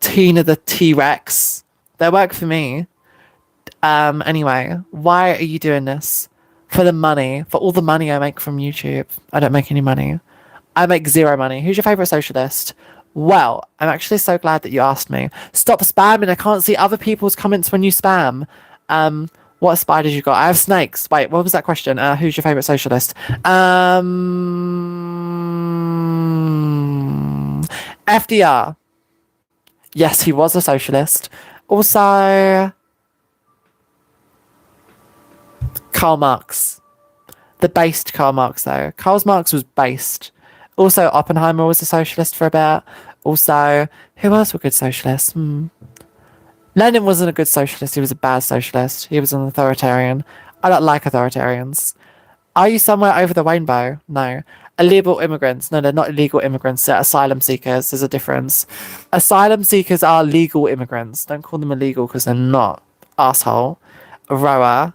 Speaker 3: Tina the T-Rex. They work for me. Anyway, why are you doing this? For the money. For all the money I make from YouTube. I don't make any money. I make zero money. Who's your favourite socialist? Well, I'm actually so glad that you asked me. Stop spamming. I can't see other people's comments when you spam. What spiders you got? I have snakes. Wait, what was that question? Who's your favourite socialist? FDR. Yes, he was a socialist. Also, Karl Marx. The based Karl Marx, though. Karl Marx was based. Also, Oppenheimer was a socialist for a bit. Also, who else were good socialists? Lenin wasn't a good socialist. He was a bad socialist. He was an authoritarian. I don't like authoritarians. Are you somewhere over the rainbow? No. Illegal immigrants. No, they're not illegal immigrants. They're asylum seekers. There's a difference. Asylum seekers are legal immigrants. Don't call them illegal because they're not. Asshole. Roa.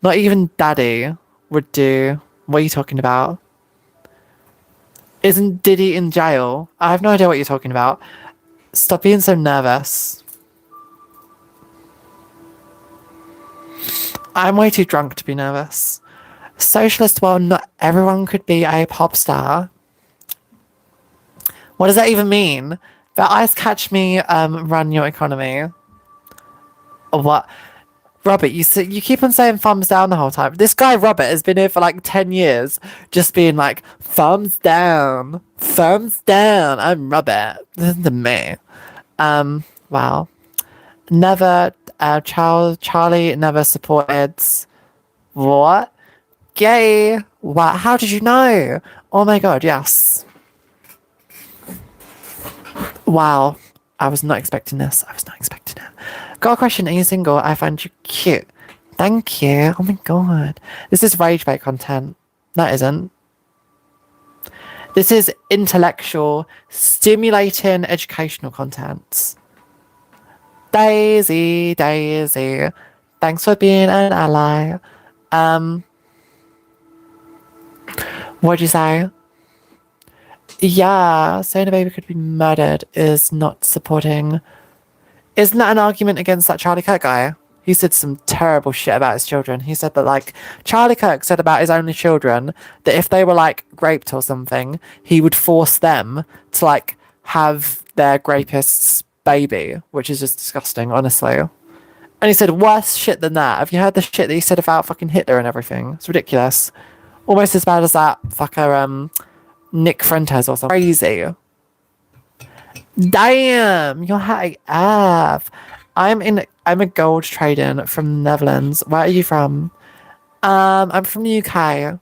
Speaker 3: Not even daddy would do. What are you talking about? Isn't Diddy in jail? I have no idea what you're talking about. Stop being so nervous. I'm way too drunk to be nervous. Socialist, well, not everyone could be a pop star. What does that even mean? The eyes catch me, run your economy. Or what? Robert, you keep on saying thumbs down the whole time. This guy, Robert, has been here for like 10 years, just being like, thumbs down. Thumbs down. I'm Robert. Listen to me. Wow. Never, Charlie never supported. What? Gay? What? How did you know? Oh my god, yes. Wow. I was not expecting this. I was not expecting it. Got a question. Are you single? I find you cute. Thank you. Oh my god. This is rage bait content. That isn't. This is intellectual, stimulating, educational content. Daisy, Daisy. Thanks for being an ally. What'd you say? Yeah, saying a baby could be murdered is not supporting. Isn't that an argument against that Charlie Kirk guy? He said some terrible shit about his children. He said that, like, Charlie Kirk said about his only children that if they were, like, raped or something, he would force them to, like, have their rapist's baby, which is just disgusting, honestly. And he said worse shit than that. Have you heard the shit that he said about fucking Hitler and everything? It's ridiculous. Almost as bad as that fucker, Nick Fuentes or something. Crazy. Damn, you're high AF. I'm a gold trader from the Netherlands. Where are you from? I'm from the UK.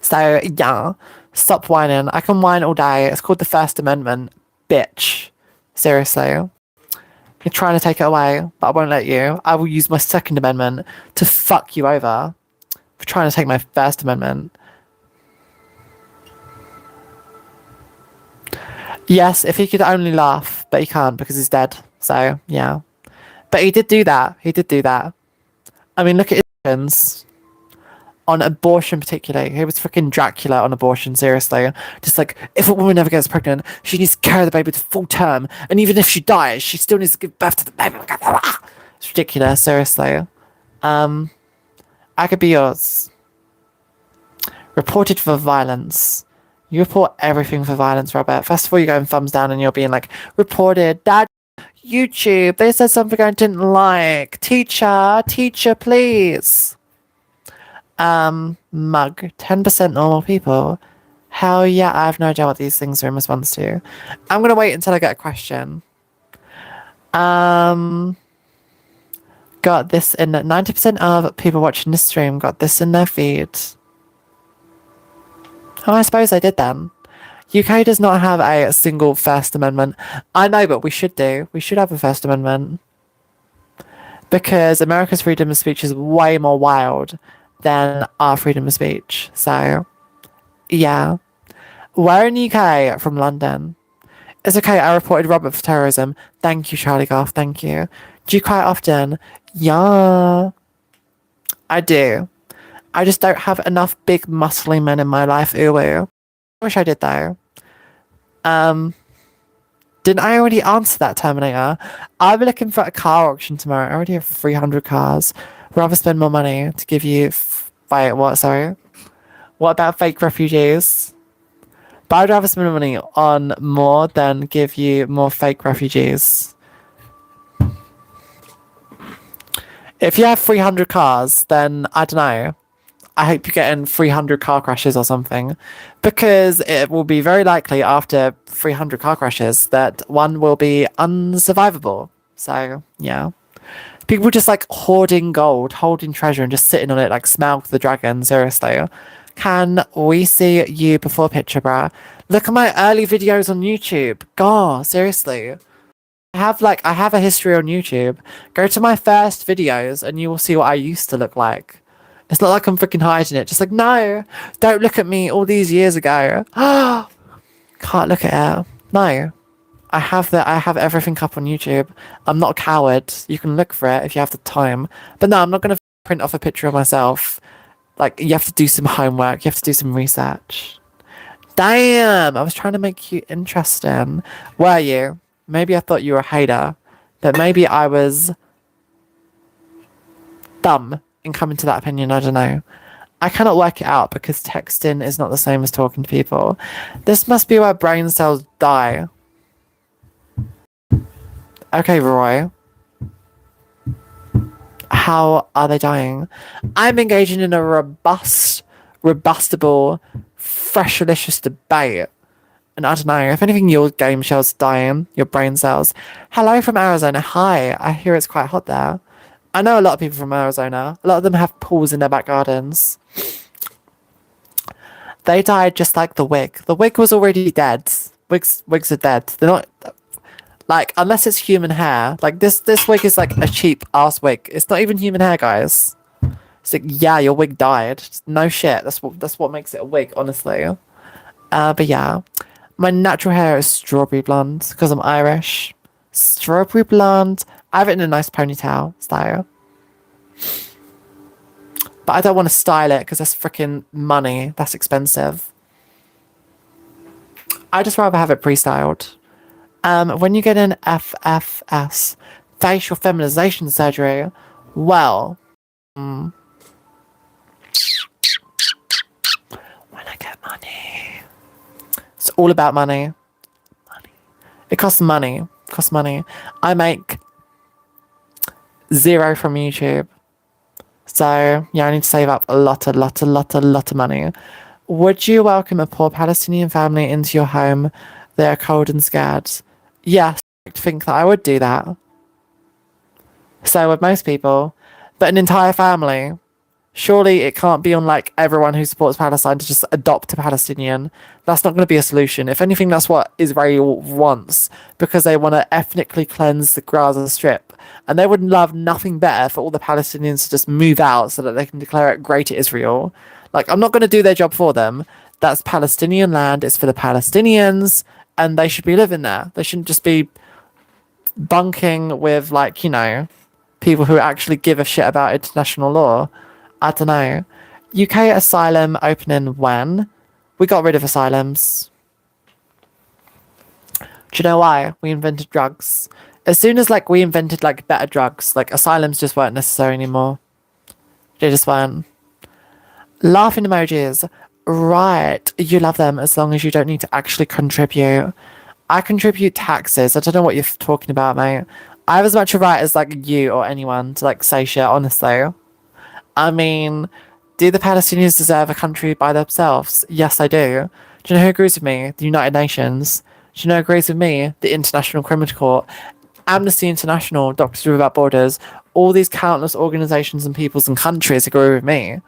Speaker 3: So yeah, stop whining. I can whine all day. It's called the First Amendment, bitch. Seriously. You're trying to take it away, but I won't let you. I will use my Second Amendment to fuck you over for trying to take my First Amendment. Yes, if he could only laugh, but he can't because he's dead. So, yeah. But he did do that. He did do that. I mean, look at his actions on abortion particularly. He was freaking Dracula on abortion, seriously. Just like, if a woman ever gets pregnant, she needs to carry the baby to full term. And even if she dies, she still needs to give birth to the baby. It's ridiculous, seriously. I could be yours. Reported for violence. You report everything for violence, Robert. First of all, you're going thumbs down and you're being like, reported, Dad, YouTube, they said something I didn't like. Teacher, please. Mug, 10% normal people. Hell yeah, I have no idea what these things are in response to. I'm going to wait until I get a question. Got this in 90% of people watching this stream got this in their feed. Oh, I suppose I did then. UK does not have a single First Amendment. I know, but we should do. We should have a First Amendment. Because America's freedom of speech is way more wild than our freedom of speech. So, yeah. We're in UK from London. It's okay, I reported Robert for terrorism. Thank you, Charlie Goff, thank you. Do you cry often? Yeah. I do. I just don't have enough big muscly men in my life, ooh. I wish I did though. Didn't I already answer that, Terminator? I'll be looking for a car auction tomorrow. I already have 300 cars. Rather spend more money to give you... Wait, what? Sorry? What about fake refugees? But I'd rather spend money on more than give you more fake refugees. If you have 300 cars, then I don't know. I hope you get in 300 car crashes or something, because it will be very likely after 300 car crashes that one will be unsurvivable. So, yeah. People just like hoarding gold, holding treasure and just sitting on it like Smaug the dragon, seriously. Can we see you before picture, bruh? Look at my early videos on YouTube. God, seriously. I have a history on YouTube. Go to my first videos and you will see what I used to look like. It's not like I'm freaking hiding it. Just like, no, don't look at me all these years ago. Can't look at it. No. I have everything up on YouTube. I'm not a coward. You can look for it if you have the time. But no, I'm not going to print off a picture of myself. Like, you have to do some homework. You have to do some research. Damn! I was trying to make you interesting. Were you? Maybe I thought you were a hater. But maybe I was dumb in coming to that opinion. I don't know. I cannot work it out because texting is not the same as talking to people. This must be where brain cells die. Okay, Roy. How are they dying? I'm engaging in a robustable, fresh, delicious debate. And I don't know, if anything, your game cells dying, your brain cells. Hello from Arizona. Hi, I hear it's quite hot there. I know a lot of people from Arizona. A lot of them have pools in their back gardens. They died just like the wig. The wig was already dead. Wigs are dead. They're not... Like, unless it's human hair. Like, this wig is like a cheap ass wig. It's not even human hair, guys. It's like, yeah, your wig died. No shit. That's what makes it a wig, honestly. But yeah. My natural hair is strawberry blonde because I'm Irish. Strawberry blonde. I have it in a nice ponytail style. But I don't want to style it because that's freaking money. That's expensive. I just rather have it pre-styled. When you get an FFS, facial feminization surgery, well, when I get money, it's all about money. It costs money. It costs money. I make 0 from YouTube. So, yeah, I need to save up a lot of money. Would you welcome a poor Palestinian family into your home? They are cold and scared. Yes. to think that I would do that. So with most people, but an entire family, surely it can't be on like everyone who supports Palestine to just adopt a Palestinian. That's not going to be a solution. If anything, that's what Israel wants because they want to ethnically cleanse the Gaza Strip. And they would love nothing better for all the Palestinians to just move out so that they can declare it Greater Israel. Like, I'm not going to do their job for them. That's Palestinian land. It's for the Palestinians. And they should be living there. They shouldn't just be bunking with, like, you know, people who actually give a shit about international law. I don't know. UK asylum opening when? We got rid of asylums. Do you know why? We invented drugs. As soon as like we invented like better drugs, like asylums just weren't necessary anymore. They just weren't. Laughing emojis. Right. You love them as long as you don't need to actually contribute. I contribute taxes. I don't know what you're talking about, mate. I have as much a right as like you or anyone to like say shit, honestly. I mean, do the Palestinians deserve a country by themselves? Yes, I do. Do you know who agrees with me? The United Nations. Do you know who agrees with me? The International Criminal Court. Amnesty International, Doctors Without Borders. All these countless organisations and peoples and countries agree with me.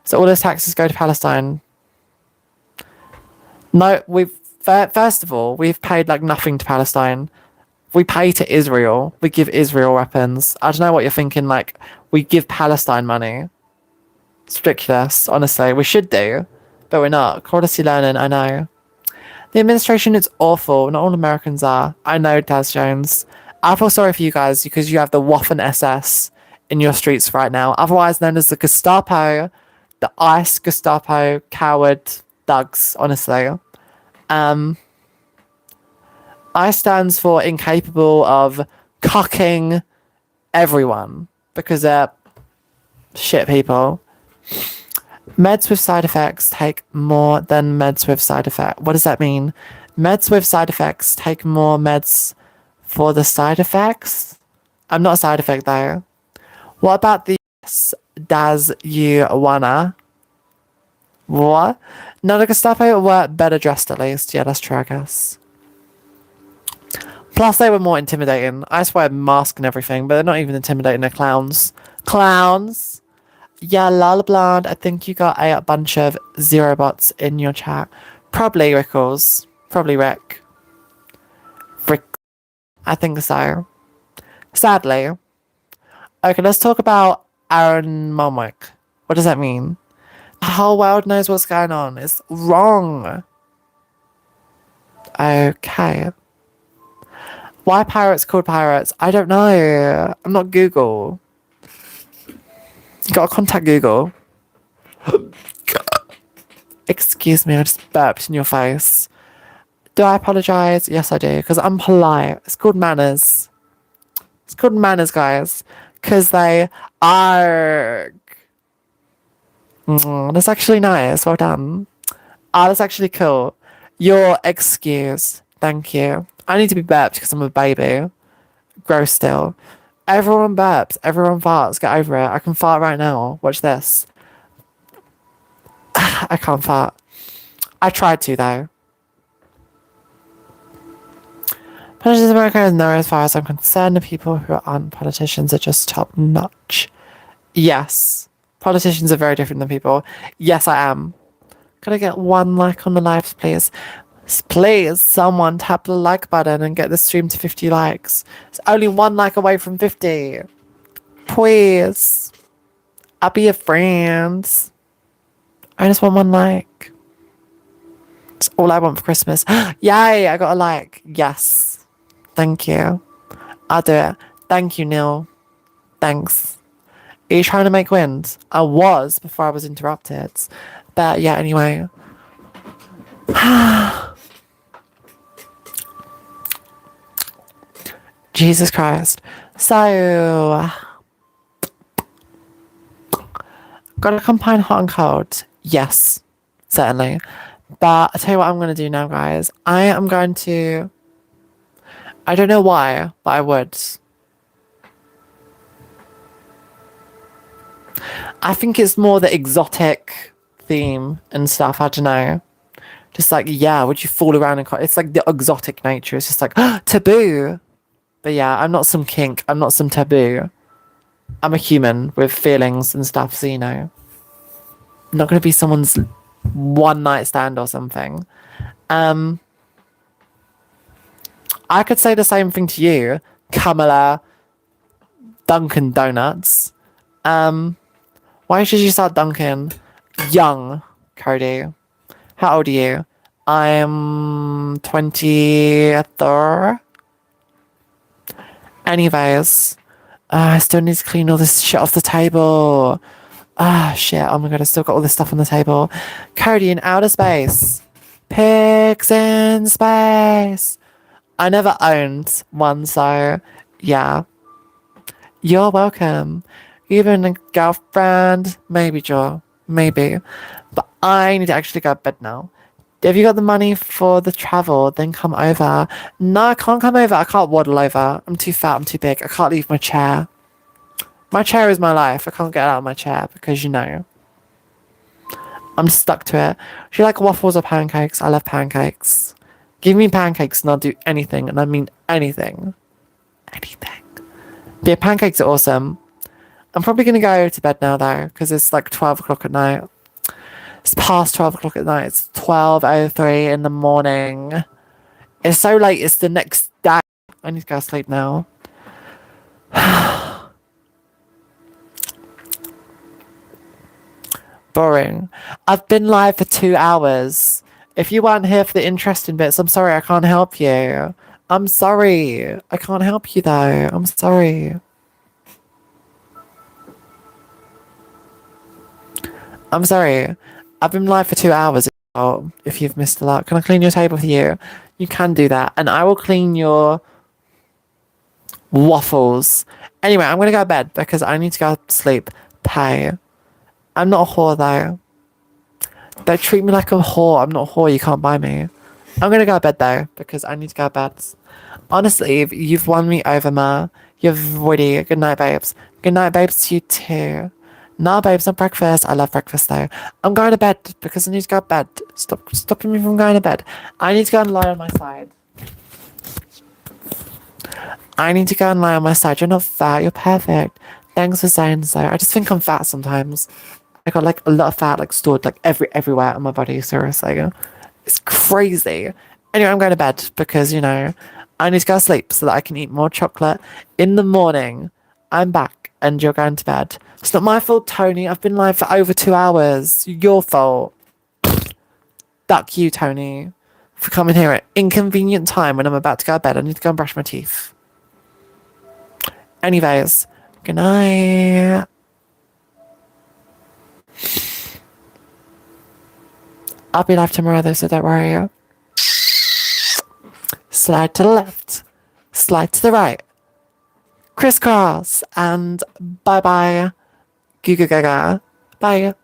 Speaker 3: So all those taxes go to Palestine. No, first of all, we've paid like nothing to Palestine. We pay to Israel. We give Israel weapons. I don't know what you're thinking, like, we give Palestine money. It's ridiculous, honestly. We should do, but we're not. Quality learning, I know. The administration is awful. Not all Americans are. I know, Daz Jones. I feel sorry for you guys because you have the Waffen SS in your streets right now, otherwise known as the Gestapo, the ICE Gestapo, coward thugs, honestly. I stands for incapable of cocking everyone because they're shit people. Meds with side effects take more than meds with side effects. What does that mean? Meds with side effects take more meds for the side effects? I'm not a side effect though. What about the does you wanna? What? No, the Gestapo were better dressed at least. Yeah, that's true, I guess. Plus, they were more intimidating. I just wear a mask and everything, but they're not even intimidating. They're clowns. Clowns! Yeah, Lala Blonde, I think you got a bunch of zero bots in your chat. Probably Rickles. Probably Rick. Rick. I think so. Sadly. Okay, let's talk about Aaron Momwick. What does that mean? The whole world knows what's going on. It's wrong. Okay. Why pirates called pirates? I don't know. I'm not Google. You gotta contact Google. Excuse me, I just burped in your face. Do I apologise? Yes, I do, because I'm polite. It's called manners. It's called manners, guys. Because they are... that's actually nice. Well done. Ah, that's actually cool. Your excuse. Thank you. I need to be burped because I'm a baby. Gross still. Everyone burps. Everyone farts. Get over it. I can fart right now. Watch this. I can't fart. I tried to, though. Politicians in America know, as far as I'm concerned, the people who aren't politicians are just top notch. Yes. Politicians are very different than people. Yes, I am. Could I get one like on the live, please? Please, someone tap the like button and get the stream to 50 likes. It's only one like away from 50. Please. I'll be your friends. I just want one like. It's all I want for Christmas. Yay, I got a like. Yes. Thank you. I'll do it. Thank you, Neil. Thanks. Are you trying to make wins? I was before I was interrupted. But yeah, anyway. Jesus Christ. So, got to combine hot and cold? Yes, certainly. But I'll tell you what I'm going to do now, guys. I am going to... I don't know why, but I would. I think it's more the exotic theme and stuff. I don't know. Just like, yeah, would you fall around and it's like the exotic nature. It's just like taboo. But yeah, I'm not some kink. I'm not some taboo. I'm a human with feelings and stuff, so you know. I'm not gonna be someone's one night stand or something. I could say the same thing to you, Kamala Dunkin' Donuts. Why should you start Dunkin'? Young, Cody. How old are you? I'm 23. Anyways, I still need to clean all this shit off the table. Shit. Oh my god, I still got all this stuff on the table. Cody, in outer space. Pigs in space. I never owned one, so yeah. You're welcome. Even a girlfriend? Maybe, Joe. Maybe. But I need to actually go to bed now. If you got the money for the travel, then come over. No, I can't come over. I can't waddle over. I'm too fat. I'm too big. I can't leave my chair. My chair is my life. I can't get out of my chair because, you know, I'm stuck to it. Do you like waffles or pancakes? I love pancakes. Give me pancakes and I'll do anything. And I mean anything. Anything. But yeah, pancakes are awesome. I'm probably going to go to bed now, though, because it's like 12 o'clock at night. It's past 12 o'clock at night. It's 12:03 in the morning. It's so late. It's the next day. I need to go to sleep now. Boring. I've been live for 2 hours. If you weren't here for the interesting bits, I'm sorry, I can't help you. I'm sorry. I can't help you, though. I'm sorry. I'm sorry. I've been live for 2 hours. Oh, if you've missed a lot, can I clean your table for you? You can do that. And I will clean your waffles. Anyway, I'm going to go to bed because I need to go to sleep. Pay. I'm not a whore, though. Don't treat me like a whore. I'm not a whore. You can't buy me. I'm going to go to bed, though, because I need to go to bed. Honestly, you've won me over, Ma. You've really... Good night, babes. Good night, babes, to you, too. No, babes, not breakfast. I love breakfast, though. I'm going to bed because I need to go to bed. Stop stopping me from going to bed. I need to go and lie on my side. I need to go and lie on my side. You're not fat. You're perfect. Thanks for saying so. I just think I'm fat sometimes. I got like a lot of fat like stored like everywhere on my body. Seriously, it's crazy. Anyway, I'm going to bed because, you know, I need to go to sleep so that I can eat more chocolate. In the morning, I'm back and you're going to bed. It's not my fault, Tony. I've been live for over 2 hours. Your fault. Duck you, Tony, for coming here at inconvenient time when I'm about to go to bed. I need to go and brush my teeth. Anyways, good night. I'll be live tomorrow though, so don't worry. Slide to the left. Slide to the right. Crisscross. And bye-bye. Goo goo gaga. Bye.